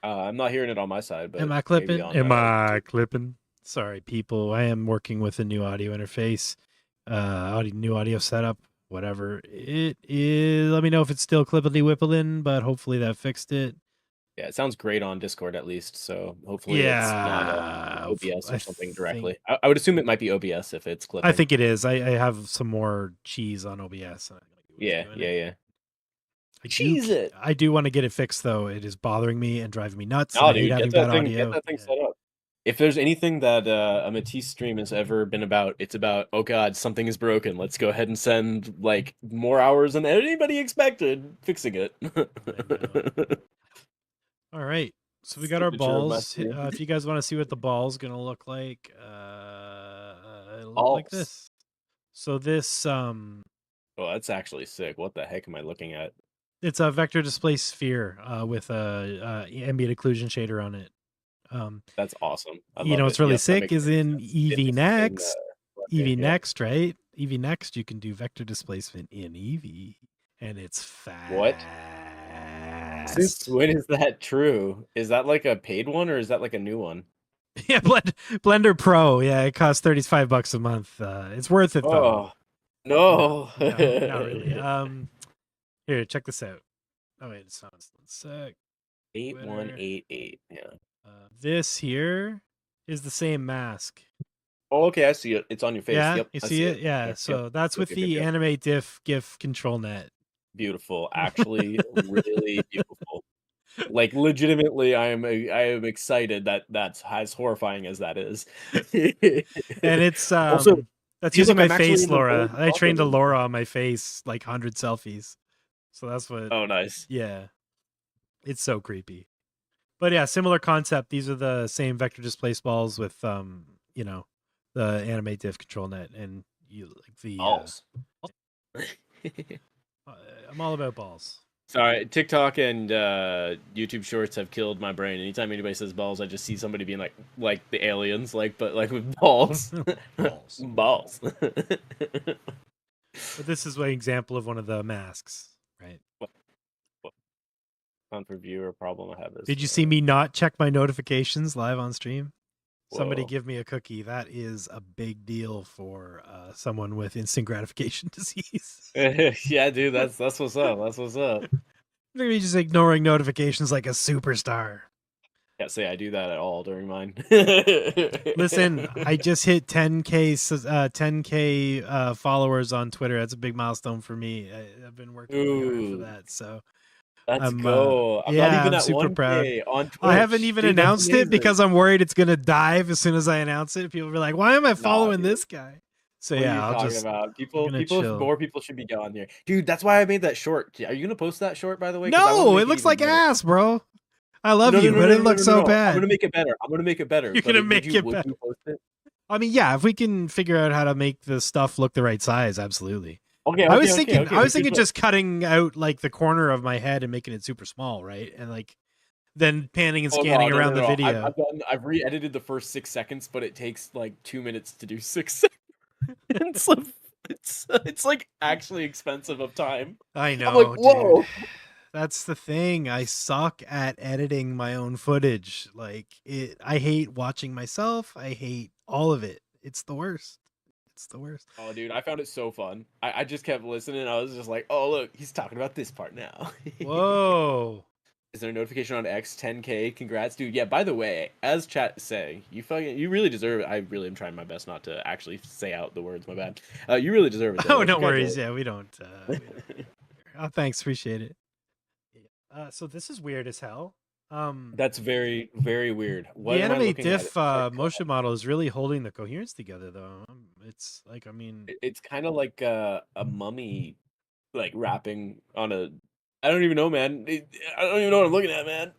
I'm not hearing it on my side, but Am I maybe clipping? on Am my I clipping? Sorry, people. I am working with a new audio interface, new audio setup, whatever it is. Let me know if it's still clippity whippling, but hopefully that fixed it. Yeah, it sounds great on Discord at least, so hopefully it's not Yeah, OBS I or something think directly. I would assume it might be OBS if it's clipping. I think it is. I have some more cheese on OBS. Yeah. Cheese it. I do want to get it fixed though. It is bothering me and driving me nuts. No, And I hate dude, having bad get audio. that thing set up. If there's anything that a Matisse stream has ever been about, it's about, oh god, something is broken. Let's go ahead and send like more hours than anybody expected fixing it. All right. So we got our Signature of my balls. stream. If you guys want to see what the ball's gonna look like, it'll look like Balls. this. So this Oh, that's actually sick. What the heck am I looking at? it's a vector display sphere with a ambient occlusion shader on it. That's awesome. I You love know it. what's really Yep, that sick makes is perfect in sense. EV Next. Yeah. Next, right? EV Next, you can do vector displacement in EV, and it's fast. What? Since when is that true? Is that like a paid one or is that like a new one? Yeah, Blender Pro. Yeah, it costs $35 a month. It's worth it though. Oh no, no, not really. Here, check this out. Oh wait, it's not. One sec. 8188. Yeah. This here is the same mask. Oh, okay, I see it. It's on your face. Yeah, Yep, you I see it? Yeah. Yep, So yep. that's with the AnimateDiff-ControlNet. Beautiful. Actually, really beautiful. Like legitimately, I am excited that that's as horrifying as that is. And it's also that's see, using look, my I'm actually face, in the Laura. mode I trained a properly. Laura on my face, like 100 selfies. So that's what. Oh, nice. Yeah, it's so creepy. But yeah, similar concept. These are the same vector displace balls with you know, the AnimateDiff-ControlNet, and you like the Balls. I'm all about balls. Sorry, TikTok and YouTube Shorts have killed my brain. Anytime anybody says balls, I just see somebody being like the aliens, but like with balls. Balls. Balls. But this is an example of one of the masks, right? What on for viewer problem I have is. Did you see me not check my notifications live on stream? Somebody Whoa. give me a cookie. That is a big deal for someone with instant gratification disease. Yeah, dude, that's what's up. That's what's up. Maybe just ignoring notifications like a superstar. Can't say I do that at all during mine. Listen, I just hit 10K followers on Twitter. That's a big milestone for me. I've been working really hard for that. So let's go. I'm not even at super 1K proud. on Twitch. I haven't even announced it because I'm worried it's gonna dive as soon as I announce it. People will be like, "Why am I following this guy?" So what yeah, are you I'll talking just about? More people should be on here, dude. That's why I made that short. Are you gonna post that short, by the way? No, it looks like ass, bro. I love you, but it looks so bad. I'm gonna make it better. You're gonna make it better. You post it? I mean, yeah, if we can figure out how to make the stuff look the right size, absolutely. Okay. I was thinking just cutting out like the corner of my head and making it super small, right? And like then panning and scanning around the video. I've re-edited the first 6 seconds, but it takes like 2 minutes to do 6 seconds. It's like actually expensive of time. I know. I'm like, whoa. Dude. That's the thing. I suck at editing my own footage. Like I hate watching myself. I hate all of it. It's the worst. It's the worst. Oh, dude, I found it so fun. I just kept listening. I was just like, oh, look, he's talking about this part now. Whoa. Is there a notification on X? 10K? Congrats, dude. Yeah, by the way, as chat is saying, you really deserve it. I really am trying my best not to actually say out the words. My bad. You really deserve it, though. Oh, no worries. Yeah, we don't. Oh, thanks. Appreciate it. So this is weird as hell. That's very, very weird. The What am I animate looking at? diff It's like motion model is really holding the coherence together, though. It's like, I mean, it's kind of like a mummy, like rapping on a. I don't even know, man. I don't even know what I'm looking at, man.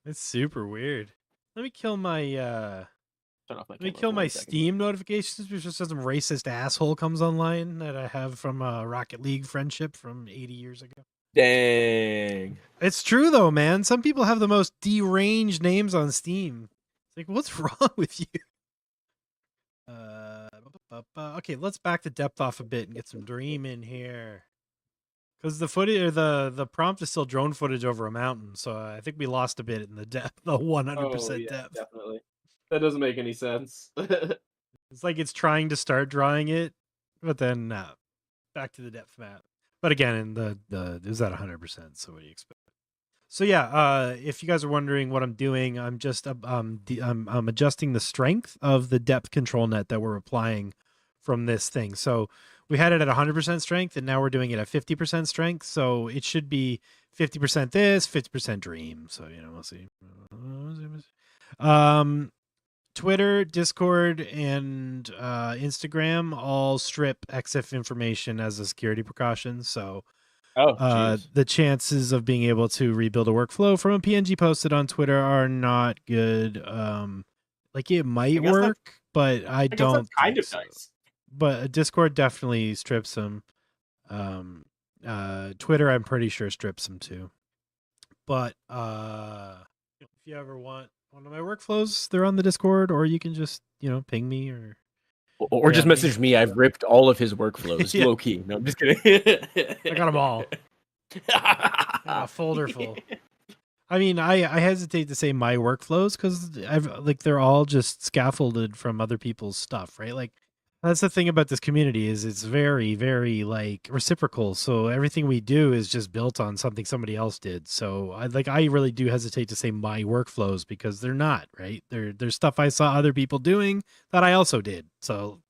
it's super weird. Let me kill my Turn off my let me camera kill for my 1 second. Steam notifications because some racist asshole comes online that I have from a Rocket League friendship from 80 years ago. Dang. It's true though, man. Some people have the most deranged names on Steam. It's like, what's wrong with you? Okay, let's back the depth off a bit and get some dream in here. Because the footage or the prompt is still drone footage over a mountain, so I think we lost a bit in the depth, the Oh 100% yeah, depth. definitely. That doesn't make any sense. It's like it's trying to start drawing it, but then back to the depth map. But again, in the is at 100%. So what do you expect? So yeah, if you guys are wondering what I'm doing, I'm just I'm adjusting the strength of the depth control net that we're applying from this thing. So we had it at 100% strength, and now we're doing it at 50% strength. So it should be 50% this, 50% dream. So we'll see. Twitter, Discord, and Instagram all strip EXIF information as a security precaution. So Oh, jeez. the chances of being able to rebuild a workflow from a PNG posted on Twitter are not good. Like it might work, but I guess that's don't kind think of so. nice. But Discord definitely strips them. Twitter, I'm pretty sure strips them too. But if you ever want one of my workflows, they're on the Discord, or you can just ping me Or just message me. I've ripped all of his workflows. Yeah. Low key. No, I'm just kidding. I got them all. I got a folder full. I mean, I hesitate to say my workflows because they're all just scaffolded from other people's stuff, right? Like that's the thing about this community is it's very, very like reciprocal. So everything we do is just built on something somebody else did. So I really do hesitate to say my workflows because they're not, right? There's stuff I saw other people doing that I also did. So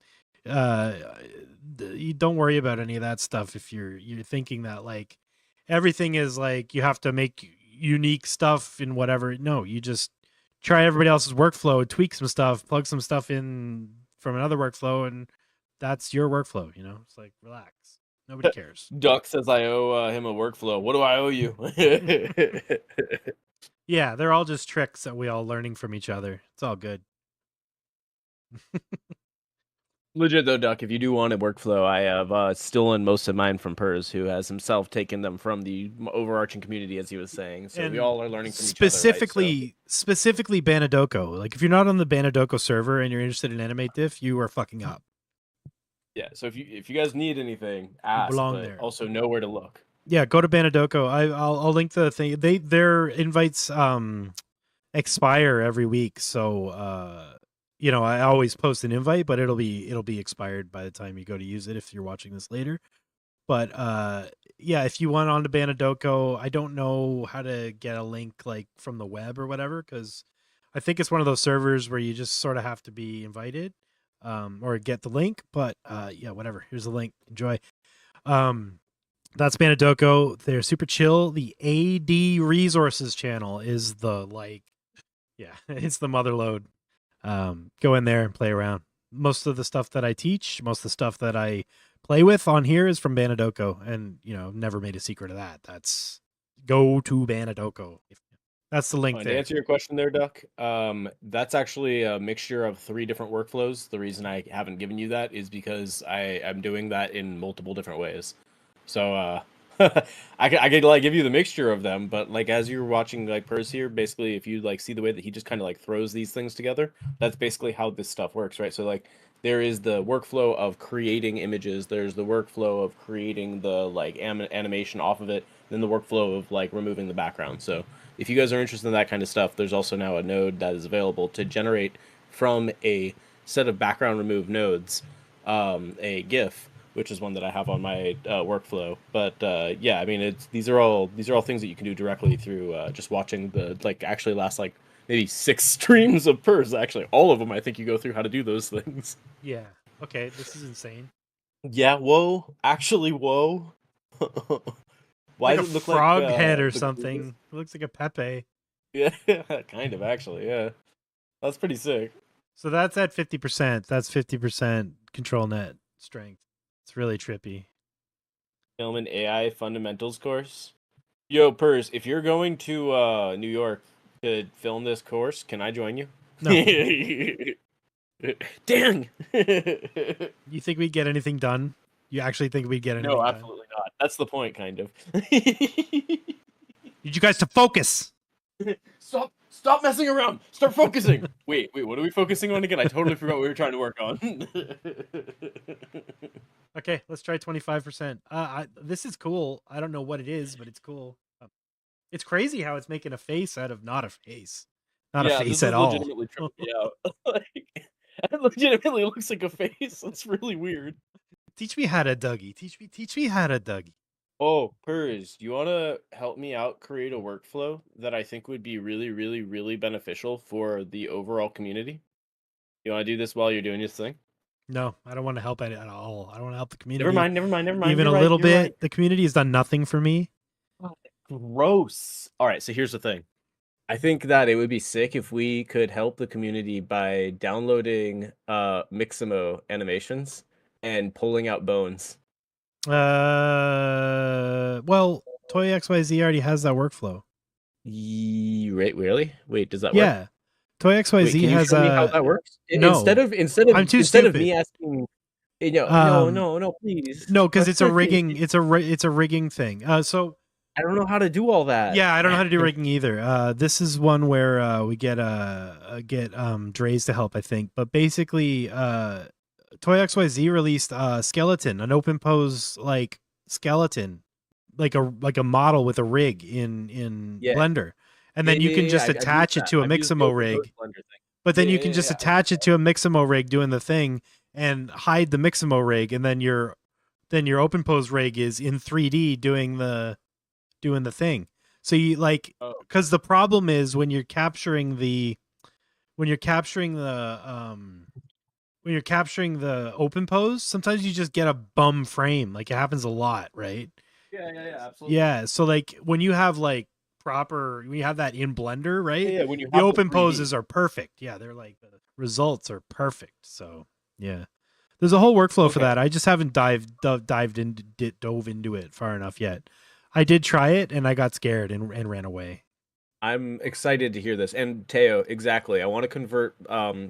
you don't worry about any of that stuff if you're thinking that like everything is like you have to make unique stuff in whatever. No, you just try everybody else's workflow, tweak some stuff, plug some stuff in from another workflow, and that's your workflow. It's like relax. Nobody cares. Duck says I owe him a workflow. What do I owe you? Yeah, they're all just tricks that we all learning from each other. It's all good. Legit though, Duck, if you do want a workflow, I have stolen most of mine from Purz, who has himself taken them from the overarching community, as he was saying. So we all are learning from each other. Specifically Banadoko. Like if you're not on the Banadoko server and you're interested in AnimateDiff, you are fucking up. Yeah, so if you guys need anything, ask, but there. also know where to look. Yeah, go to Banadoko. I'll link the thing. Their invites expire every week, so I always post an invite, but it'll be expired by the time you go to use it if you're watching this later. But yeah, if you went on to Banadoko, I don't know how to get a link like from the web or whatever, because I think it's one of those servers where you just sort of have to be invited or get the link. But yeah, whatever. Here's the link. Enjoy. That's Banadoko. They're super chill. The AD Resources channel is it's the mother lode. Go in there and play around. Most of the stuff that I teach, most of the stuff that I play with on here is from Banadoko, and never made a secret of that. That's go to Banadoko. That's the link there. To answer your question there, Duck, that's actually a mixture of 3 different workflows. The reason I haven't given you that is because I am doing that in multiple different ways. So I could like give you the mixture of them, but like as you're watching like Purz here, basically if you like see the way that he just kind of like throws these things together, that's basically how this stuff works, right? So like there is the workflow of creating images, there's the workflow of creating the like animation off of it, then the workflow of like removing the background. So if you guys are interested in that kind of stuff, there's also now a node that is available to generate from a set of background removed nodes a GIF, which is one that I have on my workflow. But yeah, I mean, these are all things that you can do directly through just watching the actually last like maybe 6 streams of Purz. Actually, all of them, I think you go through how to do those things. Yeah. Okay. This is insane. Yeah. Whoa. Actually, whoa. Why Like does a it look frog like head or the something. It looks like a Pepe. Yeah, kind of actually. Yeah, that's pretty sick. So that's at 50%. That's 50% control net strength. It's really trippy. Film and AI fundamentals course. Yo, Purz, if you're going to New York to film this course, can I join you? No. Dang. You think we'd get anything done? You actually think we'd get No, anything done? absolutely not. That's the point, kind of. Need you guys to focus. Stop messing around. Start focusing. Wait, what are we focusing on again? I totally forgot what we were trying to work on. Okay, let's try 25%. This is cool. I don't know what it is, but it's cool. It's crazy how it's making a face out of not a face. Not a Yeah, face this at is all. legitimately tripping me out. Like, it legitimately looks like a face. That's really weird. Teach me how to Dougie. Teach me how to Dougie. Oh, Purz, do you want to help me out create a workflow that I think would be really, really, really beneficial for the overall community? You want to do this while you're doing this thing? No, I don't want to help at all. I don't want to help the community. Never mind. Even You're a right, little you're bit. right. The community has done nothing for me. Oh, gross. All right, so here's the thing. I think that it would be sick if we could help the community by downloading Mixamo animations and pulling out bones. Well, Toy XYZ already has that workflow. Right, really? Wait, does that work? Yeah, Toy Wait, XYZ can you has show me how a that works? no. I'm too Instead of stupid. me asking, no, please. No, because it's a rigging. It's a rigging thing. So I don't know how to do all that. yeah, I don't know how to do rigging either. This is one where we get Dre's to help, I think. But basically, Toy XYZ released skeleton, an open pose like skeleton, like a model with a rig in Yeah. Blender, and then you can just I've attach used it to a I've used the Mixamo open pose rig. Blender thing. But then you can just Yeah. attach it to a Mixamo rig doing the thing and hide the Mixamo rig, and then your open pose rig is in 3D doing the thing. So you like, because the problem is when you're capturing the open pose, sometimes you just get a bum frame. Like it happens a lot, right? Yeah, absolutely. Yeah. So like when you have when you have that in Blender, right? Yeah, when you have the open 3D. poses are perfect. Yeah, they're like the results are perfect. So yeah, there's a whole workflow for that. I just haven't dove into it far enough yet. I did try it and I got scared and ran away. I'm excited to hear this. And Teo, exactly. I want to convert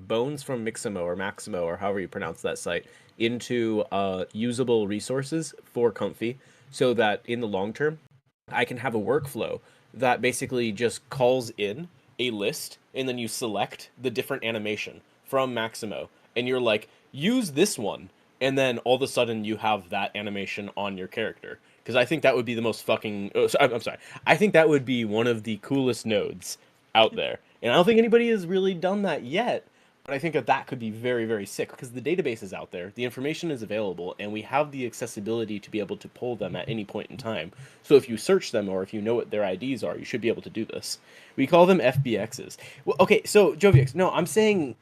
bones from Mixamo or Maximo or however you pronounce that site into usable resources for Comfy so that in the long term, I can have a workflow that basically just calls in a list and then you select the different animation from Maximo and you're like, use this one. And then all of a sudden you have that animation on your character. Because I think that would be the most fucking. I'm sorry. I think that would be one of the coolest nodes out there, and I don't think anybody has really done that yet. But I think that could be very, very sick because the database is out there, the information is available, and we have the accessibility to be able to pull them at any point in time. So if you search them or if you know what their IDs are, you should be able to do this. We call them FBXs. Well, okay, so Jovix, no, I'm saying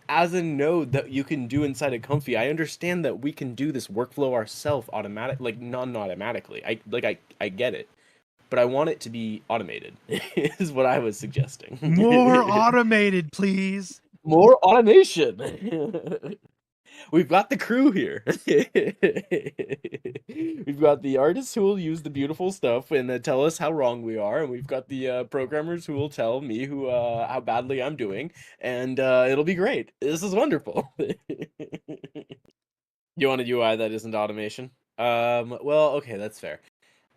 as a node that you can do inside of Comfy, I understand that we can do this workflow ourselves automatic, like non-automatically. I get it, but I want it to be automated. Is what I was suggesting. More automated, please. More automation. We've got the crew here. We've got the artists who will use the beautiful stuff and tell us how wrong we are, and we've got the programmers who will tell me how badly I'm doing, and it'll be great. This is wonderful. You want a UI that isn't automation? Well, okay, that's fair.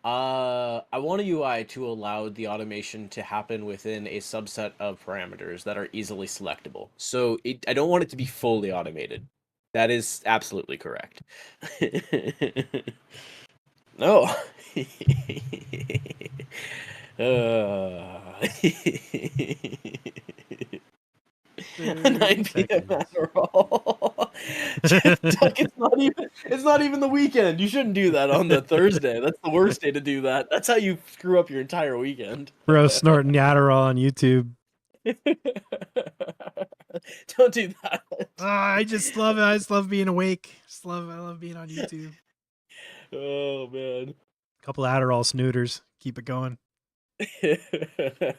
I want a UI to allow the automation to happen within a subset of parameters that are easily selectable. So I don't want it to be fully automated. That is absolutely correct. No. 9 p.m. after all. Duck, it's not even the weekend. You shouldn't do that on the Thursday. That's the worst day to do that. That's how you screw up your entire weekend. Bro snorting Adderall on YouTube. Don't do that. I just love it. I just love being awake. I love being on YouTube. Oh man. Couple Adderall snooters. Keep it going.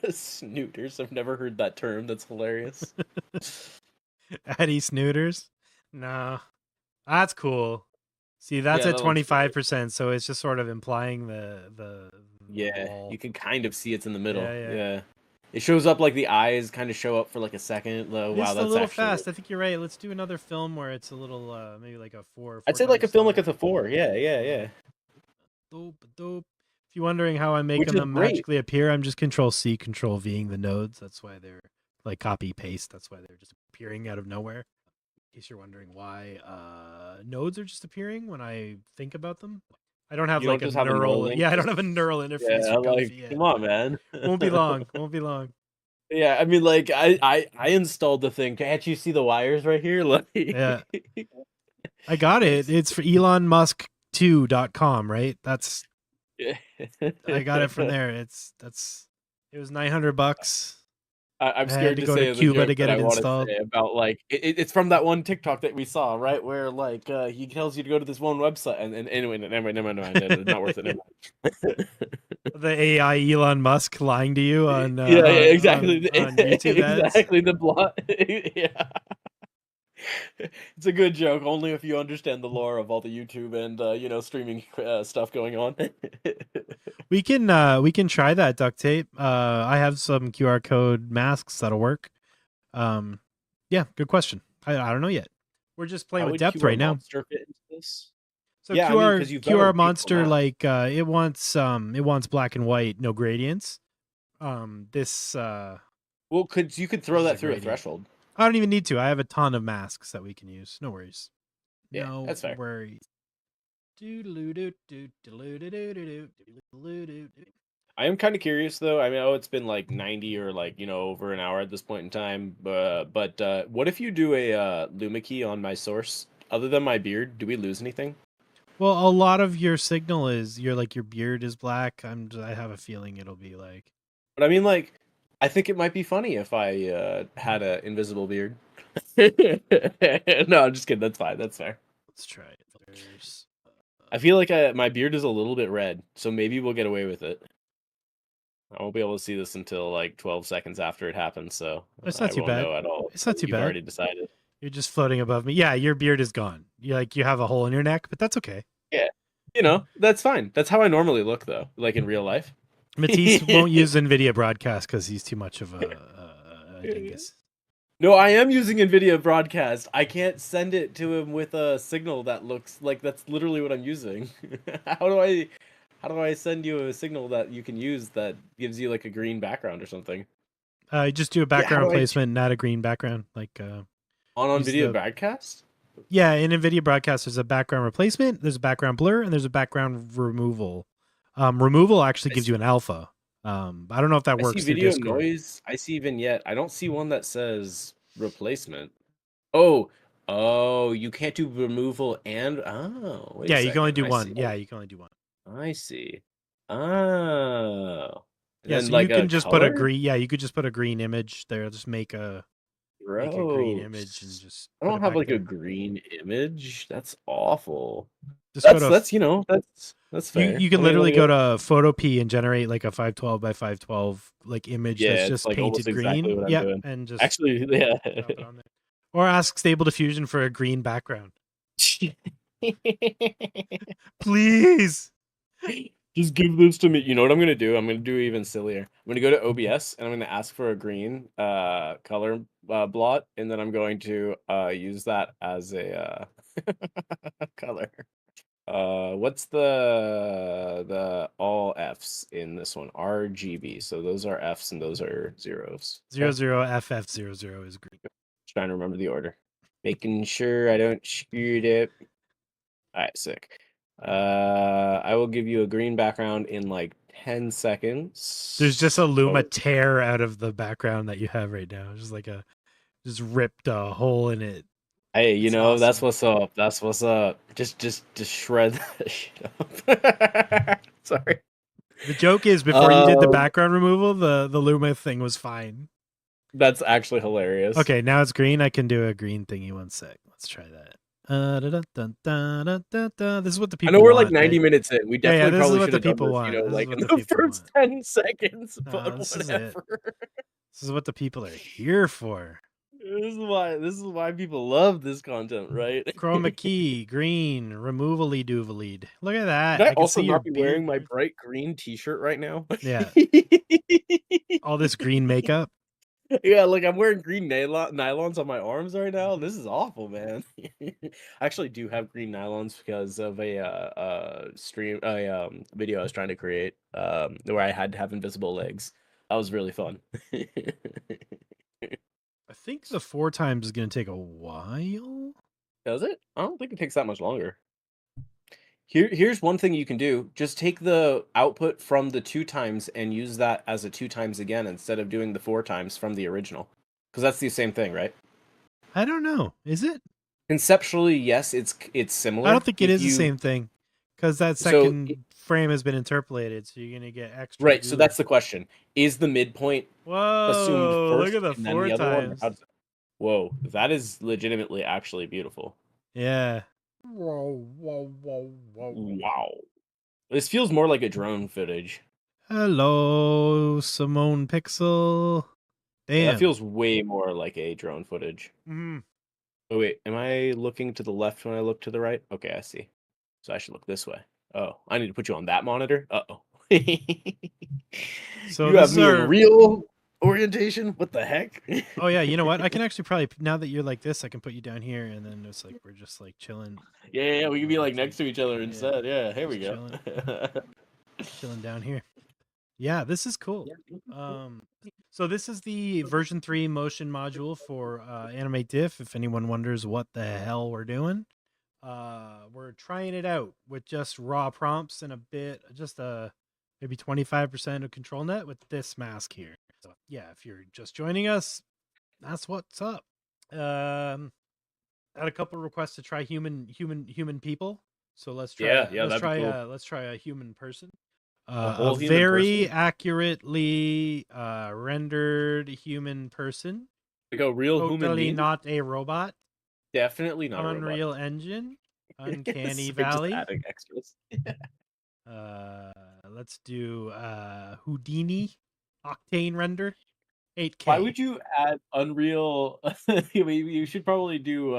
Snooters. I've never heard that term. That's hilarious. Addy snooters. No, that's cool. See, that's Yeah, at that looks great. 25%, so it's just sort of implying the Yeah, wall. you can kind of see it's in the middle. Yeah, yeah. Yeah. It shows up like the eyes kind of show up for like a second. Wow, It's that's a little actually. fast. I think you're right. Let's do another film where it's a little, maybe like a four. I'd say like a film like a 4. Yeah. Dope, dope. If you're wondering how I'm Which making is them great. magically appear, I'm just Control C, Control Ving the nodes. That's why they're like copy paste. That's why they're just appearing out of nowhere. In case you're wondering why nodes are just appearing when I think about them. I don't have You like don't a just have a neural. neural link, Yeah, I don't just- have a neural interface Yeah, for like Comfy yet. come on, man. Won't be long. Won't be long. Yeah, I mean, like I installed the thing. Can't you see the wires right here? Like, Yeah. I got it. It's for ElonMusk2.com, right? That's I got it from there. It was $900. I'm I had scared to to go say to the Cuba joke to get that I it want to installed. say about like it's from that one TikTok that we saw, right? Where like he tells you to go to this one website, and anyway, never mind, it's not worth it. Never mind. The AI Elon Musk lying to you on Yeah, exactly, on YouTube ads. exactly the plot. Yeah, it's a good joke only if you understand the lore of all the YouTube and streaming stuff going on. We can try that duct tape. I have some QR code masks that'll work. Yeah, good question. I don't know yet. We're just playing How with would depth QR right now. Monster fit into this? So Yeah, I mean, 'cause you've got a QR beautiful monster map. like it wants black and white, no gradients. This Well, you could throw This is that a through a gradient. threshold. I don't even need to. I have a ton of masks that we can use. No worries. Yeah, No that's fair. worries. I am kind of curious though. I mean, it's been like 90 or like over an hour at this point in time. But what if you do a Luma key on my source? Other than my beard, do we lose anything? Well, a lot of your signal is your beard is black. I have a feeling it'll be like. But I mean, like, I think it might be funny if I had an invisible beard. No, I'm just kidding. That's fine. That's fair. Let's try it. I feel like my beard is a little bit red, so maybe we'll get away with it. I won't be able to see this until like 12 seconds after it happens, so It's not I too won't bad. know at all. It's not too You've bad. already decided. You're just floating above me. Yeah, your beard is gone. You have a hole in your neck, but that's okay. Yeah, that's fine. That's how I normally look, though, like in real life. Matisse won't use NVIDIA Broadcast because he's too much of a dingus. No, I am using NVIDIA Broadcast. I can't send it to him with a signal that looks like that's literally what I'm using. How do I send you a signal that you can use that gives you like a green background or something? Just do a background replacement, not a green background. Like on NVIDIA Broadcast? Yeah, in NVIDIA Broadcast, there's a background replacement, there's a background blur, and there's a background removal. Removal actually gives you an alpha. I don't know if that works. I see video noise. I see vignette. I don't see one that says replacement. Oh, you can't do removal and wait yeah, you can only do one. Yeah, you can only do one. I see. Oh. Yeah, so you can just put a green. Yeah, you could just put a green image there. Just make a green image and just. I don't have like a green image. That's awful. Just that's fair. You can literally go to Photopea and generate like a 512 by 512 like image that's just like painted green. Exactly Yeah, and just actually, yeah. Or ask Stable Diffusion for a green background. Please. Just give this to me. You know what I'm gonna do? I'm gonna do even sillier. I'm gonna go to OBS and I'm gonna ask for a green color blot, and then I'm going to use that as a color. What's the all Fs in this one? RGB. So those are Fs and those are zeros. 00FF00 is green. Just trying to remember the order. Making sure I don't screw it up. Alright, sick. I will give you a green background in like 10 seconds. There's just a Luma tear out of the background that you have right now. Just ripped a hole in it. Hey, awesome. That's what's up. That's what's up. Just shred that shit up. Sorry. The joke is before you did the background removal, the Luma thing was fine. That's actually hilarious. Okay, now it's green. I can do a green thingy. 1 sec. Let's try that. This is what the I know people we're like want, 90 right? minutes in. We Yeah, definitely this is probably what should the have done people this, want. This is like what in the the people first want. 10 seconds, No, but this is it. whatever. This is what the people are here for. This is why people love this content, right? Chroma key, green, removally doovalied. Look at that. Should I I can also see your not be wearing beard. my bright green t-shirt right now? Yeah, all this green makeup. Yeah, like I'm wearing green nylons on my arms right now. This is awful, man. I actually do have green nylons because of a video I was trying to create where I had to have invisible legs. That was really fun. I think the 4 times is going to take a while. Does it? I don't think it takes that much longer. Here's one thing you can do. Just take the output from the 2 times and use that as a 2 times again instead of doing the 4 times from the original. Because that's the same thing, right? I don't know. Is it? Conceptually, yes, it's similar. I don't think it If is the you same thing because that so second frame has been interpolated, so you're going to get extra right, so goo. that's the question. Is the midpoint assumed Whoa, look first at the and then 4 the other one? Or times. how does it... Whoa, that is legitimately actually beautiful. Yeah. Whoa, whoa, whoa, whoa. Wow. This feels more like a drone footage. Hello, Simone Pixel. Yeah, Damn. that feels way more like a drone footage. Mm-hmm. Oh wait, am I looking to the left when I look to the right? Okay, I see. So I should look this way. Oh, I need to put you on that monitor? Uh-oh. So You this have is me in our... real orientation? What the heck? Oh yeah, you know what? I can actually probably, now that you're like this, I can put you down here, and then it's like we're just like chilling. Yeah, we can be like It's next to each other yeah, instead. Yeah, here we just go. chilling down here. Yeah, this is cool. So this is the version 3 motion module for AnimateDiff. If anyone wonders what the hell we're doing, we're trying it out with just raw prompts and a bit, just maybe 25% of ControlNet with this mask here. So yeah, if you're just joining us, that's what's up. Had a couple requests to try human people. So let's try Yeah, that'd be cool. let's try a human person. A A whole human very person? accurately rendered human person. Like a real human Totally being? not a robot. Definitely not a robot. Unreal Engine. Uncanny So Valley. just adding extras. Let's do Houdini Octane render. 8K. Why would you add Unreal? You should probably do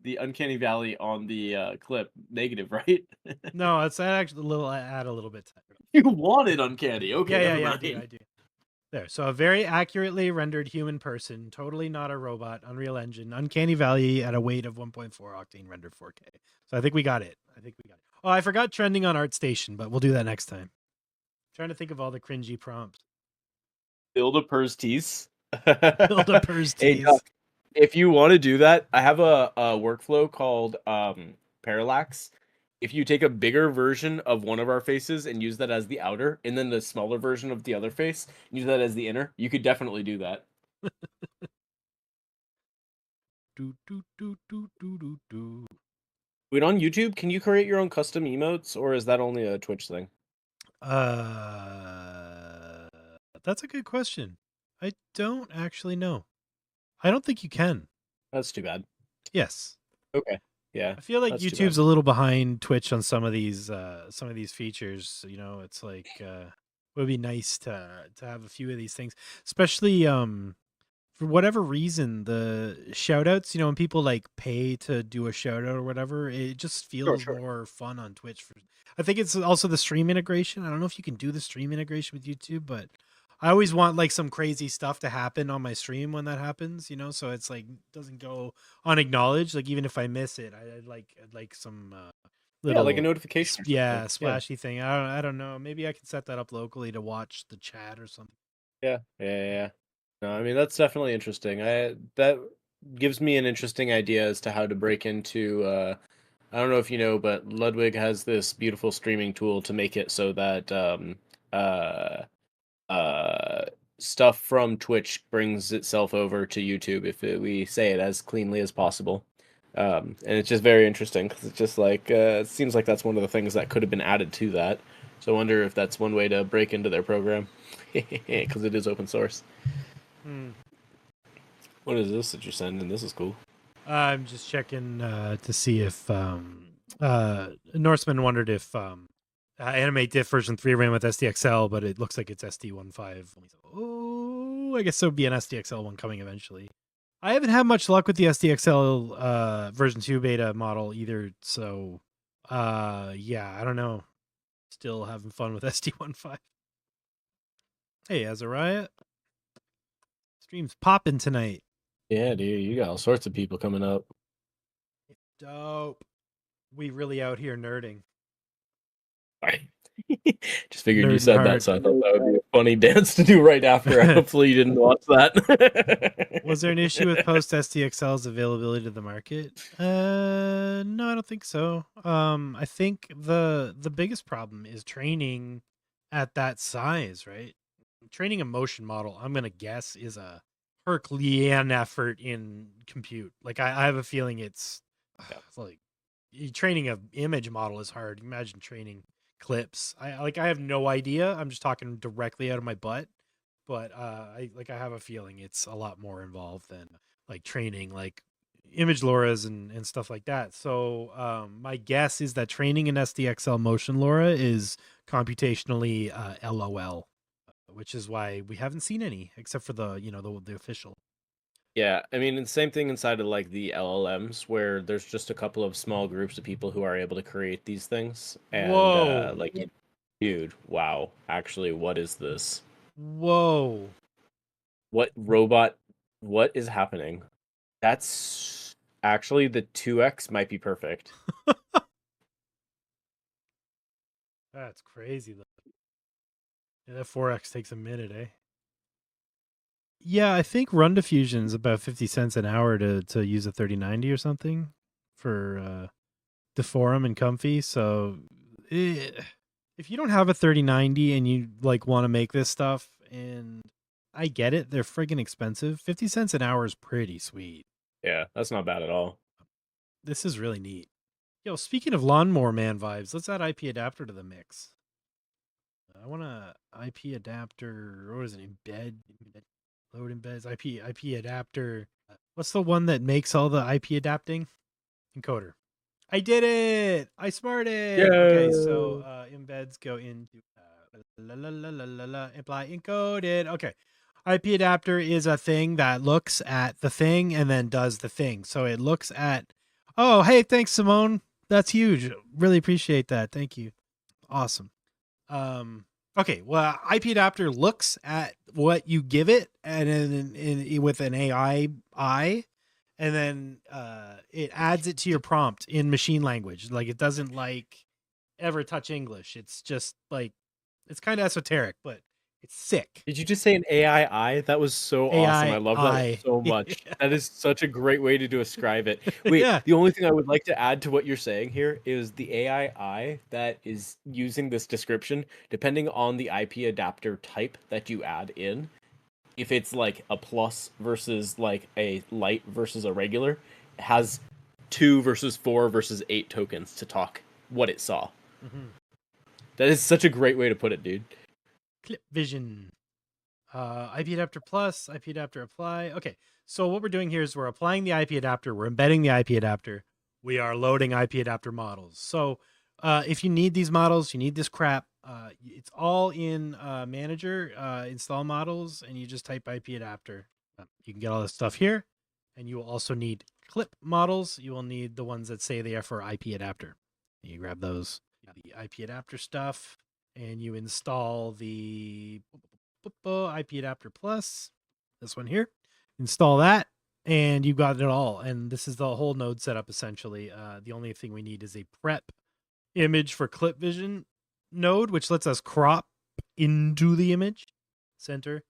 the Uncanny Valley on the clip negative, right? No, it's actually add a little bit. You wanted Uncanny. Okay, Yeah, never I mind. do. There. So a very accurately rendered human person, totally not a robot, Unreal Engine, Uncanny Valley at a weight of 1.4 octane rendered 4K. So I think we got it. Oh, I forgot trending on ArtStation, but we'll do that next time. Trying to think of all the cringy prompts. Build a Purz tease. Build a Purz Hey, tease. Doc, if you want to do that, I have a workflow called Parallax. If you take a bigger version of one of our faces and use that as the outer, and then the smaller version of the other face, use that as the inner, you could definitely do that. Wait, on YouTube, can you create your own custom emotes, or is that only a Twitch thing? That's a good question. I don't actually know. I don't think you can. That's too bad. Yes. Okay. Yeah. I feel like YouTube's a little behind Twitch on some of these features. You know, it's like it would be nice to have a few of these things, especially for whatever reason, the shout outs, you know, when people like pay to do a shout out or whatever, it just feels more fun on Twitch. I think it's also the stream integration. I don't know if you can do the stream integration with YouTube, but I always want like some crazy stuff to happen on my stream when that happens, you know, so it's like doesn't go unacknowledged. Like even if I miss it, I'd like some little like a notification. splashy thing. I don't know. Maybe I can set that up locally to watch the chat or something. Yeah. No, I mean that's definitely interesting. That gives me an interesting idea as to how to break into I don't know if you know, but Ludwig has this beautiful streaming tool to make it so that stuff from Twitch brings itself over to YouTube if we say it as cleanly as possible. And it's just very interesting because it's just like it seems like that's one of the things that could have been added to that. So I wonder if that's one way to break into their program because it is open source. What is this that you're sending? This is cool. I'm just checking to see if Norseman wondered if AnimateDiff version 3 ran with SDXL, but it looks like it's SD15. Oh, I guess there would be an SDXL one coming eventually. I haven't had much luck with the SDXL version 2 beta model either, so yeah, I don't know. Still having fun with SD15. Hey, Azariah. Stream's popping tonight. Yeah, dude, you got all sorts of people coming up. Dope. We really out here nerding. Sorry. Just figured you Nerding said hard. that, so I thought that would be a funny dance to do right after. Hopefully you didn't watch that. Was there an issue with post SDXL's availability to the market? No, I don't think so. I think the biggest problem is training at that size, right? Training a motion model, I'm gonna guess, is a Herculean effort in compute. Like I have a feeling it's like training an image model is hard. Imagine training clips. I have no idea. I'm just talking directly out of my butt. But I have a feeling it's a lot more involved than like training like image LoRa's and stuff like that. So my guess is that training an SDXL motion LoRa is computationally LOL, which is why we haven't seen any except for the the official. Yeah, I mean, it's the same thing inside of like the LLMs where there's just a couple of small groups of people who are able to create these things. And Whoa. like, dude, wow, actually, what is this? Whoa. What is happening? That's actually the 2x might be perfect. That's crazy though. Yeah, that 4x takes a minute, eh? Yeah, I think run diffusion is about 50 cents an hour to use a 3090 or something for the forum and Comfy. So if you don't have a 3090 and you like want to make this stuff, and I get it, they're friggin' expensive. 50 cents an hour is pretty sweet. Yeah, that's not bad at all. This is really neat. Yo, speaking of lawnmower man vibes, let's add IP adapter to the mix. I want a IP adapter. What is it? Load embeds IP adapter. What's the one that makes all the IP adapting? Encoder. I did it. I smarted. Okay, so embeds go into imply encoded. Okay. IP adapter is a thing that looks at the thing and then does the thing. So it looks at, oh, hey, thanks, Simone. That's huge. Really appreciate that. Thank you. Awesome. Okay, well, IP adapter looks at what you give it, and then with an AI eye, and then it adds it to your prompt in machine language. Like it doesn't like ever touch English. It's just like it's kind of esoteric, but it's sick. Did you just say an AI eye? That was so awesome. I love that so much. Yeah. That is such a great way to describe it. Wait, Yeah. The only thing I would like to add to what you're saying here is the AI eye that is using this description, depending on the IP adapter type that you add in, if it's like a plus versus like a light versus a regular, it has 2 versus 4 versus 8 tokens to talk what it saw. Mm-hmm. That is such a great way to put it, dude. Clip vision. IP adapter plus, IP adapter apply. Okay, so what we're doing here is we're applying the IP adapter, we're embedding the IP adapter, we are loading IP adapter models. So if you need these models, you need this crap, it's all in Manager, install models, and you just type IP adapter. You can get all this stuff here, and you will also need clip models. You will need the ones that say they are for IP adapter. You grab those, the IP adapter stuff, and you install the IP adapter plus, this one here. Install that, and you've got it all. And this is the whole node setup essentially. The only thing we need is a prep image for clip vision node, which lets us crop into the image center,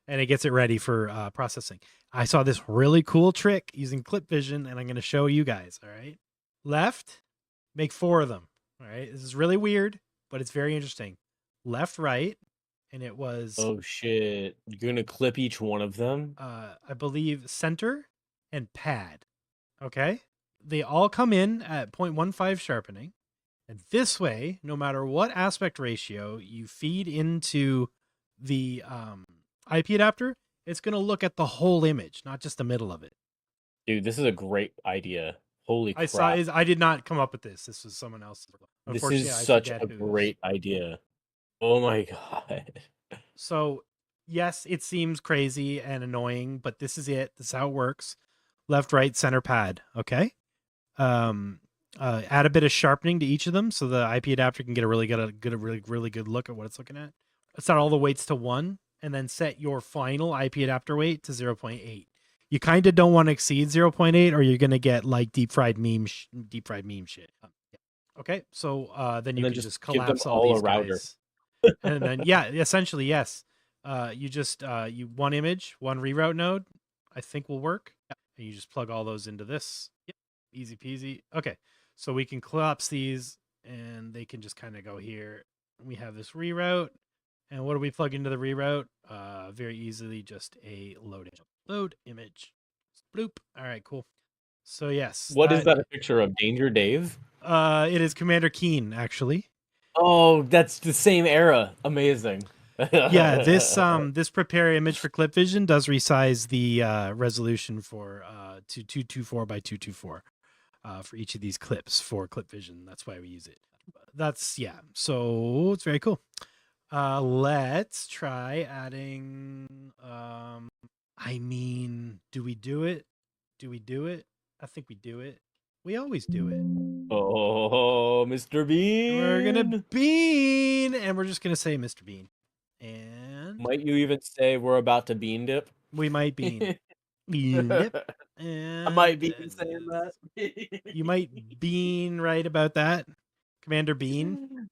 and it gets it ready for processing. I saw this really cool trick using clip vision, and I'm going to show you guys. All right, left, make 4 of them. All right, this is really weird, but it's very interesting. Left, right, and it was Oh shit! You're gonna clip each one of them? I believe center and pad. Okay, they all come in at 0.15 sharpening, and this way, no matter what aspect ratio you feed into the IP adapter, it's going to look at the whole image, not just the middle of it. Dude, this is a great idea. Holy I saw. crap! I did not come up with this. This was someone else's. This Unfortunately, is I such forget a whose. great idea. Oh my god. So, yes, it seems crazy and annoying, but this is it. This is how it works. Left, right, center pad. Okay. Um, add a bit of sharpening to each of them so the IP adapter can get a really good look at what it's looking at. Set all the weights to 1, and then set your final IP adapter weight to 0.8. You kind of don't want to exceed 0.8, or you're gonna get like deep fried meme shit. Yeah. Okay, so then And you then can just just give them collapse all all a these router. guys, and then yeah, essentially yes. You just you one image, one reroute node, I think will work, and you just plug all those into this. Yep, easy peasy. Okay, so we can collapse these, and they can just kind of go here. We have this reroute, and what do we plug into the reroute? Very easily, just a load image. Bloop. All right, cool. So yes, What is that a picture of? Danger Dave? it is Commander Keen actually. Oh, that's the same era. Amazing. Yeah, this prepare image for clip vision does resize the resolution for to 224 by 224 for each of these clips for clip vision. That's why we use it. That's yeah. So it's very cool. Let's try adding I mean, do we do it? Do we do it? I think we do it. We always do it. Oh, Mr. We're gonna Bean. bean, and we're just gonna say Mr. Bean. And Might you even say we're about to bean dip? we might bean. Bean dip. I might And be saying that. you might bean right about that. Commander Bean.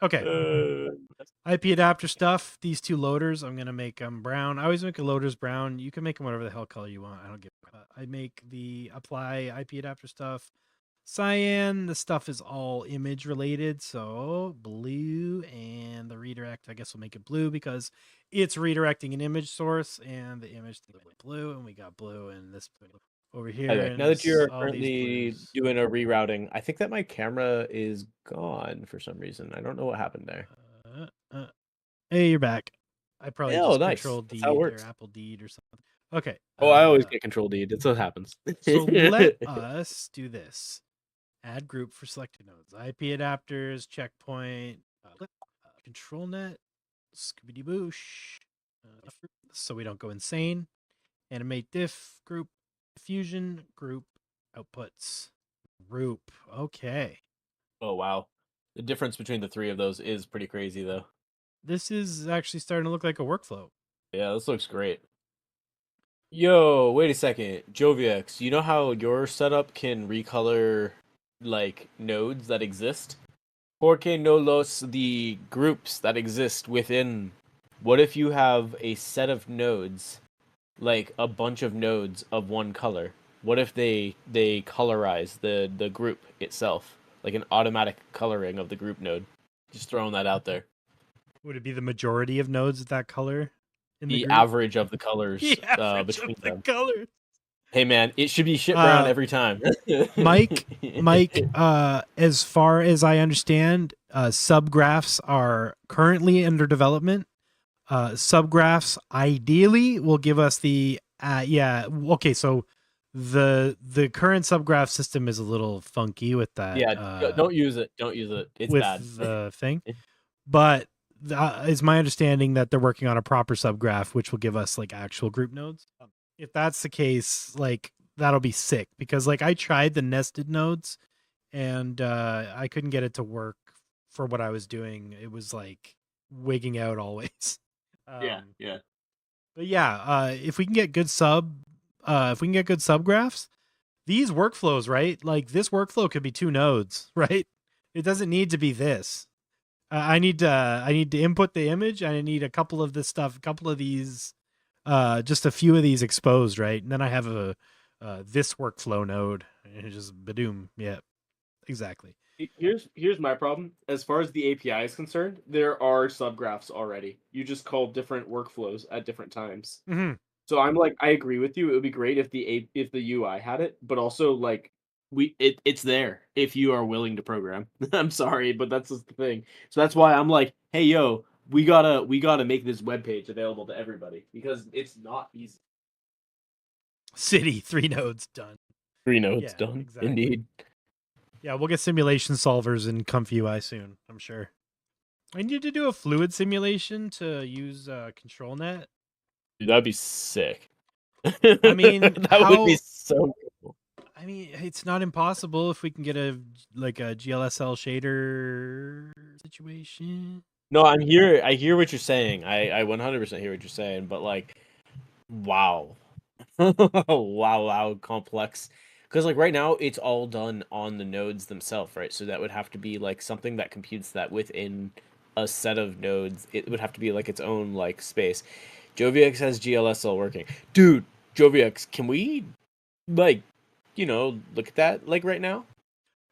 Okay. IP adapter stuff. These two loaders, I'm gonna make them brown. I always make the loaders brown. You can make them whatever the hell color you want. I don't give. I make the apply IP adapter stuff cyan. The stuff is all image related, so blue, and the redirect, I guess we'll make it blue because it's redirecting an image source, and the image blue, and we got blue, and this over here. Anyway, now And that you're all these currently blues. doing a rerouting, I think that my camera is gone for some reason. I don't know what happened there. Hey, you're back. I probably Oh, just nice. control That's how it D or works. Apple D or something. Okay. Oh, I always get control D. That's what happens. So let us do this. Add group for selected nodes. IP adapters, checkpoint, control net, Scooby Boosh. So we don't go insane. Animate diff group, diffusion group, outputs group. Okay. Oh, wow. The difference between the three of those is pretty crazy, though. This is actually starting to look like a workflow. Yeah, this looks great. Yo, wait a second. Joviex, you know how your setup can recolor, like, nodes that exist? Porque no los the groups that exist within. What if you have a set of nodes, like a bunch of nodes of one color? What if they colorize the group itself, like an automatic coloring of the group node? Just throwing that out there. Would it be the majority of nodes of that color in The group? average of the colors The average between of the them. colors. Hey man, it should be shit brown every time. Mike, as far as I understand, subgraphs are currently under development. Subgraphs ideally will give us the okay, so the current subgraph system is a little funky with that. Yeah, don't use it. Don't use it. It's with bad. the thing. But it's my understanding that they're working on a proper subgraph, which will give us like actual group nodes. If that's the case, like that'll be sick because like I tried the nested nodes and I couldn't get it to work for what I was doing. It was like wigging out always. Yeah. But yeah, if we can get good subgraphs, these workflows, right? Like this workflow could be 2 nodes, right? It doesn't need to be this. I need to input the image, and I need a couple of this stuff, a couple of these, just a few of these exposed, right? And then I have a this workflow node, and it just badoom. Yeah, exactly. Here's my problem. As far as the API is concerned, there are subgraphs already. You just call different workflows at different times. Mm-hmm. So I'm like, I agree with you. It would be great if the UI had it, but also like it's there if you are willing to program. I'm sorry, but that's just the thing. So that's why I'm like, hey yo, we gotta make this web page available to everybody because it's not easy. City, 3 nodes done. 3 nodes Yeah, done. exactly. Indeed. Yeah, we'll get simulation solvers in ComfyUI soon, I'm sure. I need to do a fluid simulation to use ControlNet. Dude, that'd be sick. I mean, that would be so cool. I mean, it's not impossible if we can get a GLSL shader situation. No, I hear what you're saying. I 100% hear what you're saying, but like, wow. wow, complex. Because like right now it's all done on the nodes themselves, right? So that would have to be like something that computes that within a set of nodes. It would have to be like its own like space. JoviX has GLSL working. Dude, JoviX, can we like, look at that like right now?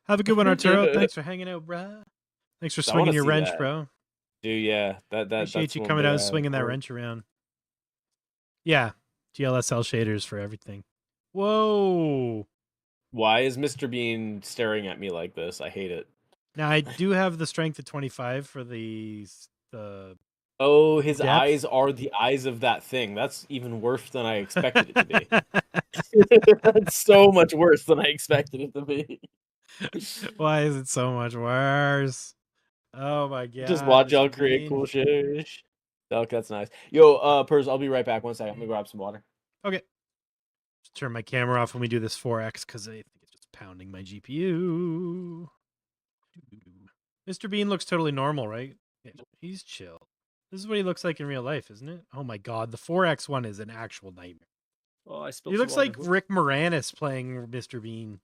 Have a good one, Arturo. Thanks for hanging out, bro. Thanks for I wanna swinging your see wrench, that. bro. Dude, yeah, Appreciate that's you one coming out and big swinging that part. wrench around. Yeah, GLSL shaders for everything. Whoa. Why is Mr. Bean staring at me like this? I hate it. Now I do have the strength of 25 for the Oh, his depth. eyes are the eyes of that thing. That's even worse than I expected it to be. That's so much worse than I expected it to be. Why is it so much worse? Oh my god. Just watch y'all Mr. create Bean. cool shit. Oh, that's nice. Yo, Purz, I'll be right back. 1 second. Let me grab some water. Okay. Just turn my camera off when we do this 4x because I think it's just pounding my GPU. Mr. Bean looks totally normal, right? Yeah, he's chill. This is what he looks like in real life, isn't it? Oh my god, the 4x one is an actual nightmare. Oh, I spilled He some looks water. like Rick Moranis playing Mr. Bean.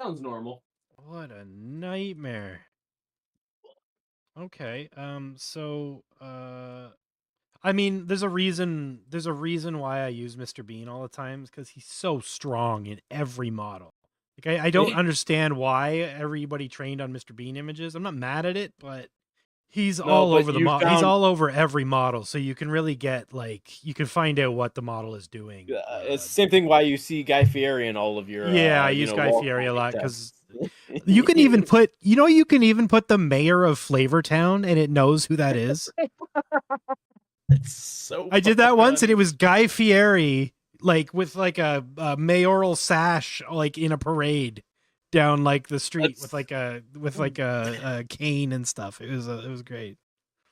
Sounds normal. What a nightmare. Okay, so I mean, there's a reason why I use Mr. Bean all the time, because he's so strong in every model. Like I don't understand why everybody trained on Mr. Bean images. I'm not mad at it, but he's all over the model. He's all over every model, so you can really get you can find out what the model is doing. It's the same thing why you see Guy Fieri in all of your I use Guy Fieri a lot because you can even put the mayor of Flavortown and it knows who that is. It's so I did that once and it was Guy Fieri with a mayoral sash in a parade down the street with a cane and stuff. It was great.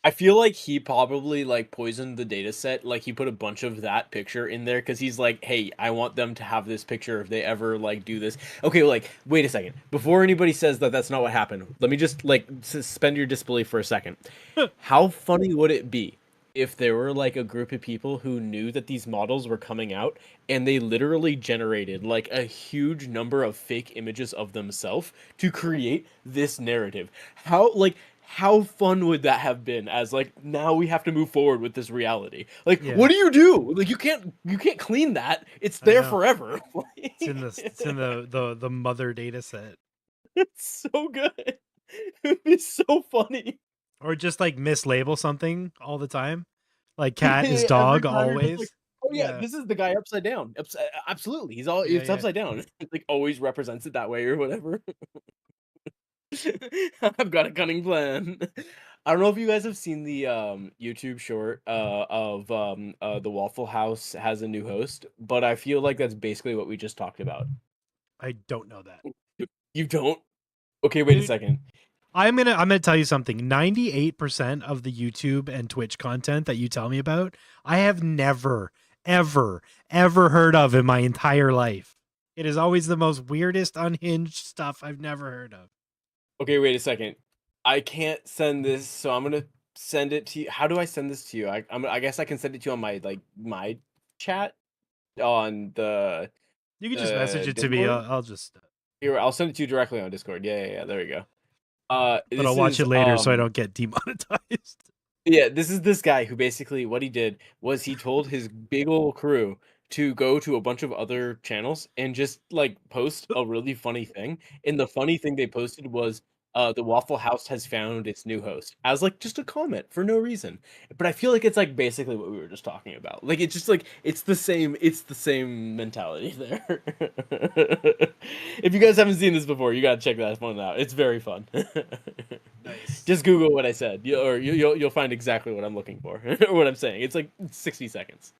I feel like he probably poisoned the data set. Like he put a bunch of that picture in there because he's like, hey, I want them to have this picture if they ever do this. Okay, wait a second. Before anybody says that that's not what happened, let me just suspend your disbelief for a second. How funny would it be if there were a group of people who knew that these models were coming out and they literally generated a huge number of fake images of themselves to create this narrative? How fun would that have been as now we have to move forward with this reality? What do? You can't clean that. It's there forever. It's in the mother data set. It's so good. It's so funny. Or just mislabel something all the time. Like cat is dog always. Oh yeah, this is the guy upside down. Absolutely. It's upside down. Always represents it that way or whatever. I've got a cunning plan. I don't know if you guys have seen the YouTube short of the Waffle House has a new host, but I feel like that's basically what we just talked about. I don't know that. You don't? Okay, wait a second. I'm gonna tell you something. 98% of the YouTube and Twitch content that you tell me about, I have never, ever heard of in my entire life. It is always the most weirdest, unhinged stuff I've never heard of. Okay, wait a second. I can't send this, so I'm gonna send it to you. How do I send this to you? I guess I can send it to you on my my chat on the. You can just message it to me. I'll just. Here, I'll send it to you directly on Discord. Yeah. There we go. But I'll watch it later so I don't get demonetized. Yeah, this is this guy who basically what he did was he told his big old crew to go to a bunch of other channels and just post a really funny thing. And the funny thing they posted was the Waffle House has found its new host as just a comment for no reason. But I feel like it's basically what we were just talking about. It's just it's the same mentality there. If you guys haven't seen this before, you gotta check that one out. It's very fun. Nice. Just Google what I said, you'll find exactly what I'm looking for or what I'm saying. It's 60 seconds.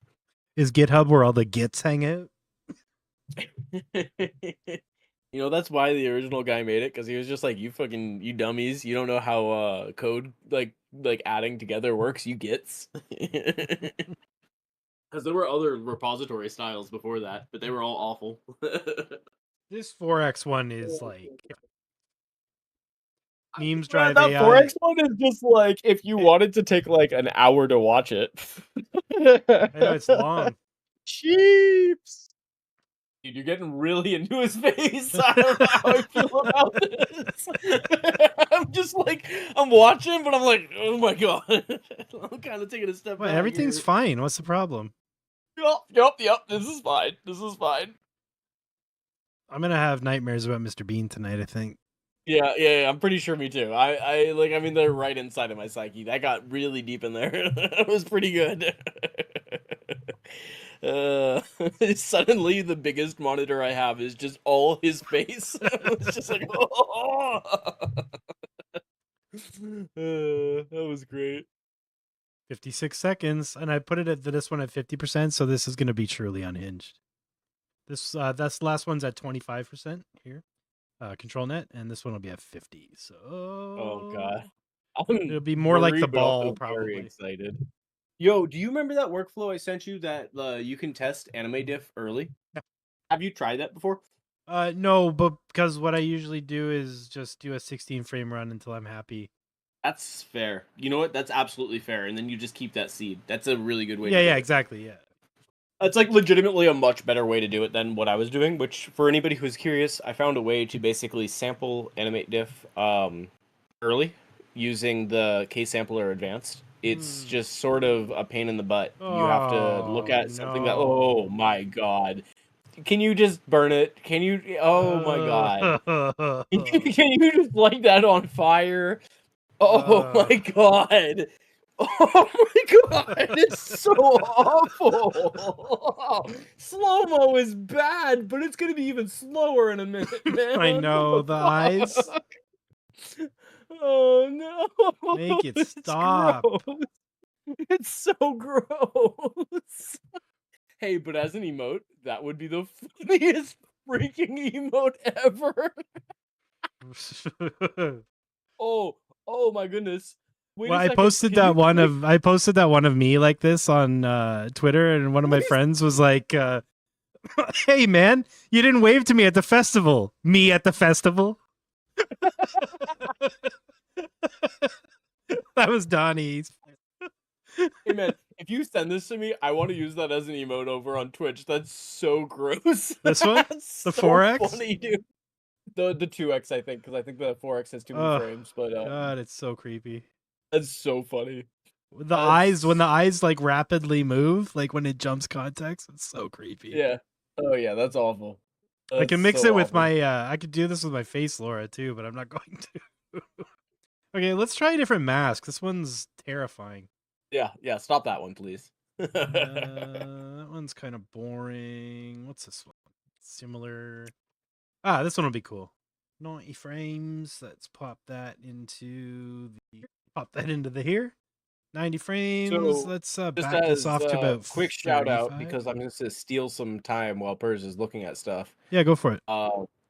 Is GitHub where all the gits hang out? You know, that's why the original guy made it, because he was just like, you dummies, you don't know how code like adding together works, you gits. Because there were other repository styles before that, but they were all awful. This 4x one is like memes Man, drive that AI. 4X one is just like if you wanted to take like an hour to watch it. I know it's long. Cheeps. Dude, you're getting really into his face. I don't know how I feel about this. I'm just like, I'm watching, but I'm like, oh my god. I'm kind of taking a step Well, back everything's here. fine. What's the problem? Yep. This is fine. This is fine. I'm gonna have nightmares about Mr. Bean tonight, I think. Yeah, I'm pretty sure me too. I mean, they're right inside of my psyche. That got really deep in there. It was pretty good. Suddenly, the biggest monitor I have is just all his face. It's just like, oh. That was great. 56 seconds, and I put it at this one at 50%, so this is gonna be truly unhinged. This that's the last one's at 25% here. ControlNet, and this one will be at 50. So Oh god, it'll I'm be more like the worried, but ball, also very probably. excited. Yo, do you remember that workflow I sent you that you can test AnimateDiff early? Yeah. Have you tried that before? No, but because what I usually do is just do a 16 frame run until I'm happy. That's fair. You know what? That's absolutely fair. And then you just keep that seed. That's a really good way to Yeah, do yeah, it. exactly. Yeah. It's like legitimately a much better way to do it than what I was doing, which for anybody who's curious, I found a way to basically sample AnimateDiff early using the K-Sampler Advanced. It's just sort of a pain in the butt. You have to look at something that, oh my god. Can you just burn it? Can you, oh my god. Can you just light that on fire? Oh my god. Oh my god, it's so awful. Slow-mo is bad, but it's gonna be even slower in a minute, man. I know, What the eyes. fuck? Oh no. Make it It's stop. gross. It's so gross. Hey, but as an emote, that would be the funniest freaking emote ever. Oh my goodness. Wait Well, a I second. posted Can you that one click- of I posted that one of me like this on Twitter, and one of my friends was like, "Hey man, you didn't wave to me at the festival. Me at the festival." That was Donnie's. Hey man, if you send this to me, I want to use that as an emote over on Twitch. That's so gross. This one? That's The so 4X? funny, dude. The 2X, I think, because I think the 4X has too many Oh, frames. But God, it's so creepy. that's so funny. The eyes, when the eyes like rapidly move, like when it jumps context, it's so creepy. Yeah. Oh yeah, that's awful. I can That's mix so it with awful. my I could do this with my face Laura too, but I'm not going to. Okay, let's try a different mask. This one's terrifying. Yeah. Stop that one, please. That one's kind of boring. What's this one? Similar. This one will be cool. 90 frames. Let's pop that into the here. 90 frames. So, Let's just back this as off to about quick shout out 35. because I'm going to steal some time while Purz is looking at stuff. Yeah, go for it.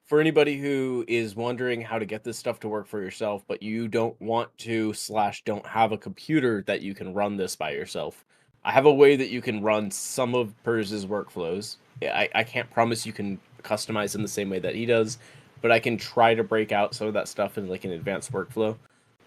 For anybody who is wondering how to get this stuff to work for yourself, but you don't want to / don't have a computer that you can run this by yourself, I have a way that you can run some of Purz's workflows. I can't promise you can customize in the same way that he does, but I can try to break out some of that stuff in like an advanced workflow.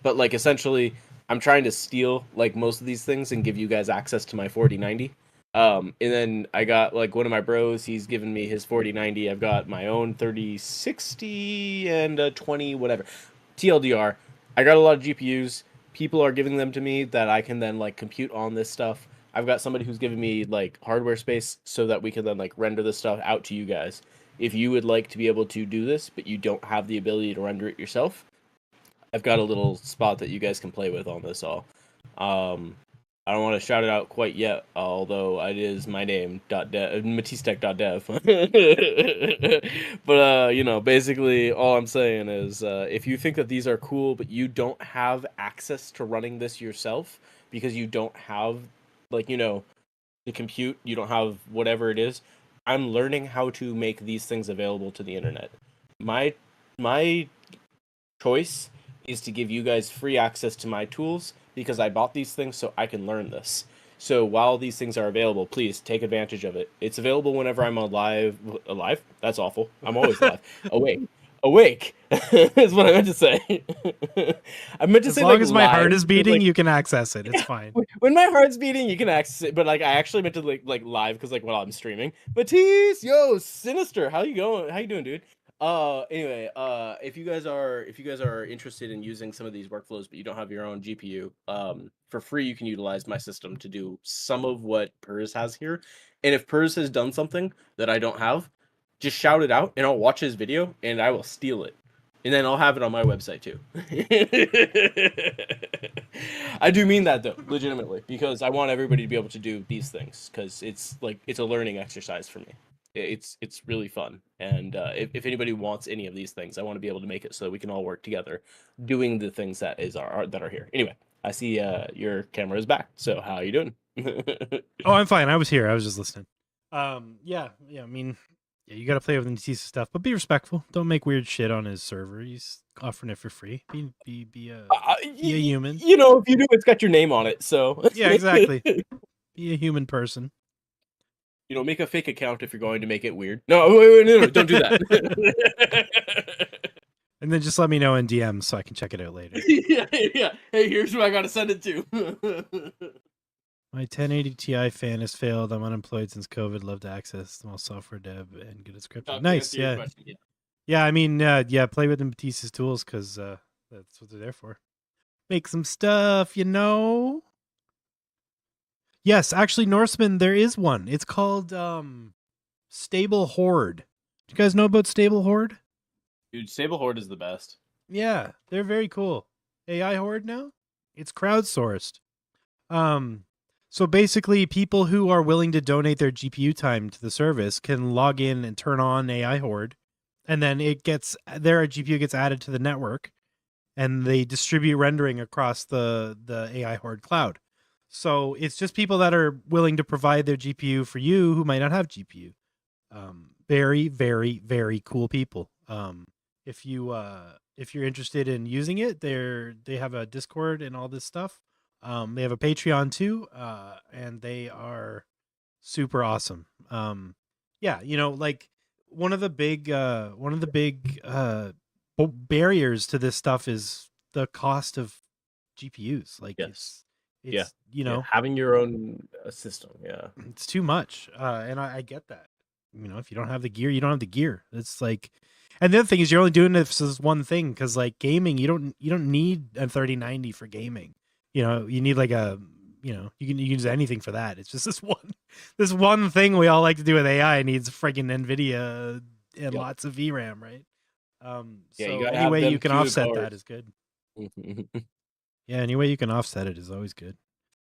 But like essentially, I'm trying to steal like most of these things and give you guys access to my 4090. And then I got like one of my bros, he's given me his 4090. I've got my own 3060 and a 20 whatever. TLDR, I got a lot of GPUs. People are giving them to me that I can then like compute on this stuff. I've got somebody who's giving me like hardware space so that we can then like render this stuff out to you guys. If you would like to be able to do this, but you don't have the ability to render it yourself, I've got a little spot that you guys can play with on this all. I don't want to shout it out quite yet, although it is my name, MatisseTec.dev. But, you know, basically all I'm saying is if you think that these are cool, but you don't have access to running this yourself because you don't have, like, you know, the compute, you don't have whatever it is, I'm learning how to make these things available to the internet. My choice is to give you guys free access to my tools because I bought these things so I can learn this. So while these things are available, please take advantage of it. It's available whenever I'm alive. Alive? That's awful. I'm always alive. Awake. Awake is what I meant to say. I meant to As say long like as my heart live, is but, beating, like, you can access it. It's fine. when my heart's beating, you can access it. But like, I actually meant to like live because like while I'm streaming. Matisse, yo, Sinister, how you going? How you doing, dude? Anyway, if you guys are interested in using some of these workflows, but you don't have your own GPU, for free, you can utilize my system to do some of what Purz has here. And if Purz has done something that I don't have, just shout it out, and I'll watch his video, and I will steal it. And then I'll have it on my website too. I do mean that though, legitimately, because I want everybody to be able to do these things because it's a learning exercise for me. It's really fun, and if anybody wants any of these things, I want to be able to make it so that we can all work together, doing the things that are here. Anyway, I see your camera is back. So how are you doing? Oh, I'm fine. I was here. I was just listening. Yeah. I mean, yeah, you got to play with Matisse stuff, but be respectful. Don't make weird shit on his server. He's offering it for free. Be a human. You know, if you do, it's got your name on it. So Yeah, exactly. Be a human person. You know, make a fake account if you're going to make it weird. No, wait, no, don't do that. And then just let me know in DM so I can check it out later. Yeah. Hey, here's who I gotta send it to. My 1080 Ti fan has failed. I'm unemployed since COVID. Love to access small software dev and good at scripting. Nice, yeah. Yeah, I mean, play with Matisse's tools because that's what they're there for. Make some stuff, you know. Yes, actually, Norseman, there is one. It's called Stable Horde. Do you guys know about Stable Horde? Dude, Stable Horde is the best. Yeah, they're very cool. AI Horde now? It's crowdsourced. So basically, people who are willing to donate their GPU time to the service can log in and turn on AI Horde, and then their GPU gets added to the network, and they distribute rendering across the AI Horde cloud. So it's just people that are willing to provide their GPU for you who might not have GPU. Very, very, very cool people. If you're interested in using it, they have a Discord and all this stuff. They have a Patreon too, and they are super awesome. Yeah, you know, like one of the big barriers to this stuff is the cost of GPUs. Like, yes. it's you know, having your own system. Yeah, it's too much, and I get that. You know, if you don't have the gear, you don't have the gear. It's like, and the other thing is you're only doing this as one thing because like gaming, you don't need a 3090 for gaming. You know, you need like a, you know, you can use anything for that. It's just this one thing we all like to do with AI needs freaking NVIDIA and lots of VRAM, right? So any way you can offset that is good. Yeah, any way you can offset it is always good.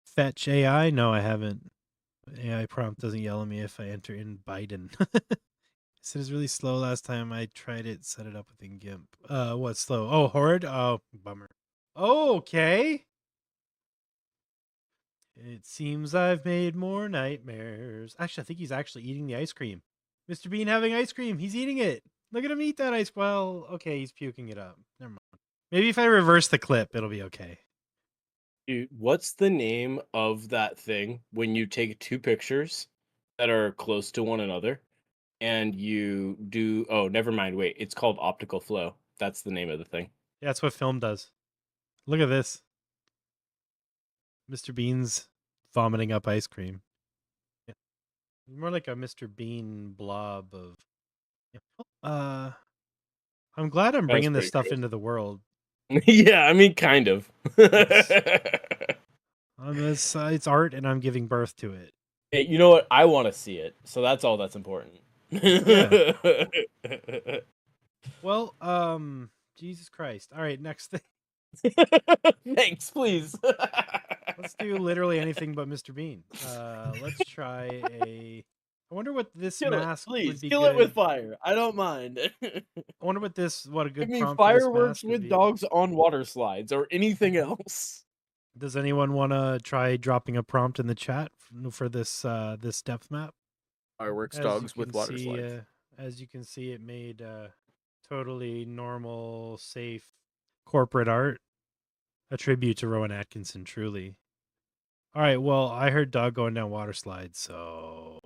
Fetch AI? No, I haven't. AI prompt doesn't yell at me if I enter in Biden. It was really slow last time I tried it. Set it up within GIMP. What's slow? Oh, Horde? Oh, bummer. Okay. It seems I've made more nightmares. Actually, I think he's actually eating the ice cream. Mr. Bean having ice cream. He's eating it. Look at him eat that ice. Well, okay, he's puking it up. Never mind. Maybe if I reverse the clip, it'll be okay. Dude, what's the name of that thing when you take two pictures that are close to one another and you do... Oh, never mind. Wait, it's called optical flow. That's the name of the thing. Yeah, that's what film does. Look at this. Mr. Bean's vomiting up ice cream. Yeah. More like a Mr. Bean blob of... Yeah. I'm glad I'm bringing this stuff into the world. Yeah, I mean, kind of. It's art, and I'm giving birth to it. Hey, you know what? I want to see it, so that's all that's important. Yeah. Well, Jesus Christ. All right, next thing. Thanks, please. Let's do literally anything but Mr. Bean. Let's try a... I wonder what this mask would be. Kill it with fire. I don't mind. I wonder what a good prompt fireworks with dogs on water slides or anything else. Does anyone want to try dropping a prompt in the chat for this depth map? Fireworks As you dogs with can water see, slides. as you can see, it made totally normal, safe corporate art. A tribute to Rowan Atkinson, truly. All right, well, I heard dog going down water slide, so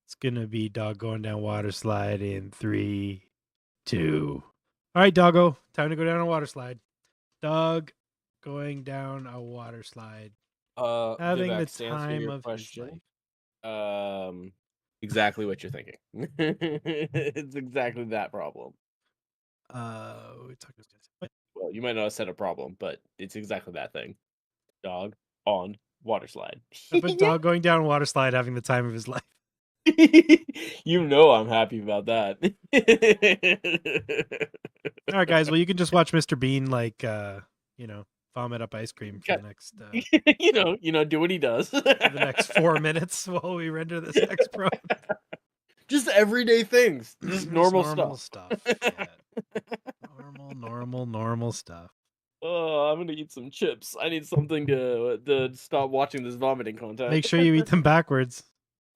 it's gonna be dog going down water slide in 3, 2. All right, doggo, time to go down a water slide. Dog going down a water slide, having the Vivax, to answer time your of his question, life. exactly what you're thinking. It's exactly that problem. We talked about this. Well, you might not have said a problem, but it's exactly that thing. Dog on water slide. I put dog going down a water slide, having the time of his life. You know I'm happy about that. All right, guys. Well, you can just watch Mr. Bean vomit up ice cream for the next do what he does. for the next 4 minutes while we render this next pro. Just everyday things. Just normal stuff. Yeah. Normal stuff. Oh, I'm gonna eat some chips. I need something to stop watching this vomiting content. Make sure you eat them backwards.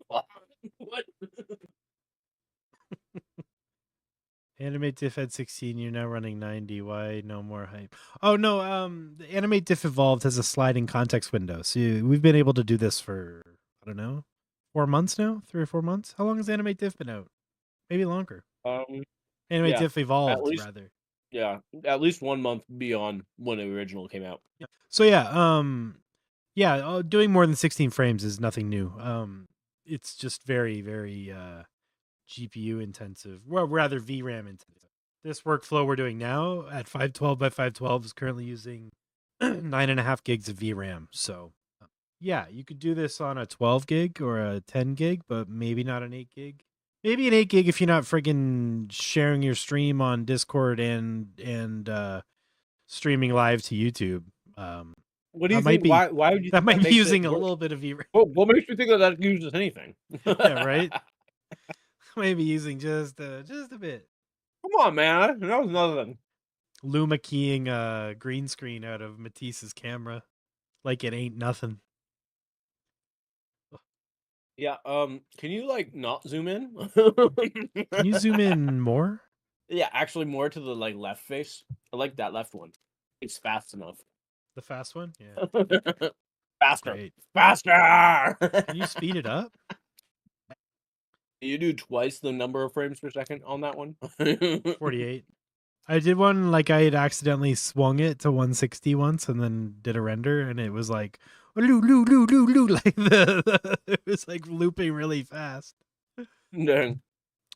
What? AnimateDiff had 16. You're now running 90. Why no more hype? Oh no. The AnimateDiff Evolved has a sliding context window, so we've been able to do this for 4 months now, 3 or 4 months. How long has AnimateDiff been out? Maybe longer. AnimateDiff Evolved, rather. Yeah, at least 1 month beyond when the original came out. So doing more than 16 frames is nothing new. It's just very, very GPU intensive. Well, rather VRAM intensive. This workflow we're doing now at 512 by 512 is currently using 9.5 gigs of VRAM. So yeah, you could do this on a 12 gig or a 10 gig, but maybe not an 8 gig. Maybe an 8 gig if you're not friggin' sharing your stream on Discord and streaming live to YouTube. What do you think? Why would you? That might be using a little bit of VRAM. What makes you think that uses anything? Yeah, right. Maybe using just a bit. Come on, man. That was nothing. Luma keying a green screen out of Matisse's camera, like it ain't nothing. Yeah. Can you not zoom in? Can you zoom in more? Yeah, actually, more to the left face. I like that left one. It's fast enough. The fast one, yeah. Faster. Great. Faster. Can you speed it up? You do twice the number of frames per second on that one. 48. I did one I had accidentally swung it to 160 once and then did a render and it was like loo it was looping really fast. Dang.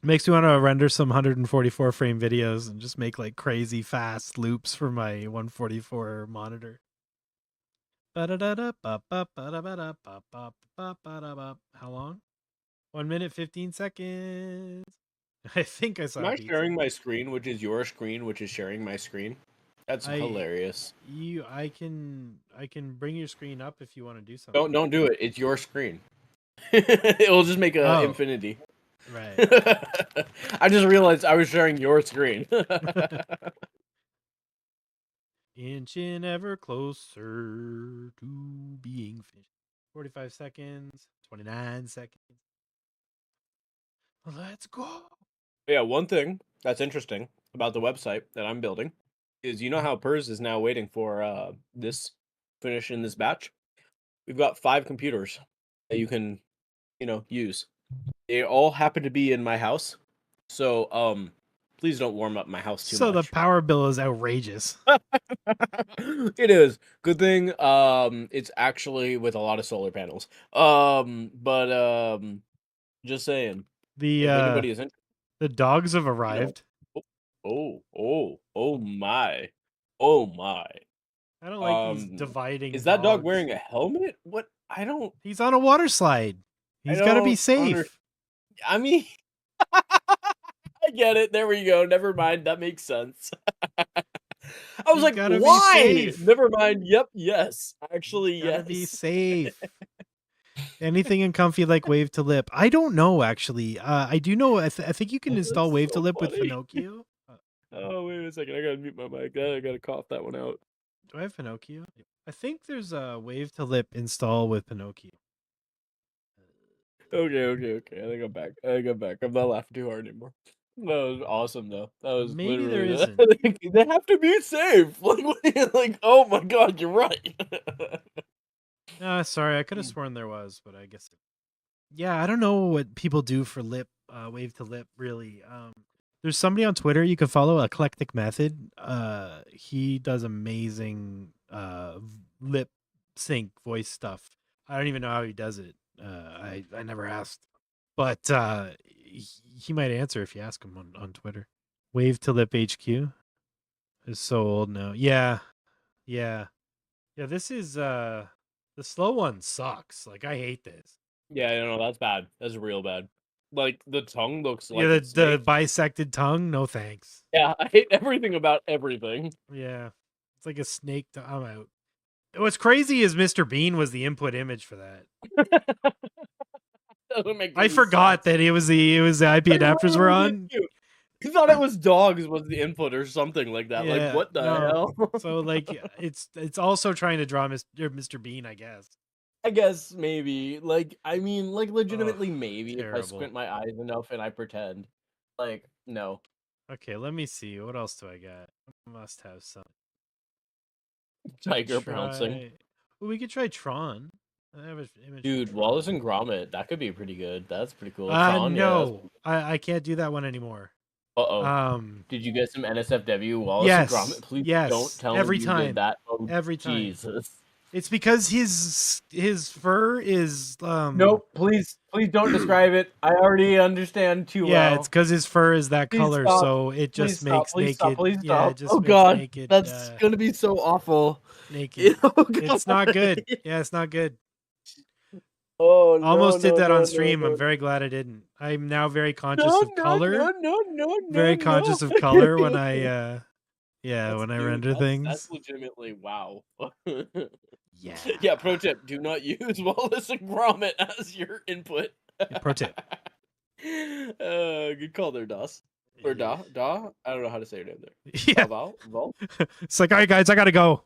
Makes me want to render some 144 frame videos and just make crazy fast loops for my 144 monitor. How long? 1 minute 15 seconds. I think I saw. Am I sharing my screen, which is your screen, which is sharing my screen? That's hilarious. I can bring your screen up if you want to do something. Don't do it. It's your screen. It will just make a infinity. Right. I just realized I was sharing your screen. Inching ever closer to being finished. 45 seconds. 29 seconds. Let's go. Yeah, one thing that's interesting about the website that I'm building is how Purz is now waiting for this finish in this batch. We've got 5 computers that you can, use. They all happen to be in my house. So, please don't warm up my house too much. So the power bill is outrageous. It is. Good thing it's actually with a lot of solar panels. But just saying. The if anybody is interested, the dogs have arrived. Oh my. I don't like these dividing. Is that dog wearing a helmet? What? I don't. He's on a water slide. He's got to be safe. I mean, I get it. There we go. Never mind. That makes sense. I was why? Never mind. Yep. Yes. Actually, yes. Gotta be safe. Anything in Comfy Wave to Lip? I don't know, actually. I do know. I think you can install Wave to Lip with Pinocchio. Oh, wait a second. I gotta mute my mic. I gotta cough that one out. Do I have Pinocchio? I think there's a Wave to Lip install with Pinocchio. Okay. I think I'm back. I'm not laughing too hard anymore. That was awesome, though. That was Maybe there literally isn't. they have to be safe. Like, what are you, like, oh my god, you're right. Sorry, I could have sworn there was, but I guess. Yeah, I don't know what people do for lip, wave to lip, really. There's somebody on Twitter you can follow, Eclectic Method. He does amazing lip sync voice stuff. I don't even know how he does it. I never asked, but he might answer if you ask him on Twitter. Wave to Lip HQ is so old now. Yeah. This is the slow one sucks. Like, I hate this. Yeah, no, that's bad. That's real bad. Like, the tongue looks like Yeah, a the snake. bisected tongue. No thanks. Yeah, I hate everything about everything. Yeah, it's like a snake. I'm out. What's crazy is Mr. Bean was the input image for that. Doesn't make I any forgot sense. that it was the IP adapters were on. You thought it was dogs was the input or something like that. Like, Yeah, what the no. hell? So like, it's also trying to draw Mr. Bean, I guess. I guess maybe. Like, I mean, like, legitimately, Ugh, maybe if I terrible. squint my eyes enough and I pretend. Like, no. Okay, let me see. What else do I got? I must have some. Tiger pouncing. Well, we could try Tron. I have an image. Dude, Wallace and Gromit, that could be pretty good. That's pretty cool. Tron, No, I can't do that one anymore. Uh-oh. Did you get some NSFW Wallace Yes, and Gromit? Please yes, don't tell every me you time, did that. Oh, every time. Jesus. It's because his fur is Nope, please don't describe it. I already understand too well. Yeah, it's because his fur is that Please color, stop. so it just makes naked. Please Yeah, stop. it just Oh makes god, naked. that's gonna be so awful. Naked. Oh, It's not good. Yeah, it's not good. Oh no! Almost did that no, on no, stream. no. I'm very glad I didn't. I'm now very conscious of color. No, Very conscious of color when I when I render things. That's legitimately wow. Yeah. Yeah, pro tip, do not use Wallace and Gromit as your input. Pro tip. Good call there, Das. Or Da? I don't know how to say your name there. Yeah. Vol? It's like, all right, guys, I gotta go.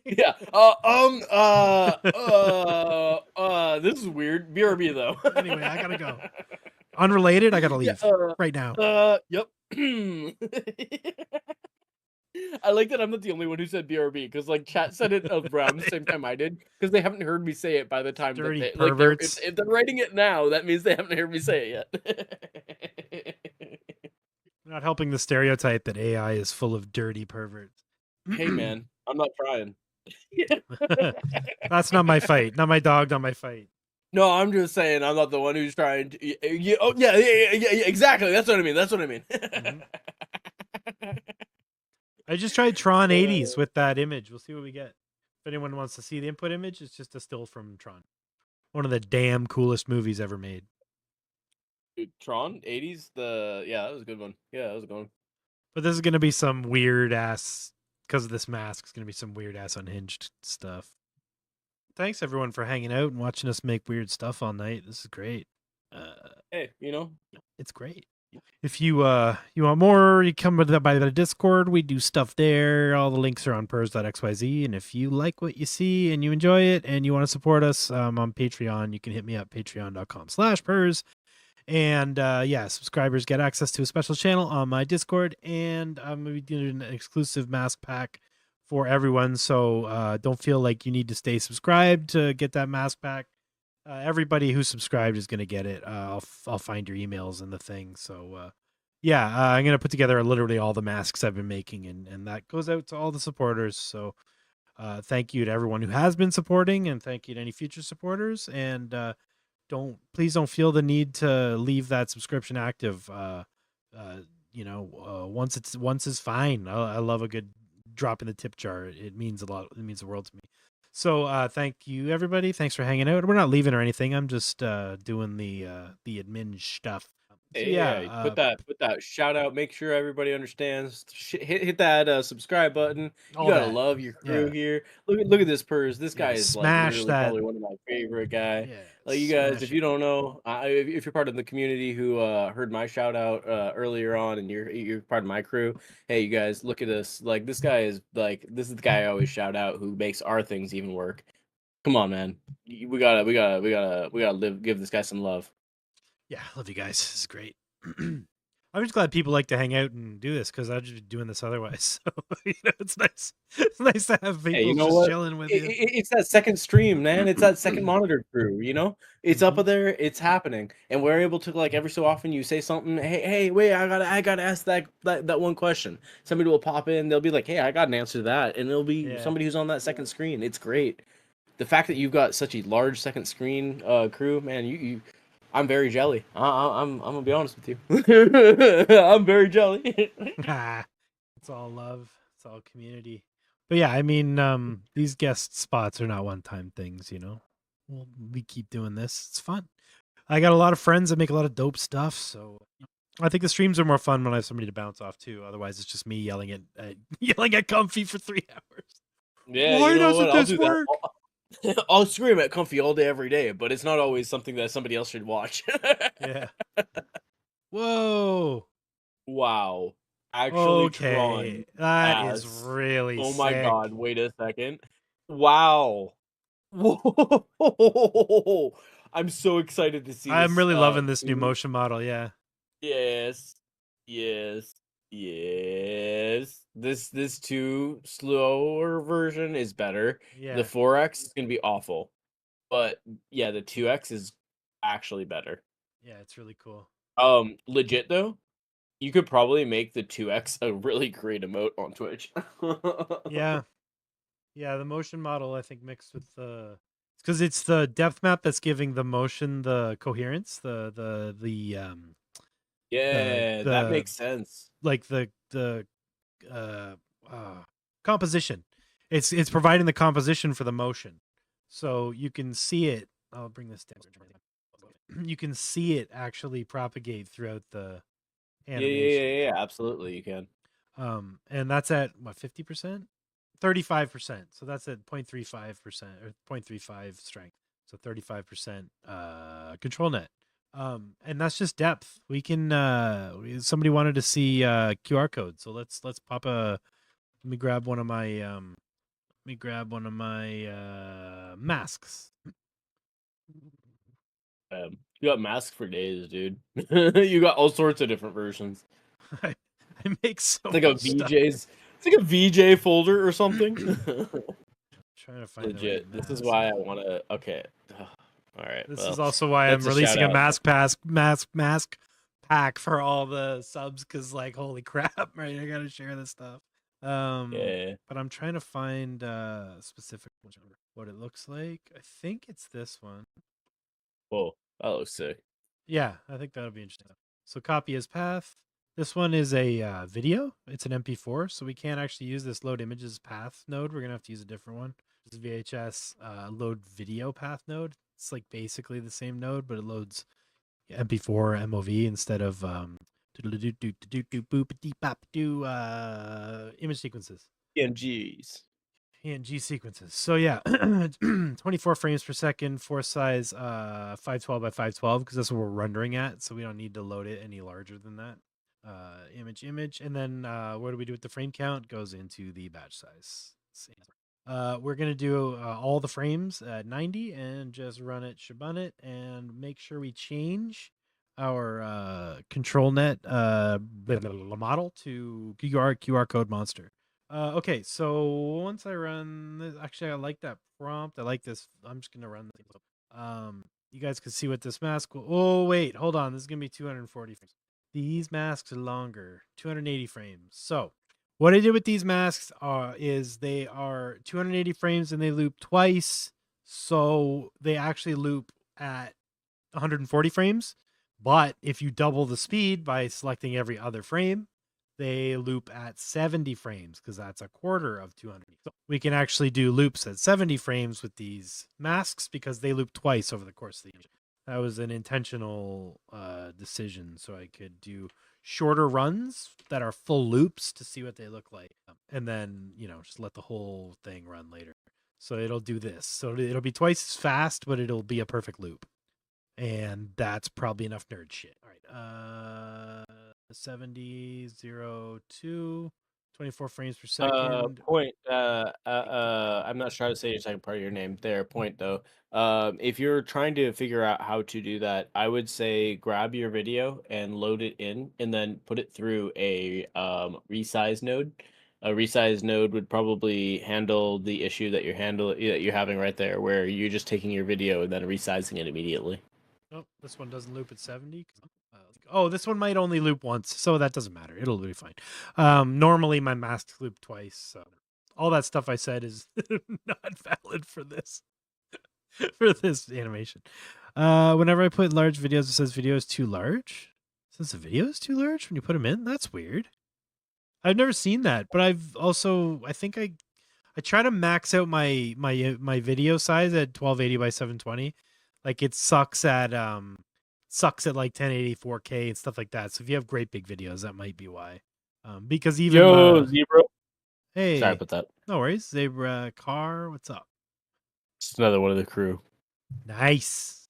Yeah. This is weird. BRB though. Anyway, I gotta go. Unrelated, I gotta leave right now. Yep. I like that I'm not the only one who said BRB because like chat said it around the same time I did because they haven't heard me say it by the time Dirty that they perverts. if they're writing it now, that means they haven't heard me say it yet. Not helping the stereotype that AI is full of dirty perverts. Hey man, I'm not trying. That's not my fight. Not my dog, not my fight. No, I'm just saying I'm not the one who's trying to. Yeah, exactly. That's what I mean. Mm-hmm. I just tried Tron 80s with that image. We'll see what we get. If anyone wants to see the input image, it's just a still from Tron. One of the damn coolest movies ever made. Dude, Tron 80s, that was a good one. Yeah, that was a good one. But this is gonna be some weird ass, because of this mask, it's gonna be some weird ass unhinged stuff. Thanks everyone for hanging out and watching us make weird stuff all night. This is great. Hey, it's great. If you want more, you come by the Discord. We do stuff there. All the links are on Purz.xyz. And if you like what you see and you enjoy it and you want to support us on Patreon, you can hit me up, patreon.com/Purz. And subscribers get access to a special channel on my Discord. And I'm going to be doing an exclusive mask pack for everyone. So don't feel like you need to stay subscribed to get that mask pack. Everybody who's subscribed is going to get it. I'll find your emails and the thing. So I'm going to put together literally all the masks I've been making, and that goes out to all the supporters. So thank you to everyone who has been supporting, and thank you to any future supporters. And please don't feel the need to leave that subscription active. Once it's fine. I love a good drop in the tip jar. It means a lot. It means the world to me. So thank you, everybody. Thanks for hanging out. We're not leaving or anything. I'm just doing the admin stuff. So, put that shout out. Make sure everybody understands. Hit that subscribe button. You gotta love your crew here. Look at this Purz. This guy is like literally probably one of my favorite guy. Yeah, like you guys, if you don't know, if you're part of the community who heard my shout out earlier on, and you're part of my crew, hey, you guys, look at this. Like this guy is this is the guy I always shout out who makes our things even work. Come on, man. We gotta give this guy some love. Yeah, love you guys. This is great. I'm just glad people like to hang out and do this because I'd just be doing this otherwise. So it's nice. It's nice to have Hey, you people know just what? chilling with you. It's that second stream, man. It's that second monitor crew. You know, it's up Mhm. there. It's happening, and we're able to like every so often. You say something. Hey, wait! I gotta ask that one question. Somebody will pop in. They'll be like, hey, I got an answer to that, and it'll be Yeah. somebody who's on that second screen. It's great. The fact that you've got such a large second screen crew, man. I'm very jelly. I'm gonna be honest with you. I'm very jelly. It's all love. It's all community. But yeah, I mean, these guest spots are not one-time things, you know. We keep doing this. It's fun. I got a lot of friends that make a lot of dope stuff, so I think the streams are more fun when I have somebody to bounce off too. Otherwise, it's just me yelling at yelling at Comfy for 3 hours. Yeah, Why you know doesn't what? I'll this do that. work? I'll scream at Comfy all day, every day, but it's not always something that somebody else should watch. Yeah. Whoa. Wow. Actually, Okay. Tron That is ass. really Oh my sick. god, wait a second. Wow. Whoa. I'm so excited to see I'm this. really loving this new motion model. Yeah. Yes. Yes. Yes. This 2 slower version is better. Yeah. The 4X is gonna be awful. But yeah, the 2X is actually better. Yeah, it's really cool. Legit though, you could probably make the 2X a really great emote on Twitch. Yeah. Yeah, the motion model I think mixed with the because it's the depth map that's giving the motion the coherence, Yeah, that the makes sense. like the uh, uh composition. It's providing the composition for the motion. So you can see it. I'll bring this down. You can see it actually propagate throughout the animation. Yeah, absolutely, you can. And that's at what 50%? 35%. So that's at 0.35% or 0.35 strength. So 35% control net. And that's just depth. We can somebody wanted to see QR code. So let's pop a let me grab one of my masks. You got masks for days, dude. You got all sorts of different versions. I make so It's like a much stuff. VJ's. It's like a VJ folder or something. Trying to find Legit. the right This is mask. why I want to. Okay. All right. This well, is also why I'm that's a releasing a shout-out. mask pack for all the subs because like holy crap, right? I gotta share this stuff. Yeah. But I'm trying to find specific what it looks like. I think it's this one. Whoa, that looks sick. Yeah, I think that'll be interesting. So copy as path. This one is a video. It's an MP4, so we can't actually use this load images path node. We're gonna have to use a different one. This is VHS load video path node. It's like basically the same node, but it loads MP4 MOV instead of image sequences. PNGs. PNG sequences. So yeah, 24 frames per second, fore size 512 by 512 because that's what we're rendering at. So we don't need to load it any larger than that. Image, and then what do we do with the frame count? Goes into the batch size. Let's see. We're gonna do all the frames at 90 and just run it, shabun it, and make sure we change our control net model to QR code monster. Okay, so once I run this, actually I like that prompt. I like this. I'm just gonna run this. You guys can see what this mask will. Oh wait, hold on. This is gonna be 240 frames. These masks are longer, 280 frames. So what I did with these masks is they are 280 frames and they loop twice. So they actually loop at 140 frames. But if you double the speed by selecting every other frame, they loop at 70 frames because that's a quarter of 200. So we can actually do loops at 70 frames with these masks because they loop twice over the course of the image. That was an intentional decision. So I could do shorter runs that are full loops to see what they look like. And then, just let the whole thing run later. So it'll do this. So it'll be twice as fast, but it'll be a perfect loop. And that's probably enough nerd shit. All right. 70, 0, 2, 24 frames per second. Point. I'm not sure how to say your second part of your name. There. Point though. If you're trying to figure out how to do that, I would say grab your video and load it in, and then put it through a resize node. A resize node would probably handle the issue that you're having right there, where you're just taking your video and then resizing it immediately. Oh, this one doesn't loop at 70. Oh, this one might only loop once, so that doesn't matter. It'll be fine. Normally my masks loop twice, so all that stuff I said is not valid for this for this animation. Whenever I put large videos, it says video is too large. It says the video is too large when you put them in. That's weird. I've never seen that, but I think I try to max out my video size at 1280 by 720. Like it sucks at like 1080 4K and stuff like that. So if you have great big videos, that might be why. Because even Zebra. hey, Sorry about that. no worries, Zebra car, what's up? Just another one of the crew. Nice.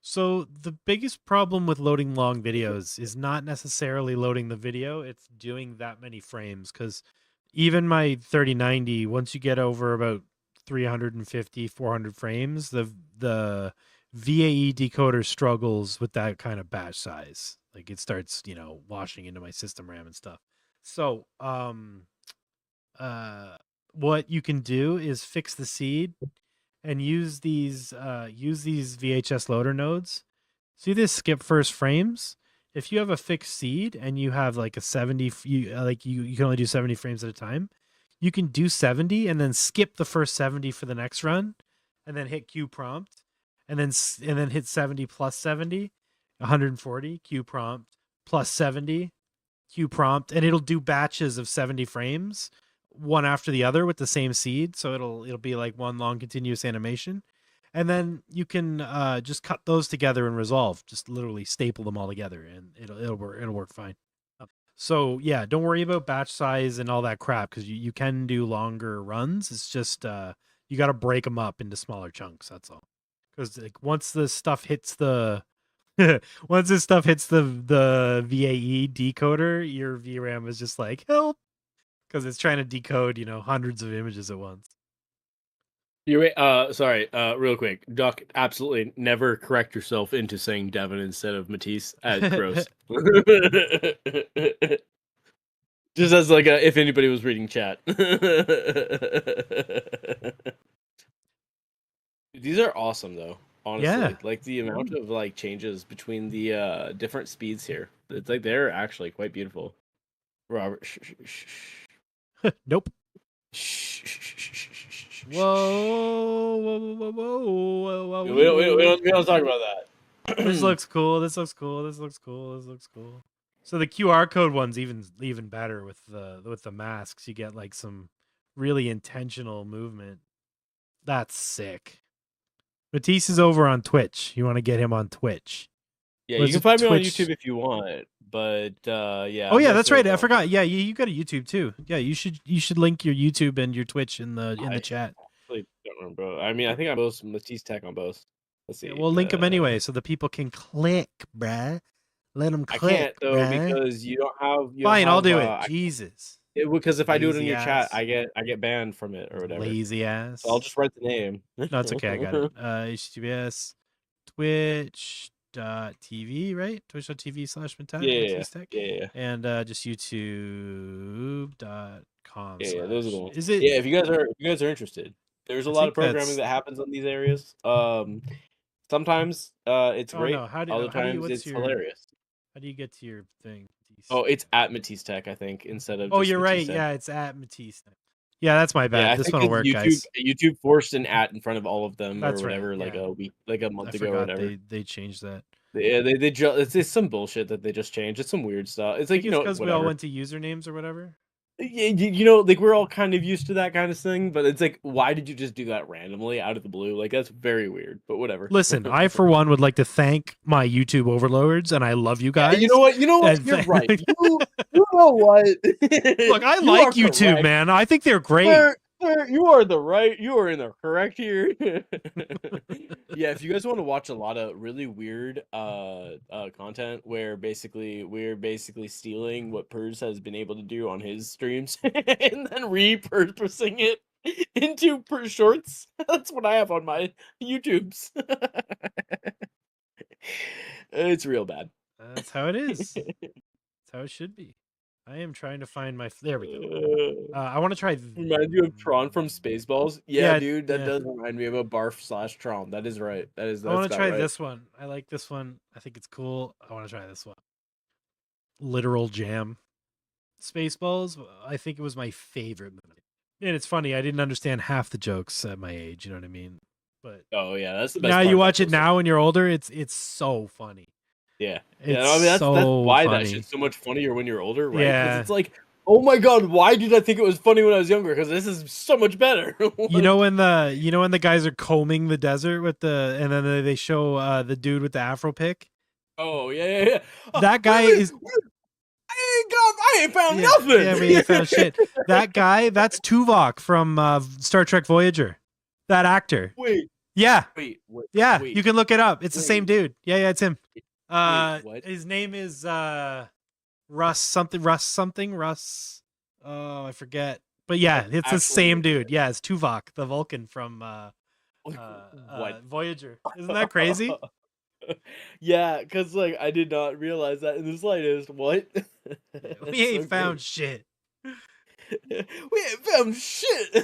So the biggest problem with loading long videos is not necessarily loading the video, it's doing that many frames, because even my 3090, once you get over about 350, 400 frames, the VAE decoder struggles with that kind of batch size. Like it starts, washing into my system RAM and stuff. So, what you can do is fix the seed and use these VHS loader nodes. See this skip first frames? If you have a fixed seed and you have like a 70, you can only do 70 frames at a time. You can do 70 and then skip the first 70 for the next run, and then hit Q prompt, and then hit 70 plus 70, 140 Q prompt plus 70 Q prompt, and it'll do batches of 70 frames, one after the other with the same seed. So it'll be like one long continuous animation, and then you can just cut those together in Resolve. Just literally staple them all together, and it'll work fine. So yeah, don't worry about batch size and all that crap, because you can do longer runs. It's just you got to break them up into smaller chunks. That's all. Because like once this stuff hits the the VAE decoder, your VRAM is just like help, because it's trying to decode hundreds of images at once. Sorry, real quick. Doc, absolutely never correct yourself into saying Devin instead of Matisse. Gross. Just as like if anybody was reading chat. These are awesome though, honestly. Yeah. Like the amount of like changes between the different speeds here. It's like they're actually quite beautiful. Robert, Nope. Whoa. We don't talk about that. This looks cool. So the QR code one's even better with the masks. You get like some really intentional movement. That's sick. Matisse is over on Twitch. You want to get him on Twitch? Yeah, you can find me on YouTube if you want. But yeah. Oh yeah, that's right. I forgot. Yeah, you got a YouTube too. Yeah, you should link your YouTube and your Twitch in the chat. I really don't remember. I mean, I think I'm both MatisseTec on both. Let's see. Yeah, we'll link them anyway so the people can click, bruh. Let them click. I can't though, bruh. Because you don't have. Fine, I'll do it. Jesus. Because if I do it in your chat, ass. I get banned from it or whatever. Lazy ass. So I'll just write the name. No, it's okay. I got it. HTTPS Twitch.tv, right? Twitch.tv/MatisseTec. Yeah. And just YouTube.com. Yeah, those are the ones. Is it? Yeah, if you guys are interested, there's a lot of programming that happens on these areas. Sometimes it's great. No. Other times it's hilarious. How do you get to your thing? Oh, it's at MatisseTec, I think, instead of. Oh, just you're right. MatisseTec. Yeah, it's at MatisseTec. Yeah, that's my bad. Yeah, this one will work, guys. YouTube forced an at in front of all of them That's or whatever, right, like a month ago or whatever. They changed that. Yeah, it's some bullshit that they just changed. It's some weird stuff. It's like because we all went to usernames or whatever. Yeah, like we're all kind of used to that kind of thing, but it's like, why did you just do that randomly out of the blue? Like that's very weird, but whatever. Listen, I for one would like to thank my YouTube overlords, and I love you guys. You know what? You're right. You know what? Look, I like YouTube, man. I think they're great. Sir, you are in the correct here. Yeah, if you guys want to watch a lot of really weird content where basically we're stealing what Purz has been able to do on his streams and then repurposing it into Purz shorts. That's what I have on my YouTubes. It's real bad. That's how it is. That's how it should be. I am trying to find my. There we go. I want to try. Reminds you of Tron from Spaceballs. Yeah, Yeah, dude, that yeah. does remind me of a Barf/Tron. That is right. I want to try this one. I like this one. I think it's cool. I want to try this one. Literal Jam. Spaceballs. I think it was my favorite movie. And it's funny. I didn't understand half the jokes at my age. You know what I mean? But oh yeah, that's the best. now part you about watch it those now when you're older. It's so funny. Yeah, It's yeah. I mean, that's why funny. that shit's so much funnier when you're older, right? 'Cause Yeah. it's like, oh my god, why did I think it was funny when I was younger? Because this is so much better. You know when the guys are combing the desert with and then they show the dude with the afro pick. Oh yeah. That guy is. I ain't found nothing. Yeah, we ain't found shit. That guy, that's Tuvok from Star Trek Voyager. That actor. Wait. Yeah. Wait. Yeah. Wait. You can look it up. It's the same dude. Yeah, it's him. What? His name is Russ something. Oh, I forget. But yeah, it's the same dude. Yeah, it's Tuvok, the Vulcan from what? Voyager. Isn't that crazy? Yeah, because like I did not realize that in the slightest. What? We ain't found shit. We ain't found shit.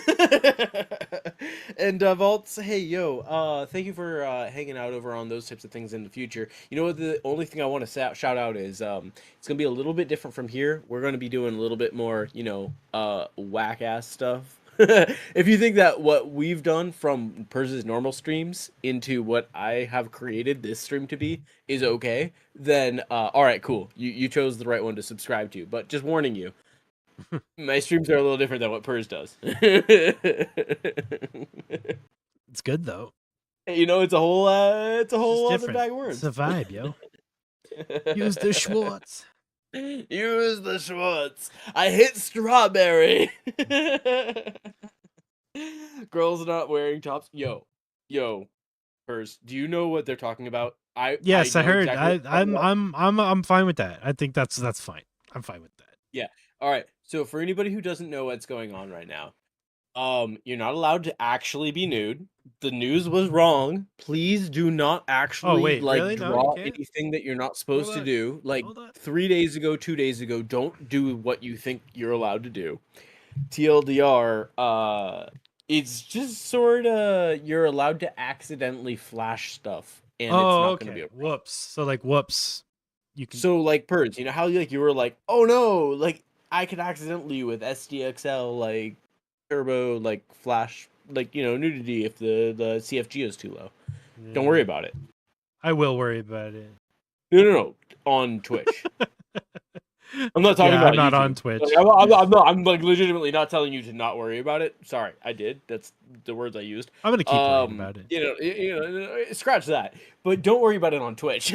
And Vaults, hey yo, thank you for hanging out over on those types of things in the future. You know what? The only thing I want to shout out is it's gonna be a little bit different from here. We're gonna be doing a little bit more, whack ass stuff. If you think that what we've done from Purz's normal streams into what I have created this stream to be is okay, then all right, cool. You chose the right one to subscribe to. But just warning you, my streams are a little different than what Purz does. It's good though. It's a whole It's other bag of words. It's a vibe, yo. Use the Schwartz. Use the Schwartz. I hit strawberry. Girls not wearing tops. Yo, Purz, do you know what they're talking about? Yes, I know heard. exactly I'm fine with that. I think that's fine. I'm fine with that. Yeah. All right. So for anybody who doesn't know what's going on right now, you're not allowed to actually be nude. The news was wrong. Please do not actually really? draw No, anything that you're not supposed to do. Like Hold on. 3 days ago, 2 days ago, don't do what you think you're allowed to do. TLDR, it's just sort of you're allowed to accidentally flash stuff, and it's not going to be a problem. Whoops. So like, whoops. You can. So like Purz, you know how you were like, oh no, like I could accidentally with SDXL like turbo like flash like nudity if the CFG is too low. Yeah. Don't worry about it. I will worry about it. No, on Twitch. I'm not talking about. I'm not YouTube. on Twitch. I'm like legitimately not telling you to not worry about it. Sorry, I did. That's the words I used. I'm gonna keep worrying about it. Scratch that. But don't worry about it on Twitch.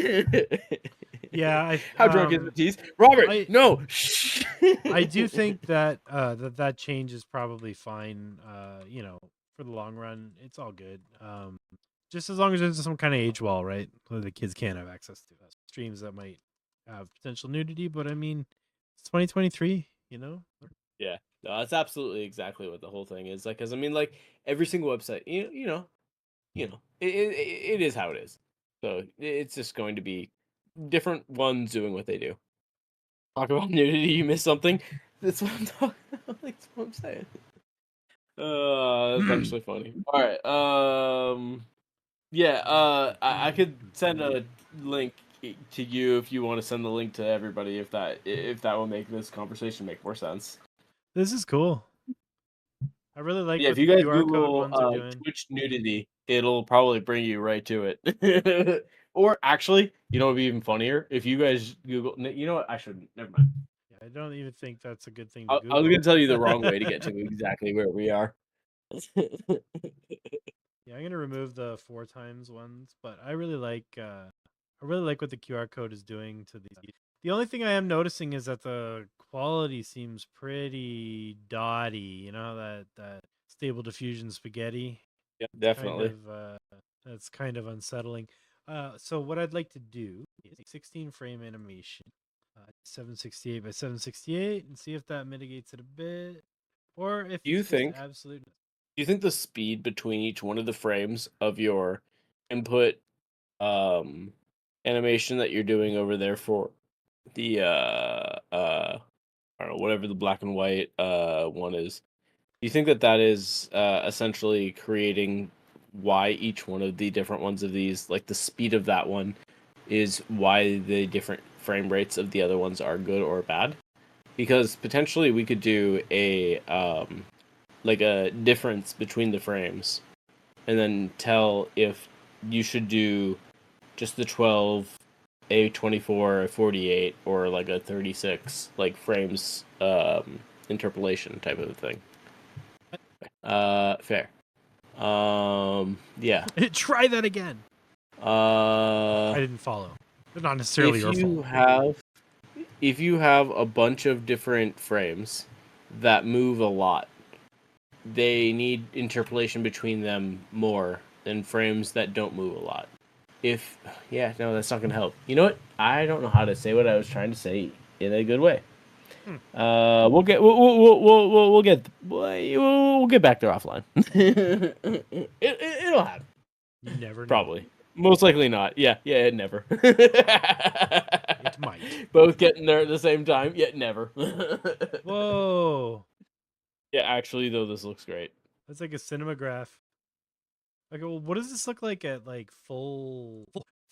Yeah. How drunk is Matisse? Robert, no. I do think that that change is probably fine. For the long run, it's all good. Just as long as there's some kind of age wall, right? So the kids can't have access to streams that might have potential nudity. But I mean, it's 2023. Yeah, no, that's absolutely exactly what the whole thing is. Like, because I mean, like every single website, it is how it is. So it's just going to be different ones doing what they do. Talk about nudity, you miss something. That's what I'm talking about. That's what I'm saying. That's actually funny. All right. Yeah. I could send a link to you if you want to send the link to everybody. If that will make this conversation make more sense. This is cool. I really like. Yeah, if you guys Google Twitch nudity, it'll probably bring you right to it. Or actually, what would be even funnier? If you guys Google, you know what? I shouldn't. Never mind. Yeah, I don't even think that's a good thing I to Google. was going to tell you the wrong way to get to exactly where we are. Yeah, I'm gonna remove the 4 times ones, but I really like what the QR code is doing to these. The only thing I am noticing is that the quality seems pretty dotty. That Stable Diffusion spaghetti. Yeah, definitely. That's kind of unsettling. So what I'd like to do is 16 frame animation, 768 by 768, and see if that mitigates it a bit, or if Do you it's just think? absolute. Do you think the speed between each one of the frames of your input animation that you're doing over there for the I don't know, whatever the black and white one is, do you think that that is essentially creating why each one of the different ones of these, like the speed of that one, is why the different frame rates of the other ones are good or bad? Because potentially we could do a like a difference between the frames, and then tell if you should do just the 12, a 24, a 48, or like a 36 like frames interpolation type of a thing. Fair. Yeah. Try that again. I didn't follow. But not necessarily your fault. If you have a bunch of different frames that move a lot, they need interpolation between them more than frames that don't move a lot. No, that's not gonna help. You know what? I don't know how to say what I was trying to say in a good way. We'll get back there offline. It'll happen. You never know. Probably. Most likely not. Yeah, it never. It might. Both getting there at the same time, yet never. Whoa. Yeah, actually, though, this looks great. That's like a cinematograph. Okay, well, what does this look like at like full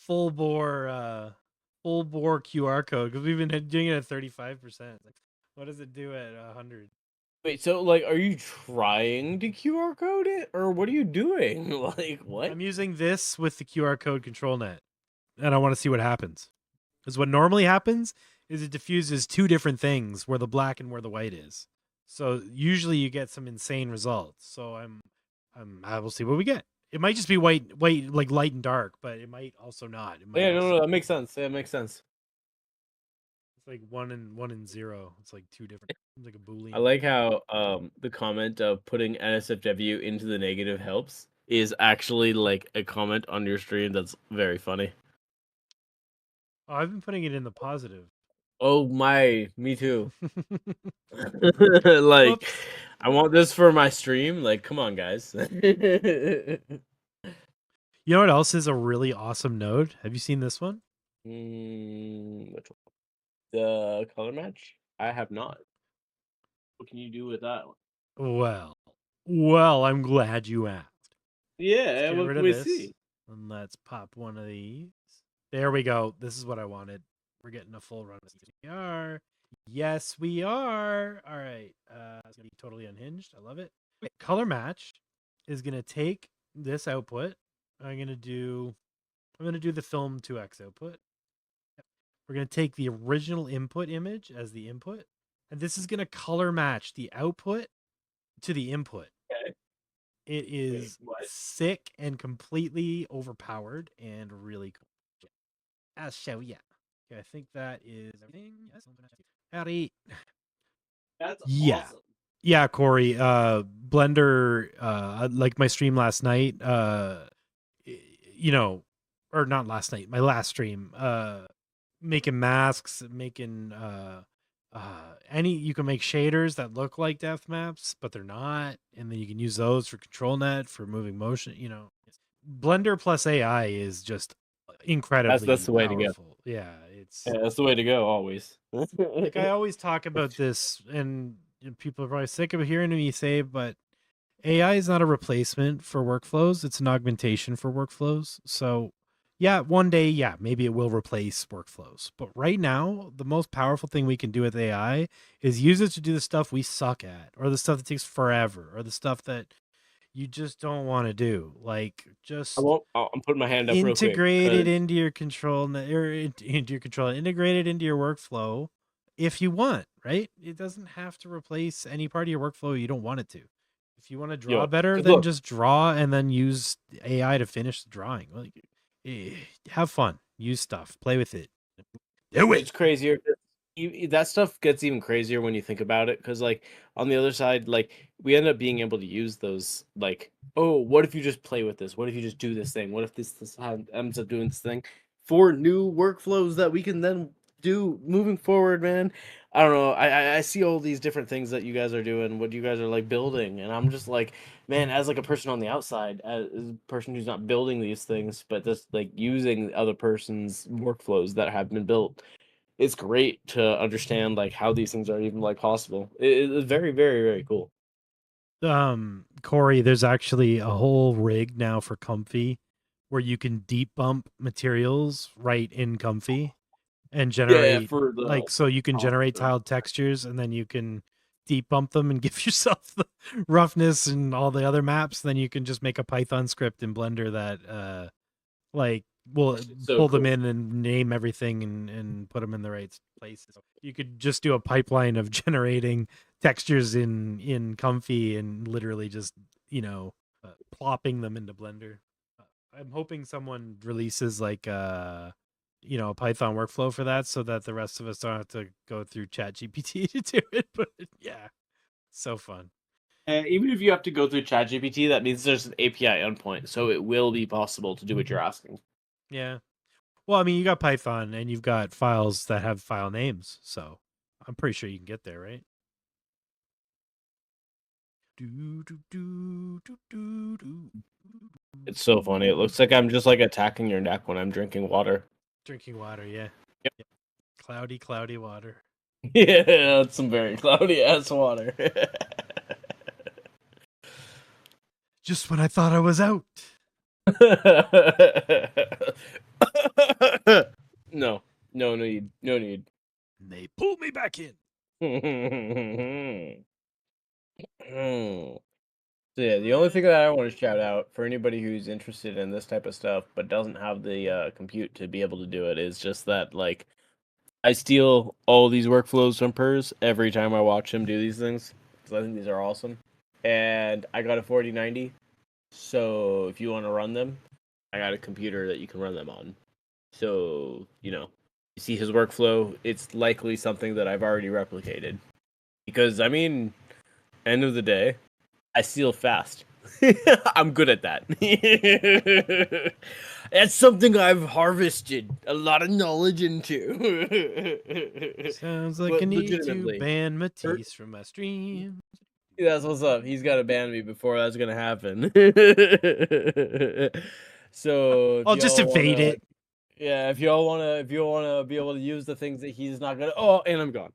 bore QR code? Because we've been doing it at 35%. What does it do at 100? Wait, so like, are you trying to QR code it, or what are you doing? Like, what? I'm using this with the QR code ControlNet, and I want to see what happens. Because what normally happens is it diffuses two different things, where the black and where the white is. So usually you get some insane results. So I will see what we get. It might just be white, like light and dark, but it might also not. It might No, that makes sense. That makes sense. It's like 1 and 0. It's like two different. It's like a Boolean. I like how the comment of putting NSFW into the negative helps is actually like a comment on your stream that's very funny. Oh, I've been putting it in the positive. Oh my, me too. Like, Whoops. I want this for my stream. Like, come on, guys. You know what else is a really awesome node? Have you seen this one? Which one? The color match? I have not. What can you do with that one? Well, I'm glad you asked. Yeah, what can we see? And let's pop one of these. There we go. This is what I wanted. We're getting a full run of CR. Yes, we are. All right. It's gonna be totally unhinged. I love it. Okay, color match is gonna take this output. I'm gonna do the film 2x output. We're gonna take the original input image as the input, and this is gonna color match the output to the input. Okay. It is sick and completely overpowered and really cool. I'll show ya. Okay, I think that is everything. Yes. Howdy. That's Yeah. awesome. Yeah, Corey. Blender, like my stream last night, or not last night, my last stream, making masks, making you can make shaders that look like depth maps, but they're not, and then you can use those for ControlNet for moving motion. Blender plus AI is just incredibly That's the way powerful. to go. Yeah, that's the way to go always. like I always talk about this, and people are probably sick of hearing me say, but AI is not a replacement for workflows. It's an augmentation for workflows. So yeah, one day, yeah, maybe it will replace workflows. But right now, the most powerful thing we can do with AI is use it to do the stuff we suck at, or the stuff that takes forever, or the stuff that you just don't want to do. Like, just I'm putting my hand up real quick. integrated into your control, or into your control, integrated into your workflow if you want, right? It doesn't have to replace any part of your workflow you don't want it to. If you want to draw better, then just draw and then use AI to finish the drawing. Like, have fun, use stuff, play with it. Do it. It's crazier. that stuff gets even crazier when you think about it, because like on the other side, like we end up being able to use those, like, oh, what if you just play with this? What if you just do this thing? What if this ends up doing this thing for new workflows that we can then do moving forward, man? I don't know. I see all these different things that you guys are doing, what you guys are like building, and I'm just like, man, as like a person on the outside, as a person who's not building these things, but just like using other person's workflows that have been built, it's great to understand like how these things are even like possible. It's very, very, very cool. Corey, there's actually a whole rig now for Comfy where you can deep bump materials right in Comfy and generate For the like, so you can generate tiled textures and then you can deep bump them and give yourself the roughness and all the other maps. Then you can just make a Python script in Blender that like will so pull them cool. in and name everything and put them in the right places. You could just do a pipeline of generating textures in Comfy and literally just, plopping them into Blender. I'm hoping someone releases like a Python workflow for that so that the rest of us don't have to go through ChatGPT to do it. But yeah, so fun. Even if you have to go through ChatGPT, that means there's an API endpoint, so it will be possible to do what you're asking. Yeah. Well, I mean, you got Python and you've got files that have file names, so I'm pretty sure you can get there, right? It's so funny. It looks like I'm just like attacking your neck when I'm drinking water. Drinking water, yeah. Yep. Cloudy, cloudy water. Yeah, that's some very cloudy ass water. Just when I thought I was out. No need. And they pulled me back in. So yeah, the only thing that I want to shout out for anybody who's interested in this type of stuff but doesn't have the compute to be able to do it is just that, like, I steal all these workflows from Purz every time I watch him do these things because I think these are awesome. And I got a 4090, so if you want to run them, I got a computer that you can run them on. So, you see his workflow, it's likely something that I've already replicated. Because, I mean, end of the day, I steal fast. I'm good at that. That's something I've harvested a lot of knowledge into. Sounds like But I need to legitimately, ban Matisse from my stream. that's what's up. He's got to ban me before that's gonna happen. So I'll if just y'all evade wanna, it. yeah, if y'all wanna be able to use the things that he's not gonna. Oh, and I'm gone.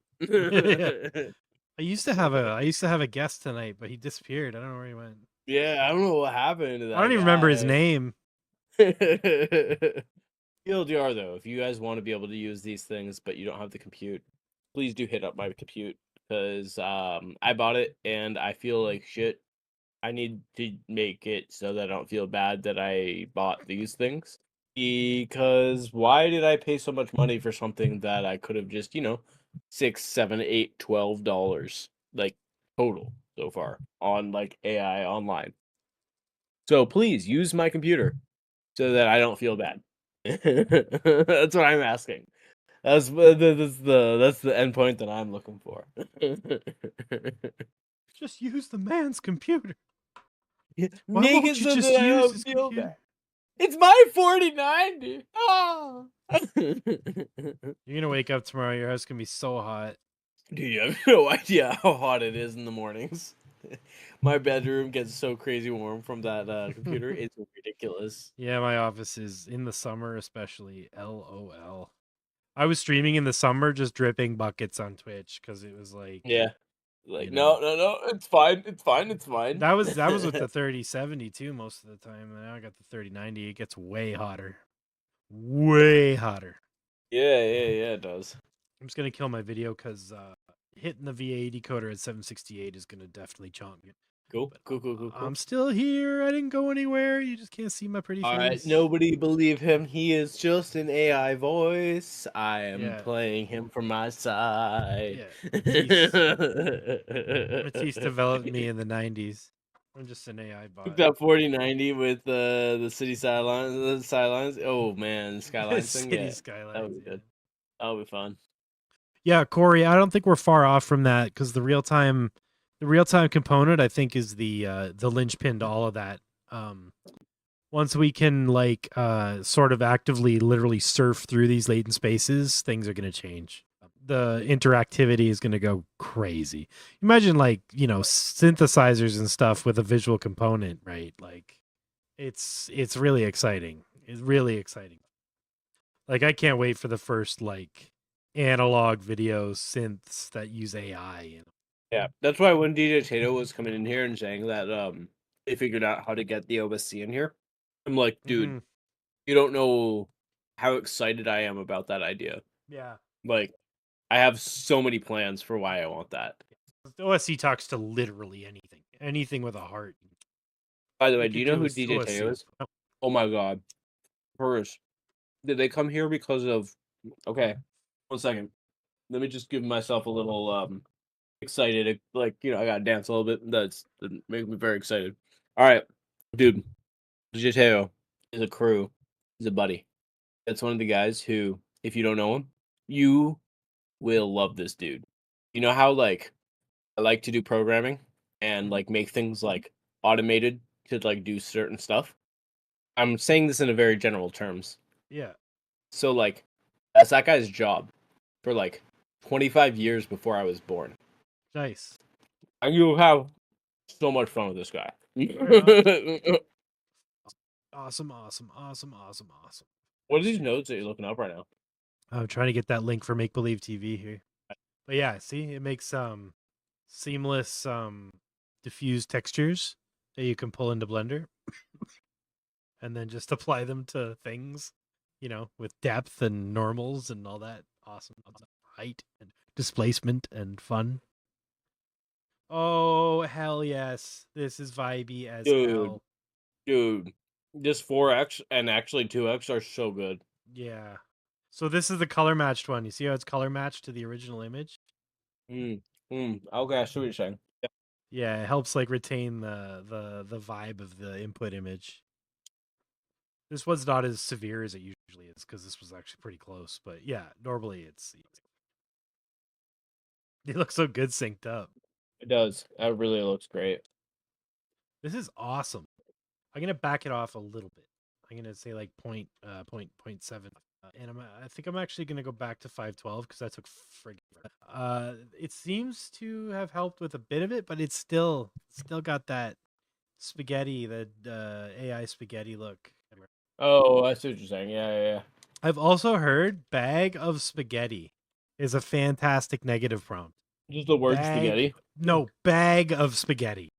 I used to have a guest tonight, but he disappeared. I don't know where he went. Yeah, I don't know what happened to that. I don't even remember his guy. name. TLDR though, if you guys want to be able to use these things but you don't have the compute, please do hit up my compute, because I bought it and I feel like shit. I need to make it so that I don't feel bad that I bought these things. Because why did I pay so much money for something that I could have just, $6, $7, $8, $12, like, total so far on like AI online. So please use my computer so that I don't feel bad. That's what I'm asking. That's the endpoint that I'm looking for. Just use the man's computer. Why Make won't it you so just that I use don't his feel computer? bad. It's my 4090. Ah. You're gonna wake up tomorrow. Your house gonna be so hot. Dude, you have no idea how hot it is in the mornings. My bedroom gets so crazy warm from that computer. It's ridiculous. Yeah, my office is in the summer, especially. LOL. I was streaming in the summer, just dripping buckets on Twitch because it was like, Yeah. Like, you know, no, it's fine. It's fine. It's fine. that was with the 3070 too most of the time. And now I got the 3090. It gets way hotter, way hotter. Yeah, it does. I'm just gonna kill my video because hitting the VA decoder at 768 is gonna definitely chomp me. Cool. But Cool. I'm still here. I didn't go anywhere. You just can't see my pretty All right, face. nobody believe him. He is just an AI voice. I am Yeah. playing him from my side. Matisse developed me in the 90s. I'm just an AI Took bot. that 4090 with the city skylines. Oh man, the skylines thing. City Yeah, skylines. that would be good. That'll be fun. Yeah, Corey, I don't think we're far off from that because the real time component, I think, is the linchpin to all of that. Once we can sort of actively, literally surf through these latent spaces, things are going to change. The interactivity is going to go crazy. Imagine synthesizers and stuff with a visual component, right? Like it's really exciting. It's really exciting. Like I can't wait for the first analog video synths that use AI. Yeah, that's why when DJ Tato was coming in here and saying that they figured out how to get the OSC in here, I'm like, dude, you don't know how excited I am about that idea. Yeah. Like, I have so many plans for why I want that. The OSC talks to literally anything with a heart. By the way, do you know who DJ OSC. Tato is? Oh my god, Purz. Did they come here because of? Okay, 1 second. Let me just give myself a little excited. Like, I gotta dance a little bit. That makes me very excited. All right, dude. DJ Tato is a crew. He's a buddy. That's one of the guys who, if you don't know him, you will love this dude. You know how I like to do programming and make things automated to do certain stuff. I'm saying this in a very general terms. Yeah. So that's that guy's job for 25 years before I was born. Nice. And you'll have so much fun with this guy. Awesome. What are these notes that you're looking up right now? I'm trying to get that link for Make Believe TV here. But yeah, see, it makes seamless diffused textures that you can pull into Blender and then just apply them to things, with depth and normals and all that awesome height and displacement and fun. Oh, hell yes. This is vibey as hell. Dude, this 4X and actually 2X are so good. Yeah. So this is the color matched one. You see how it's color matched to the original image? Okay, I see what you're saying. Yeah, it helps retain the vibe of the input image. This was not as severe as it usually is because this was actually pretty close. But yeah, normally it looks so good synced up. It does. That really looks great. This is awesome. I'm gonna back it off a little bit. I'm gonna say 0.7. And I think I'm actually gonna go back to 512 because that took friggin'. It seems to have helped with a bit of it, but it's still got that spaghetti, the AI spaghetti look. Oh, I see what you're saying. Yeah. I've also heard "bag of spaghetti" is a fantastic negative prompt. Just the word spaghetti? No, bag of spaghetti.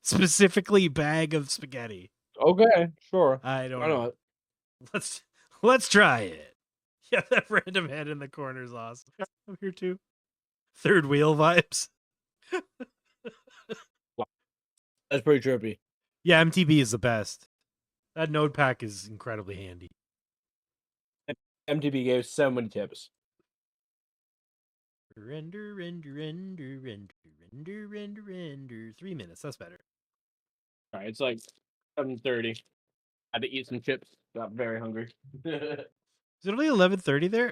Specifically, bag of spaghetti. Okay, sure. I don't know. Let's try it. Yeah, that random head in the corner is awesome. I'm here too. Third wheel vibes. That's pretty trippy. Yeah, MTB is the best. That node pack is incredibly handy. MTB gave so many tips. Render. 3 minutes. That's better. All right, it's 7:30. Had to eat some chips. Got very hungry. Is it only 11:30 there?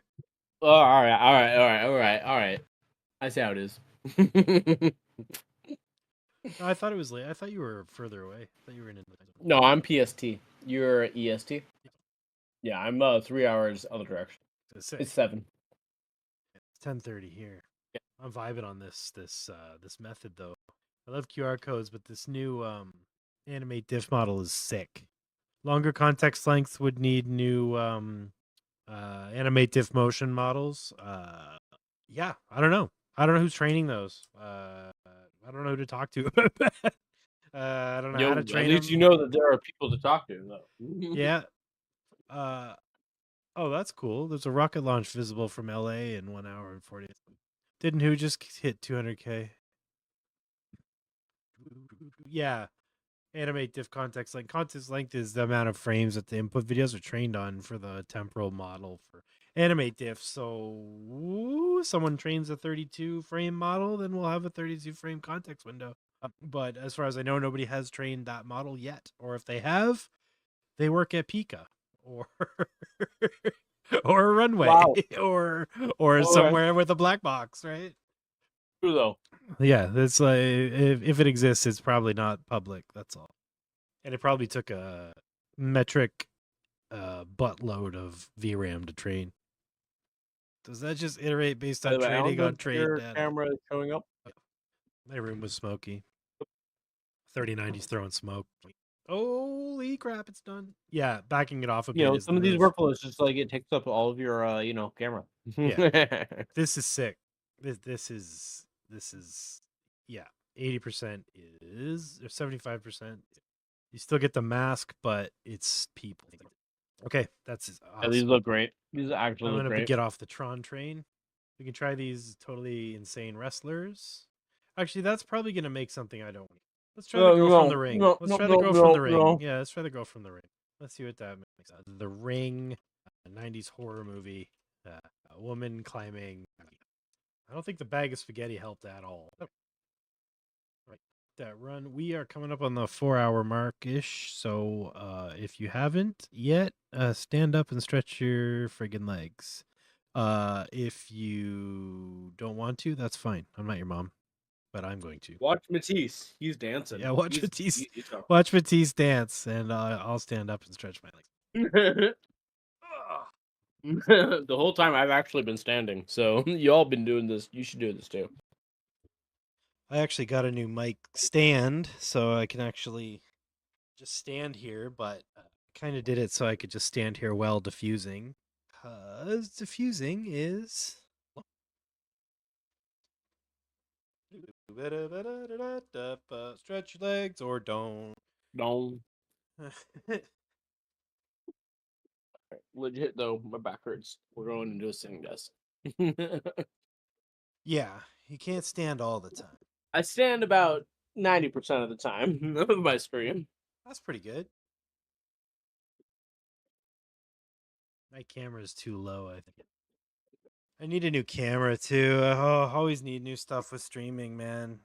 Oh, all right. I see how it is. No, I thought it was late. I thought you were further away. I thought you were in. No, I'm PST. You're EST. Yeah, I'm 3 hours other direction. It's 7. It's 10:30 here. Yeah. I'm vibing on this method though. I love QR codes, but this new AnimateDiff model is sick. Longer context length would need new AnimateDiff motion models. Yeah, I don't know. I don't know who's training those. I don't know who to talk to about that. I don't know how to train At least them. you know that there are people to talk to, though. Yeah. Oh, that's cool. There's a rocket launch visible from LA in 1 hour and 40. Didn't who just hit 200K? Yeah. AnimateDiff context length. Context length is the amount of frames that the input videos are trained on for the temporal model for AnimateDiff. So someone trains a 32 frame model, then we'll have a 32 frame context window. But as far as I know, nobody has trained that model yet. Or if they have, they work at Pika. Or or a runway, Wow. or Okay. somewhere with a black box, right? True though. Yeah, that's like if it exists, it's probably not public. That's all, and it probably took a metric buttload of VRAM to train. Does that just iterate based By on the way, I don't training on think trained your data? camera is showing up. My room was smoky. 3090's throwing smoke. Holy crap, it's done. Yeah, backing it off a bit is Some the of these move. workflows just like it takes up all of your camera. Yeah. This is sick. This is yeah. 80% is, or 75%. You still get the mask, but it's people. Okay, that's Yeah, these awesome. look great. These actually I'm look gonna great. get off the Tron train. We can try these totally insane wrestlers. Actually, that's probably gonna make something I don't want. Let's try the girl from the ring. Let's try the girl from the ring. No. Yeah, let's try the girl from the ring. Let's see what that makes. The Ring, a 90s horror movie. A woman climbing. I don't think the bag of spaghetti helped at all. Right, that run. We are coming up on the 4-hour mark-ish. So if you haven't yet, stand up and stretch your friggin' legs. If you don't want to, that's fine. I'm not your mom, but I'm going to. Watch Matisse. He's dancing. Yeah, watch He's- Matisse. he's talking. Watch Matisse dance, and I'll stand up and stretch my legs. The whole time I've actually been standing, so y'all been doing this. You should do this too. I actually got a new mic stand, so I can actually just stand here, but kind of did it so I could just stand here while diffusing. Because diffusing is... Stretch your legs or don't. Don't. Legit though, my back hurts. We're going into a sitting desk. Yeah, you can't stand all the time. I stand about 90% of the time of my stream. That's pretty good. My camera is too low, I think. I need a new camera too. I always need new stuff with streaming, man.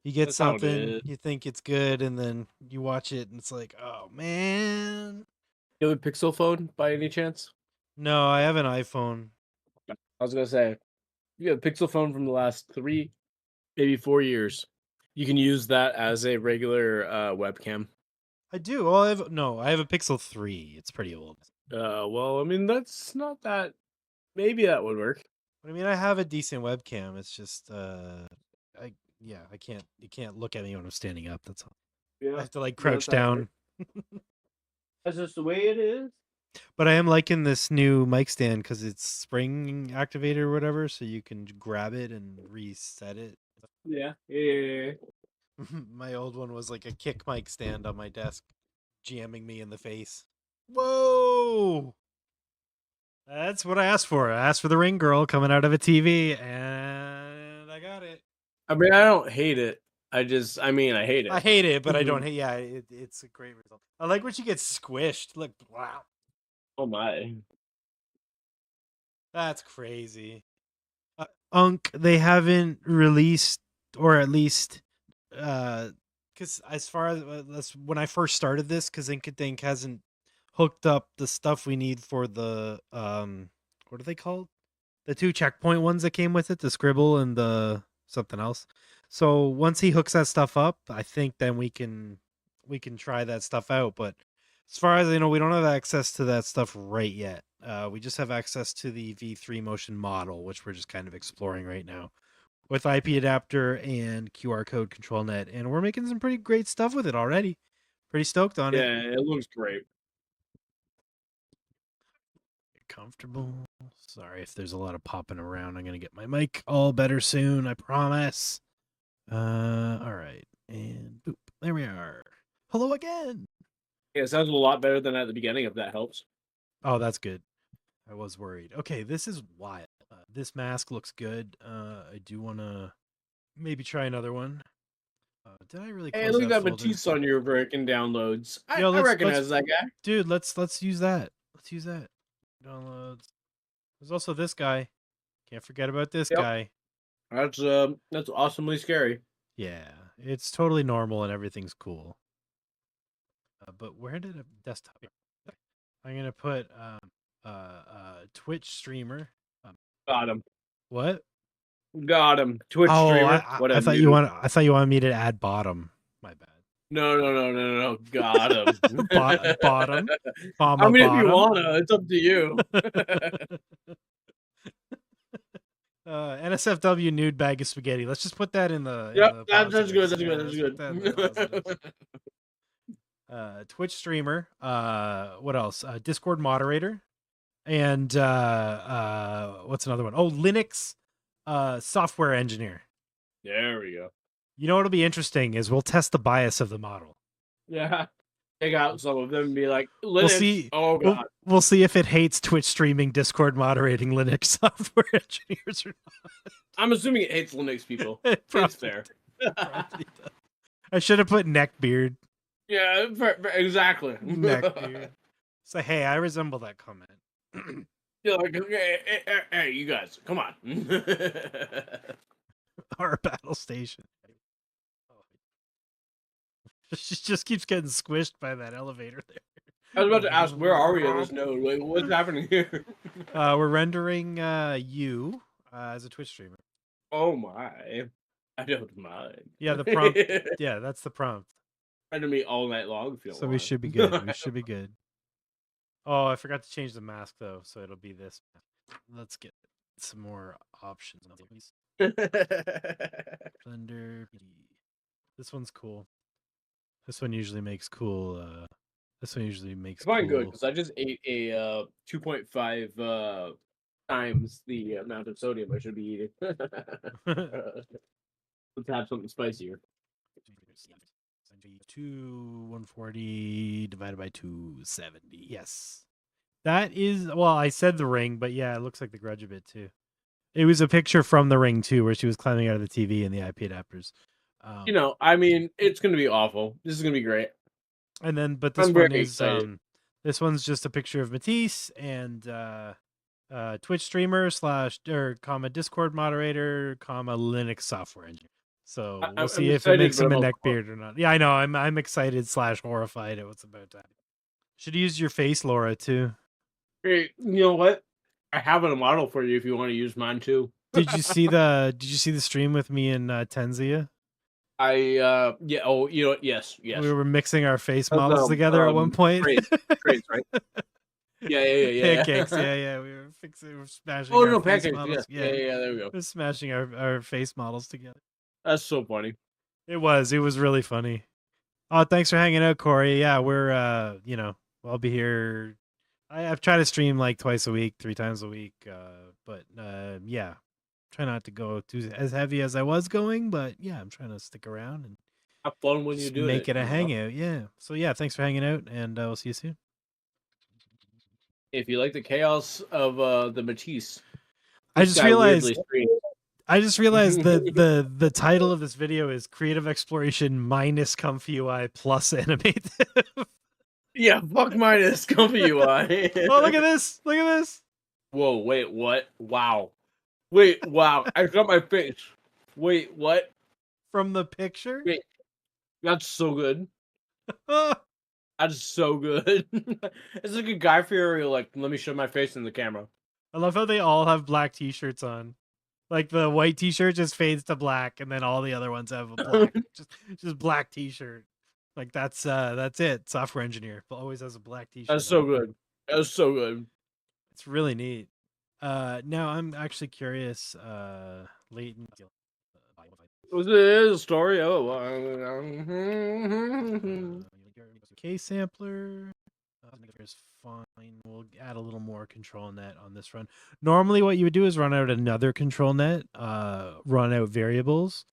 You get That's how it something, is. you think it's good, and then you watch it, and it's like, oh man. You have a Pixel phone by any chance? No, I have an iPhone. I was gonna say, you have a Pixel phone from the last 3, maybe 4 years. You can use that as a regular webcam. I do. Well, I have a Pixel 3. It's pretty old. Well, I mean that's not that. Maybe that would work. But I mean, I have a decent webcam. It's just, you can't look at me when I'm standing up. That's all. Yeah, I have to like crouch down. That's just the way it is. But I am liking this new mic stand because it's spring activated or whatever, so you can grab it and reset it. Yeah. My old one was like a kick mic stand on my desk, jamming me in the face. Whoa! That's what I asked for. I asked for the Ring girl coming out of a TV, and I got it. I mean, I don't hate it. I hate it. I hate it, but I don't hate. Yeah, it's a great result. I like when she gets squished. Look, wow, Oh my. that's crazy. They haven't released, or at least, because as far as when I first started this, because Inkadink hasn't hooked up the stuff we need for the what are they called? The 2 checkpoint ones that came with it, the scribble and the something else. So once he hooks that stuff up, I think then we can try that stuff out. But as far as I know, we don't have access to that stuff right yet. We just have access to the V3 motion model, which we're just kind of exploring right now with IP adapter and QR code control net. And we're making some pretty great stuff with it already. Pretty stoked on it. Yeah, it looks great. Comfortable. Sorry if there's a lot of popping around. I'm gonna get my mic all better soon, I promise. All right, and boop, there we are. Hello again. Yeah, it sounds a lot better than at the beginning, if that helps. Oh, that's good. I was worried. Okay, this is wild. This mask looks good. I do want to maybe try another one. Did I really? Hey, look at that Matisse on your freaking downloads. I recognize that guy. Dude, let's use that. Let's use that. Downloads. There's also this guy. Can't forget about this guy. That's awesomely scary. Yeah, it's totally normal and everything's cool. But where did a desktop? I'm gonna put Twitch streamer. Got him. What? Got him. Twitch Oh, streamer. What I a thought you noob. I thought you wanted me to add bottom. My bad. No. Got him. Bottom. I mean, if you Bottom. wanna, it's up to you. NSFW nude bag of spaghetti. Let's just put that in the. Yep, that's good. That's good. That's Let's put that in the positives. good. Twitch streamer. What else? Discord moderator, and what's another one? Oh, Linux software engineer. There we go. You know what'll be interesting is we'll test the bias of the model. Yeah. Take out some of them and be like, Linux. We'll see. Oh god. We'll see if it hates Twitch streaming, Discord moderating Linux software engineers or not. I'm assuming it hates Linux people. It's fair. I should have put neckbeard. Yeah, exactly. Neckbeard. Say, hey, I resemble that comment. You're like, hey, you guys, come on. Our battle station. She just keeps getting squished by that elevator there. I was about to ask, where are we on this node? Like, what's happening here? We're rendering you as a Twitch streamer. Oh my. I don't mind. Yeah, the prompt. Yeah, that's the prompt. Render me all night long if you don't So want. we should be good. We should be good. Oh, I forgot to change the mask though, so it'll be this. Let's get some more options. Blender. This one's cool. This one usually makes cool. This one usually makes. Fine, cool. good, because I just ate a 2.5 times the amount of sodium I should be eating. Let's have something spicier. 140 divided by 270. Yes, that is. Well, I said the ring, but yeah, it looks like the grudge a bit too. It was a picture from the ring too, where she was climbing out of the TV and the IP adapters. You know, I mean, it's gonna be awful. This is gonna be great. And then, but this I'm one very is excited. this one's just a picture of Matisse and Twitch streamer / comma Discord moderator, comma Linux software engineer. So we'll see if it makes him a neckbeard or not. Yeah, I know. I'm excited / horrified at what's about to happen. Should have used your face, Laura, too. Hey, you know what? I have a model for you if you want to use mine too. Did you see the stream with me and Tenzia? Yeah. Oh, you know what? Yes. We were mixing our face models together at one point. Trades, right? Yeah. Pancakes. Yeah. We were smashing. Oh our no, face pancakes. models. Yeah. There we go. We're smashing our face models together. That's so funny. It was really funny. Oh, thanks for hanging out, Corey. Yeah, we're I'll be here. I've tried to stream like twice a week, 3 times a week. But yeah, try not to go as heavy as I was going, but yeah, I'm trying to stick around and have fun when you do it. Make it a hangout. Yeah. So yeah, thanks for hanging out, and we'll see you soon. If you like the chaos of the Matisse, I just realized that the title of this video is Creative Exploration minus ComfyUI plus AnimateDiff. Yeah, fuck minus ComfyUI. Oh, look at this! Look at this! Whoa! Wait, what? Wow! Wait, wow! I got my face. Wait, what? From the picture? Wait, that's so good. That's so good. It's like a Guy Fieri, like, let me show my face in the camera. I love how they all have black t-shirts on. Like the white t-shirt just fades to black, and then all the other ones have a black, just black t-shirt. Like that's it. Software engineer always has a black t-shirt. That's so good. That's so good. It's really neat. Now I'm actually curious. Leighton. Was it a story? Oh, K sampler is fine. We'll add a little more control net on this run. Normally, what you would do is run out another control net, run out variables,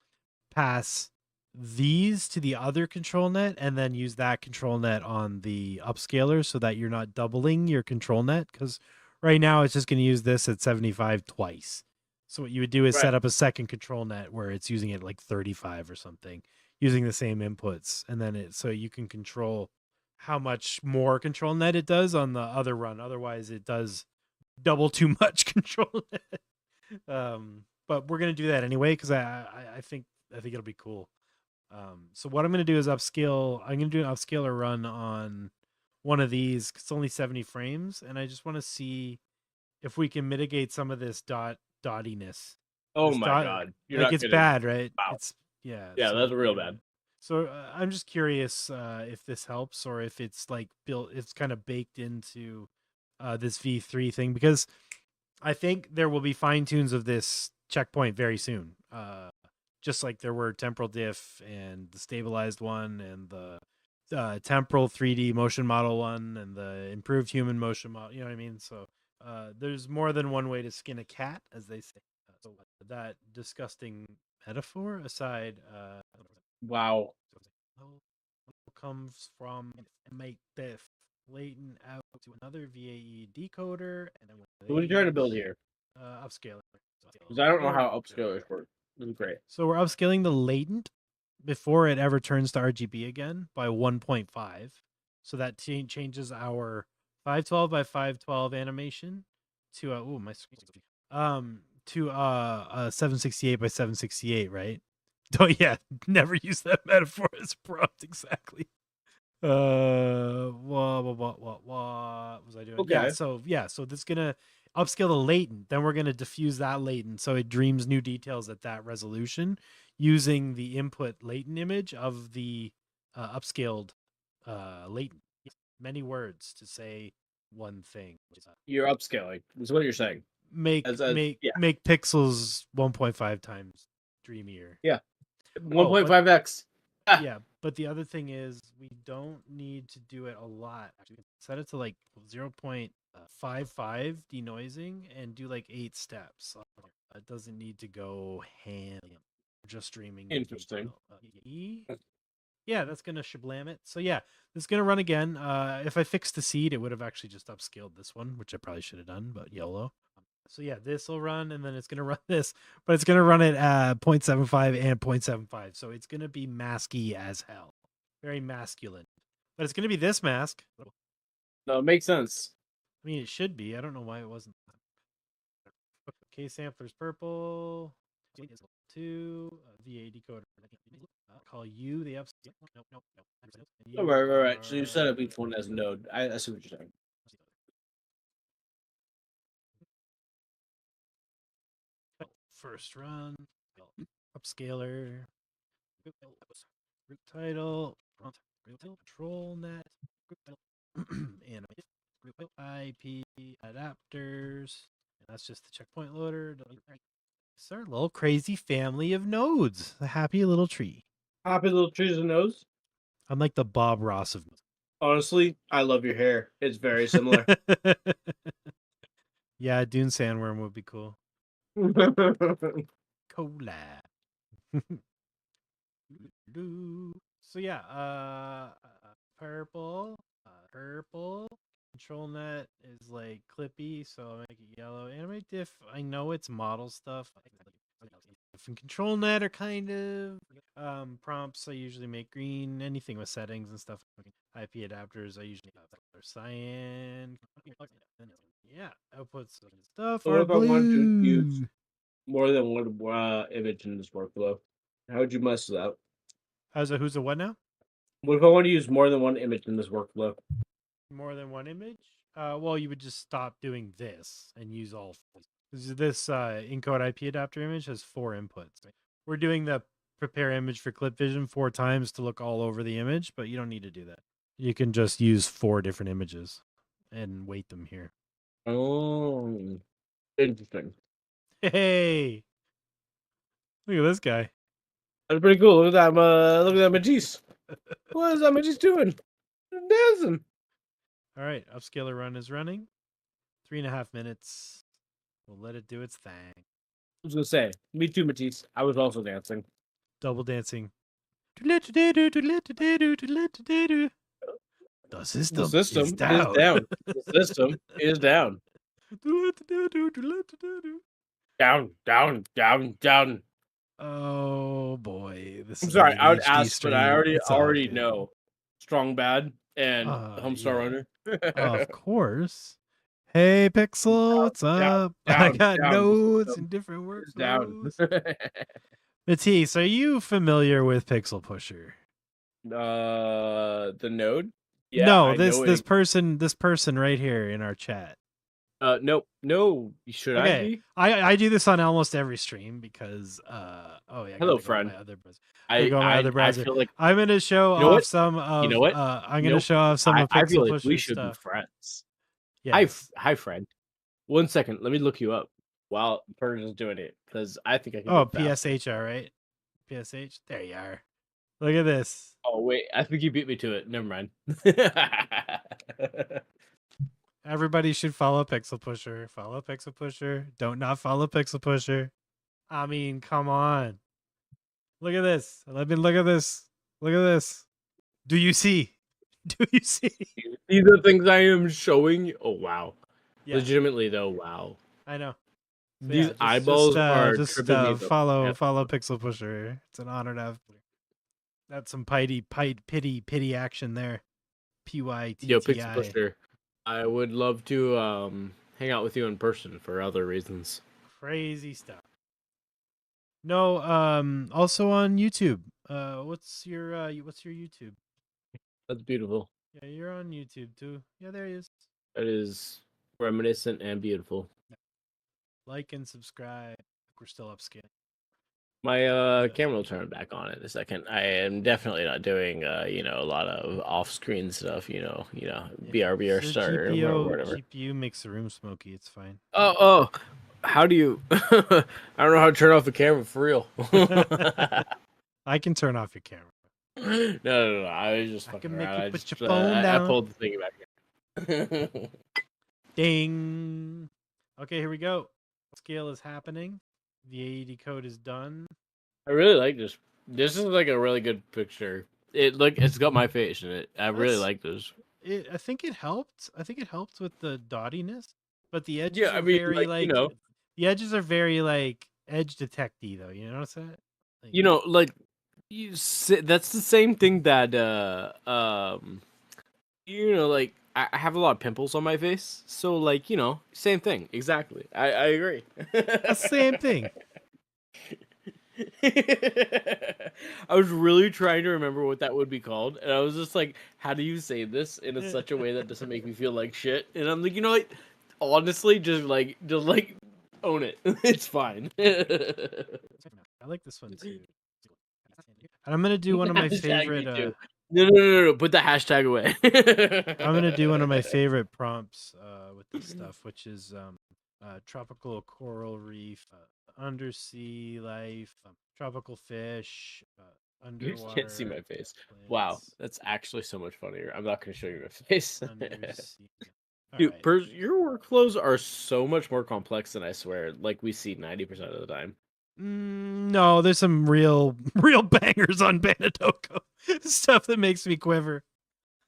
pass these to the other control net, and then use that control net on the upscaler so that you're not doubling your control net. Because right now it's just going to use this at 75 twice. So what you would do is set up a second control net where it's using it like 35 or something, using the same inputs, and then so you can control how much more control net it does on the other run. Otherwise, it does double too much control net. But we're gonna do that anyway because I think it'll be cool. So what I'm gonna do is upscale. I'm gonna do an upscaler run on one of these. It's only 70 frames, and I just want to see if we can mitigate some of this dottiness. Oh This my god, you're like not it's kidding. bad, right? Wow. It's yeah. Yeah, so, that's real bad. So I'm just curious if this helps or if it's like built, it's kind of baked into this V3 thing, because I think there will be fine tunes of this checkpoint very soon. Just like there were temporal diff and the stabilized one and the temporal 3D motion model one and the improved human motion model. You know what I mean? So there's more than one way to skin a cat, as they say. So that disgusting metaphor aside, Wow. comes from MatisseTec latent out to another VAE decoder, and then So what are you trying to build here? Upscaler. Because I don't know how upscalers work. This is great. So we're upscaling the latent before it ever turns to RGB again by 1.5. So that changes our 512 by 512 animation to my screen. To 768 by 768, right? Oh yeah, never use that metaphor as a prompt exactly. What was I doing? Okay. So this is gonna upscale the latent, then we're gonna diffuse that latent so it dreams new details at that resolution using the input latent image of the upscaled latent. Many words to say one thing. You're upscaling. Is what you're saying. Make pixels 1.5 times dreamier. Yeah. 1.5x. Yeah, but the other thing is we don't need to do it a lot. Actually, set it to like 0.55 denoising and do like 8 steps. It doesn't need to go ham. Just streaming. Interesting. Yeah, that's gonna shablam it. So yeah, this is gonna run again. If I fixed the seed, it would have actually just upscaled this one, which I probably should have done, but YOLO. So yeah, this will run, and then it's gonna run this, but it's gonna run it at 0.75 and 0.75. So it's gonna be masky as hell, very masculine. But it's gonna be this mask. No, it makes sense. I mean, it should be. I don't know why it wasn't. K sampler's purple. 2 VA decoder. Call you the upscale. Nope. Oh, right. So you set up each one as a node. I see what you're saying. First run, upscaler, group title, ControlNet, AnimateDiff, group IP adapters, and that's just the checkpoint loader. It's our little crazy family of nodes. A happy little tree. Happy little trees and nodes. I'm like the Bob Ross of. Honestly, I love your hair. It's very similar. Yeah, Dune Sandworm would be cool. Cola. So yeah, purple. ControlNet is like clippy, so I'll make it yellow. AnimateDiff, I know it's model stuff. And ControlNet are kind of prompts. I usually make green. Anything with settings and stuff. IP adapters, I usually have color cyan. Yeah, outputs and stuff. So what if I want to use more than one image in this workflow? How would you mess with that? Who's a what now? What if I want to use more than one image in this workflow? More than one image? Well, you would just stop doing this and use all. This encode IP adapter image has 4 inputs. We're doing the prepare image for clip vision 4 times to look all over the image, but you don't need to do that. You can just use 4 different images and weight them here. Oh, interesting. Hey, look at this guy. That's pretty cool. Look at that. Look at that Matisse. What is that Matisse doing? Dancing. All right, upscaler run is running. 3.5 minutes. We'll let it do its thing. I was gonna say, me too, Matisse. I was also dancing. Double dancing. The system is down. The system is down. Down. Oh boy, this I'm is sorry, an I would ADHD ask, stream. but I It's all already good. know Strong Bad and Homestar Runner. Of course. Hey Pixel, what's up? I got nodes in different workflows. Matisse, are you familiar with Pixel Pusher? The node? Yeah, No, I this know this it. person right here in our chat. No. Should I Okay, be? I do this on almost every stream because oh yeah, I Hello, gotta go to friend. my other browser. Gotta I go to my I other I browser. feel like I'm gonna show you know off what? some You know of what? I'm gonna Nope. show off some of I feel Pixel like we Pusher's should be stuff. friends. Yes. Hi, friend. 1 second. Let me look you up while Purge is doing it because I think I can do Oh, it faster. PSH, all right. PSH. There you are. Look at this. Oh wait, I think you beat me to it. Never mind. Everybody should follow Pixel Pusher. Follow Pixel Pusher. Don't not follow Pixel Pusher. I mean, come on. Look at this. Let me look at this. Look at this. Do you see? Do you see? These are things I am showing you. Oh wow. Yeah, Legitimately though, wow. I know. So These yeah, eyeballs are just tripping me the follow F follow out. Pixel Pusher. It's an honor to have that's some pity action there. Yo, Pixel PYTTI. Pusher. I would love to hang out with you in person for other reasons. Crazy stuff. No, also on YouTube. What's your YouTube? That's beautiful. Yeah, you're on YouTube too. Yeah, there he is. That is reminiscent and beautiful. Like and subscribe. We're still upscaling. My camera will turn back on in a second. I am definitely not doing a lot of off-screen stuff, BRB or So starter or whatever. GPU makes the room smoky. It's fine. Oh, how do you I don't know how to turn off the camera for real. I can turn off your camera. No. I was just I fucking can make around. you I put just your phone I down. pulled the thing back in. Ding. Okay, here we go. Scale is happening. The AED code is done. I really like this. This is like a really good picture. It's got my face in it. I really like this. I think it helped. I think it helped with the dottiness, but the edges Yeah, I are mean, very the edges are very edge detecty though. You notice that? That's the same thing that I have a lot of pimples on my face, so same thing exactly. I agree. The same thing. I was really trying to remember what that would be called, and I was just like, how do you say this in such a way that doesn't make me feel like shit? And I'm like, honestly, just own it. It's fine. I like this one too. And I'm gonna do one of my favorite. No. Put the hashtag away. I'm gonna do one of my favorite prompts with this stuff, which is tropical coral reef, undersea life, tropical fish, You underwater. can't see my face. Wow, that's actually so much funnier. I'm not going to show you my face. Undersea. Dude, Right. Purz, your workflows are so much more complex than I swear. Like we see 90% of the time. No, there's some real bangers on Banadoko. Stuff that makes me quiver.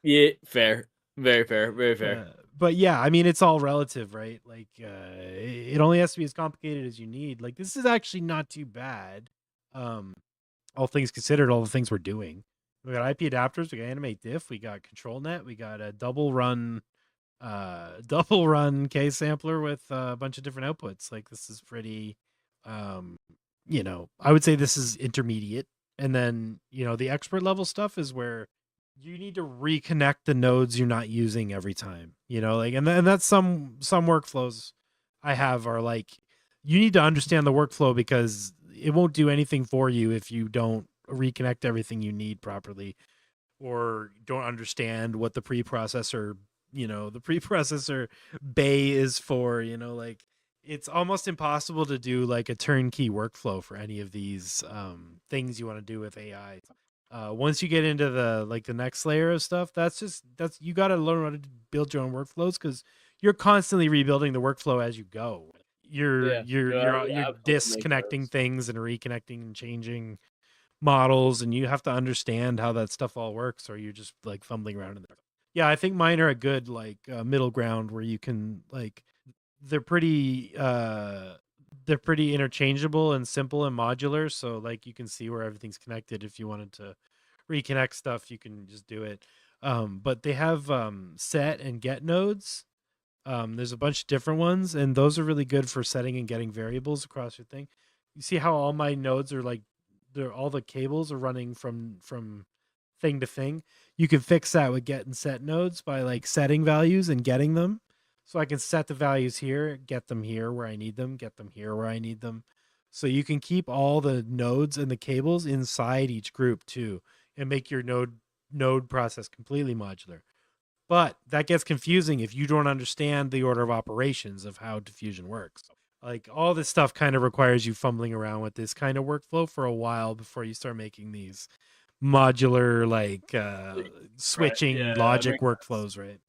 Yeah, fair. Very fair. Very fair. But yeah, I mean, it's all relative, right? Like, it only has to be as complicated as you need. Like, this is actually not too bad. All things considered, all the things we're doing. We got IP adapters, we got AnimateDiff, we got ControlNet, we got a double run K sampler with a bunch of different outputs. Like, this is pretty, I would say this is intermediate. And then, the expert level stuff is where you need to reconnect the nodes you're not using every time, and that's some workflows I have are like, you need to understand the workflow because it won't do anything for you if you don't reconnect everything you need properly or don't understand what the preprocessor bay is for, it's almost impossible to do like a turnkey workflow for any of these things you want to do with AI. Once you get into the next layer of stuff, that's you got to learn how to build your own workflows because you're constantly rebuilding the workflow as you go. You're disconnecting things and reconnecting and changing models, and you have to understand how that stuff all works, or you're just like fumbling around in there. Yeah, I think mine are a good middle ground where you can they're pretty interchangeable and simple and modular, so like you can see where everything's connected. If you wanted to reconnect stuff, you can just do it. But they have set and get nodes. There's a bunch of different ones, and those are really good for setting and getting variables across your thing. You see how all my nodes are all the cables are running from thing to thing. you can fix that with get and set nodes by like setting values and getting them. So I can set the values here, get them here where I need them, get them here where I need them. So you can keep all the nodes and the cables inside each group too, and make your node process completely modular. But that gets confusing if you don't understand the order of operations of how diffusion works. Like all this stuff kind of requires you fumbling around with this kind of workflow for a while before you start making these modular like switching yeah, that logic makes sense. workflows, right?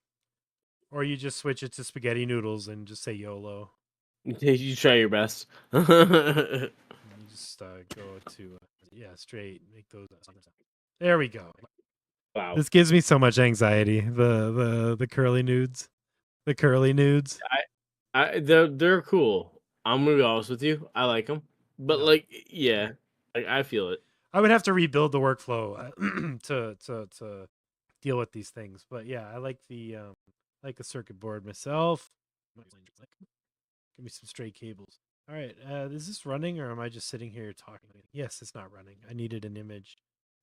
Or you just switch it to spaghetti noodles and just say YOLO. You try your best. And you just go to straight, make those. There we go. Wow. This gives me so much anxiety. The curly nudes, the curly nudes. They're cool. I'm gonna be honest with you. I like them, but No. like, yeah, like I feel it. I would have to rebuild the workflow to deal with these things. But yeah, I like the circuit board myself. Give me some straight cables. All right, is this running or am I just sitting here talking? Yes, it's not running. I needed an image.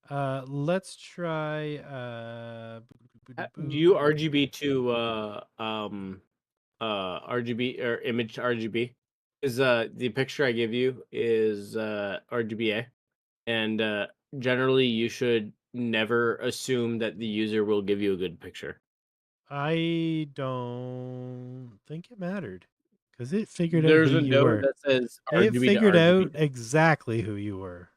Let's try. Do you RGB to RGB or image to RGB? Is the picture I give you is RGBA, and generally you should never assume that the user will give you a good picture. I don't think it mattered because it figured out There's who a you note were. that says It RGB to figured RGB. out exactly who you were.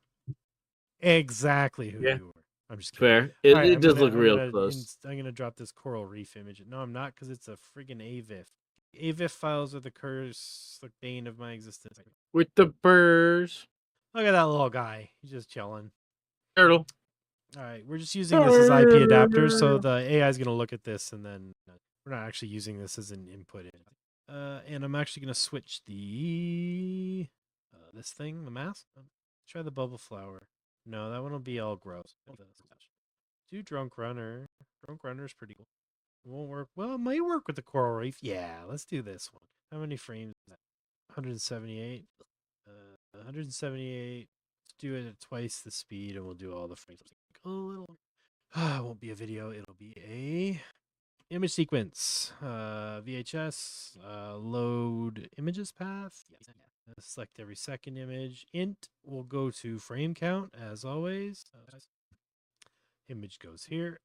Exactly who Yeah. you were. I'm just kidding. Fair. It, All right, it does look real close. I'm gonna drop this coral reef image. No, I'm not because it's a friggin' AVIF. AVIF files are the curse, the bane of my existence. With the Purz Look at that little guy. He's just chilling. turtle. All right, we're just using this as IP adapters, so the AI is going to look at this, and then we're not actually using this as an input. And I'm actually going to switch the this thing, the mask. Try the bubble flower. No, that one will be all gross. Do drunk runner. Drunk runner is pretty cool. It won't work. Well, it might work with the coral reef. Yeah, let's do this one. How many frames is that? 178. 178. Let's do it at twice the speed, and we'll do all the frames. A little. It won't be a video. It'll be a image sequence. VHS. Load images path. Select every second image. Int will go to frame count as always. Image goes here.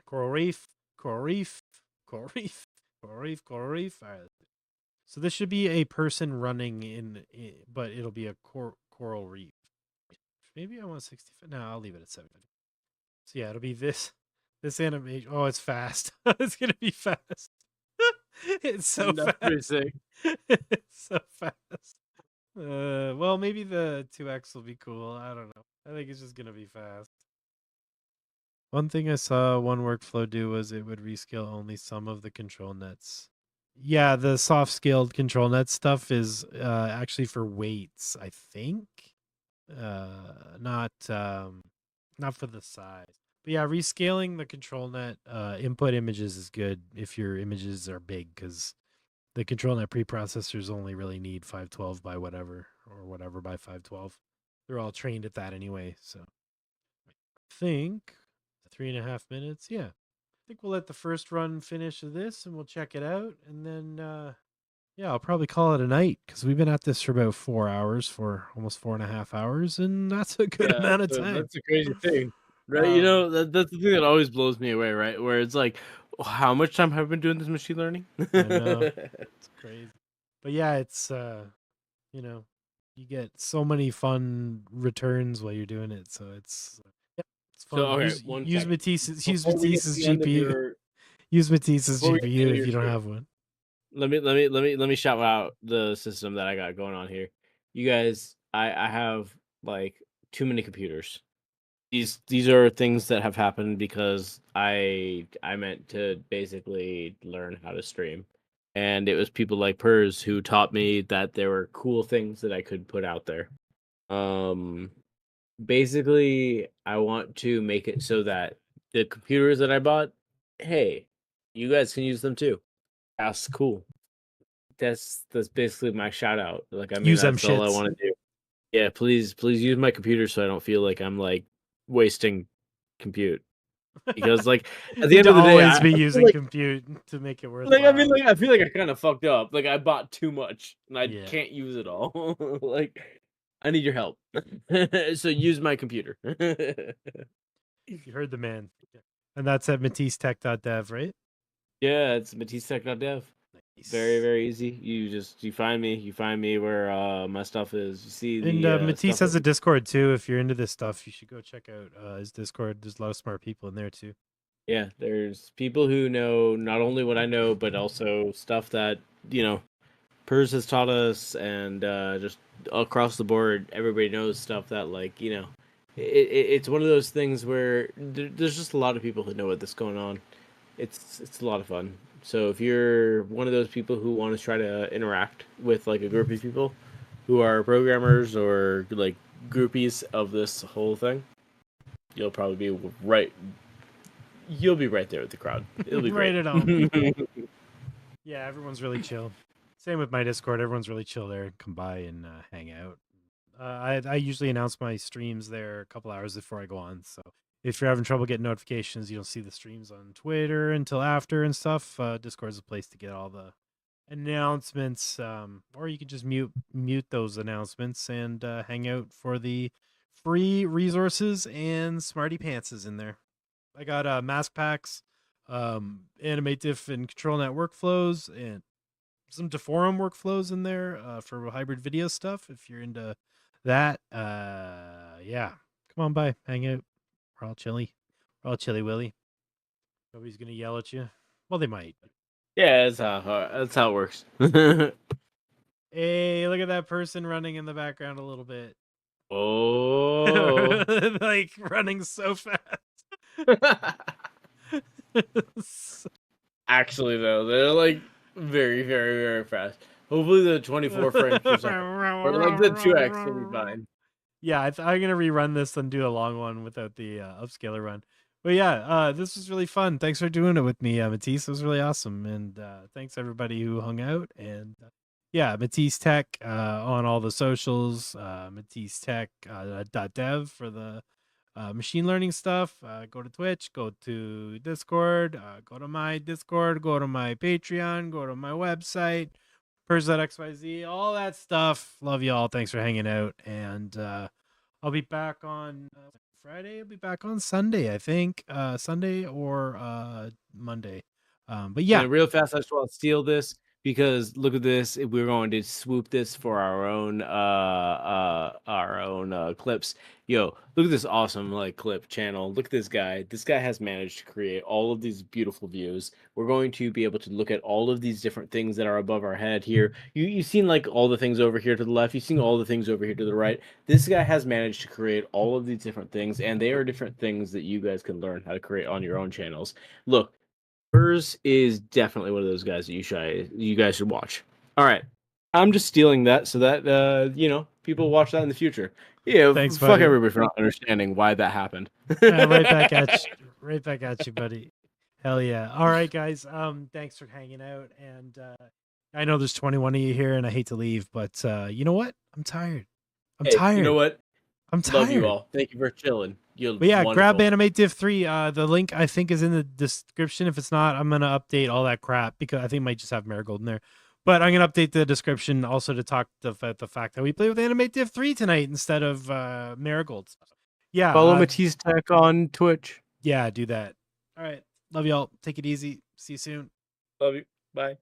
Coral reef. Coral reef. Coral reef. Coral reef. Coral reef. All right. So this should be a person running but it'll be a coral reef. Maybe I want 65. No, I'll leave it at 70. So yeah, it'll be this animation. Oh, it's fast. It's gonna be fast. It's so That's pretty fast. sick. It's so fast. Well, maybe the 2x will be cool. I don't know. I think it's just gonna be fast. One thing I saw one workflow do was it would rescale only some of the control nets. Yeah, the soft scaled control net stuff is actually for weights, I think. Not for the size. But yeah, rescaling the control net input images is good if your images are big, because the control net preprocessors only really need 512 by whatever, or whatever by 512. They're all trained at that anyway. So I think 3.5 minutes. Yeah. I think we'll let the first run finish of this and we'll check it out. And then, yeah, I'll probably call it a night because we've been at this for about 4 hours, for almost 4.5 hours. And that's a good amount of time. That's a crazy thing, right? You know, that's the thing that always blows me away, right? Where it's like, how much time have I been doing this machine learning? I know. It's crazy. But yeah, it's, you know, you get so many fun returns while you're doing it. So it's, it's fun. So, okay, use Matisse's GPU. Use Matisse's GPU if you don't have one. Let me shout out the system that I got going on here. You guys, I have like too many computers. These are things that have happened because I meant to basically learn how to stream. And it was people like Purz who taught me that there were cool things that I could put out there. Basically, I want to make it so that the computers that I bought, hey, you guys can use them too. That's cool. That's basically my shout out. Like, I mean, Use them that's all I shits. want to do. Yeah, please use my computer so I don't feel like I'm like wasting compute because like at the You'd end of the day, always I be feel using like, compute to make it like worthwhile. I feel like I kind of fucked up. Like I bought too much and I Yeah. can't use it all. Like I need your help. So use my computer. You heard the man. And that's at MatisseTec.dev, right? Yeah, it's MatisseTec.dev. Nice. Very, very easy. You find me where my stuff is. You see And the Matisse stuff has a Discord too. If you're into this stuff, you should go check out his Discord. There's a lot of smart people in there too. Yeah, there's people who know not only what I know, but also stuff that, Purz has taught us, and just across the board, everybody knows stuff that, like, it's one of those things where there's just a lot of people who know what's going on. It's a lot of fun. So if you're one of those people who want to try to interact with like a group of people who are programmers or like groupies of this whole thing, you'll probably be right. You'll be right there with the crowd. It'll be Right great. at home. Yeah, everyone's really chill. Same with my Discord. Everyone's really chill there. Come by and hang out. I usually announce my streams there a couple hours before I go on. So if you're having trouble getting notifications, you don't see the streams on Twitter until after and stuff. Discord's a place to get all the announcements. Or you can just mute those announcements and hang out for the free resources and smarty pantses in there. I got mask packs, AnimateDiff and ControlNet workflows, and some Deforum workflows in there for hybrid video stuff. If you're into that, yeah, come on by, hang out. We're all chilly. We're all chilly willy. Nobody's gonna yell at you. Well, they might. Yeah, that's how it works. Hey, look at that person running in the background a little bit. Oh. Like running so fast. Actually, though, they're like very, very, very fast. Hopefully, the 24 frames per second or like the 2x will be fine. Yeah, I'm gonna rerun this and do a long one without the upscaler run. But yeah, this was really fun. Thanks for doing it with me, Matisse. It was really awesome, and thanks everybody who hung out. And yeah, MatisseTec on all the socials, MatisseTec.dev for the machine learning stuff. Go to Twitch, go to Discord, go to my Discord, go to my Patreon, go to my website, Purz.xyz, all that stuff. Love y'all. Thanks for hanging out. And I'll be back on Friday. I'll be back on Sunday, I think. Sunday or Monday. But yeah. And real fast, I just want to steal this because look at this. We're going to swoop this for our own clips. Yo, look at this awesome like clip channel. Look at this guy. This guy has managed to create all of these beautiful views. We're going to be able to look at all of these different things that are above our head here. You've seen like all the things over here to the left. You've seen all the things over here to the right. This guy has managed to create all of these different things, and they are different things that you guys can learn how to create on your own channels. Look, Purz is definitely one of those guys that you guys should watch. All right, I'm just stealing that so that people watch that in the future. Yeah, thanks, fuck buddy. everybody for not understanding why that happened. Right back at you. Right back at you, buddy. Hell yeah. All right, guys. Thanks for hanging out. And I know there's 21 of you here, and I hate to leave, but you know what? I'm tired. I'm tired. You know what? I'm tired. Love you all. Thank you for chilling. You're but yeah, wonderful. grab AnimateDiff-3. The link I think is in the description. If it's not, I'm gonna update all that crap because I think it might just have Marigold in there. But I'm gonna update the description also to talk about the fact that we play with AnimateDiff-3 tonight instead of Marigold. Yeah. Follow MatisseTec on Twitch. Yeah, do that. All right. Love y'all. Take it easy. See you soon. Love you. Bye.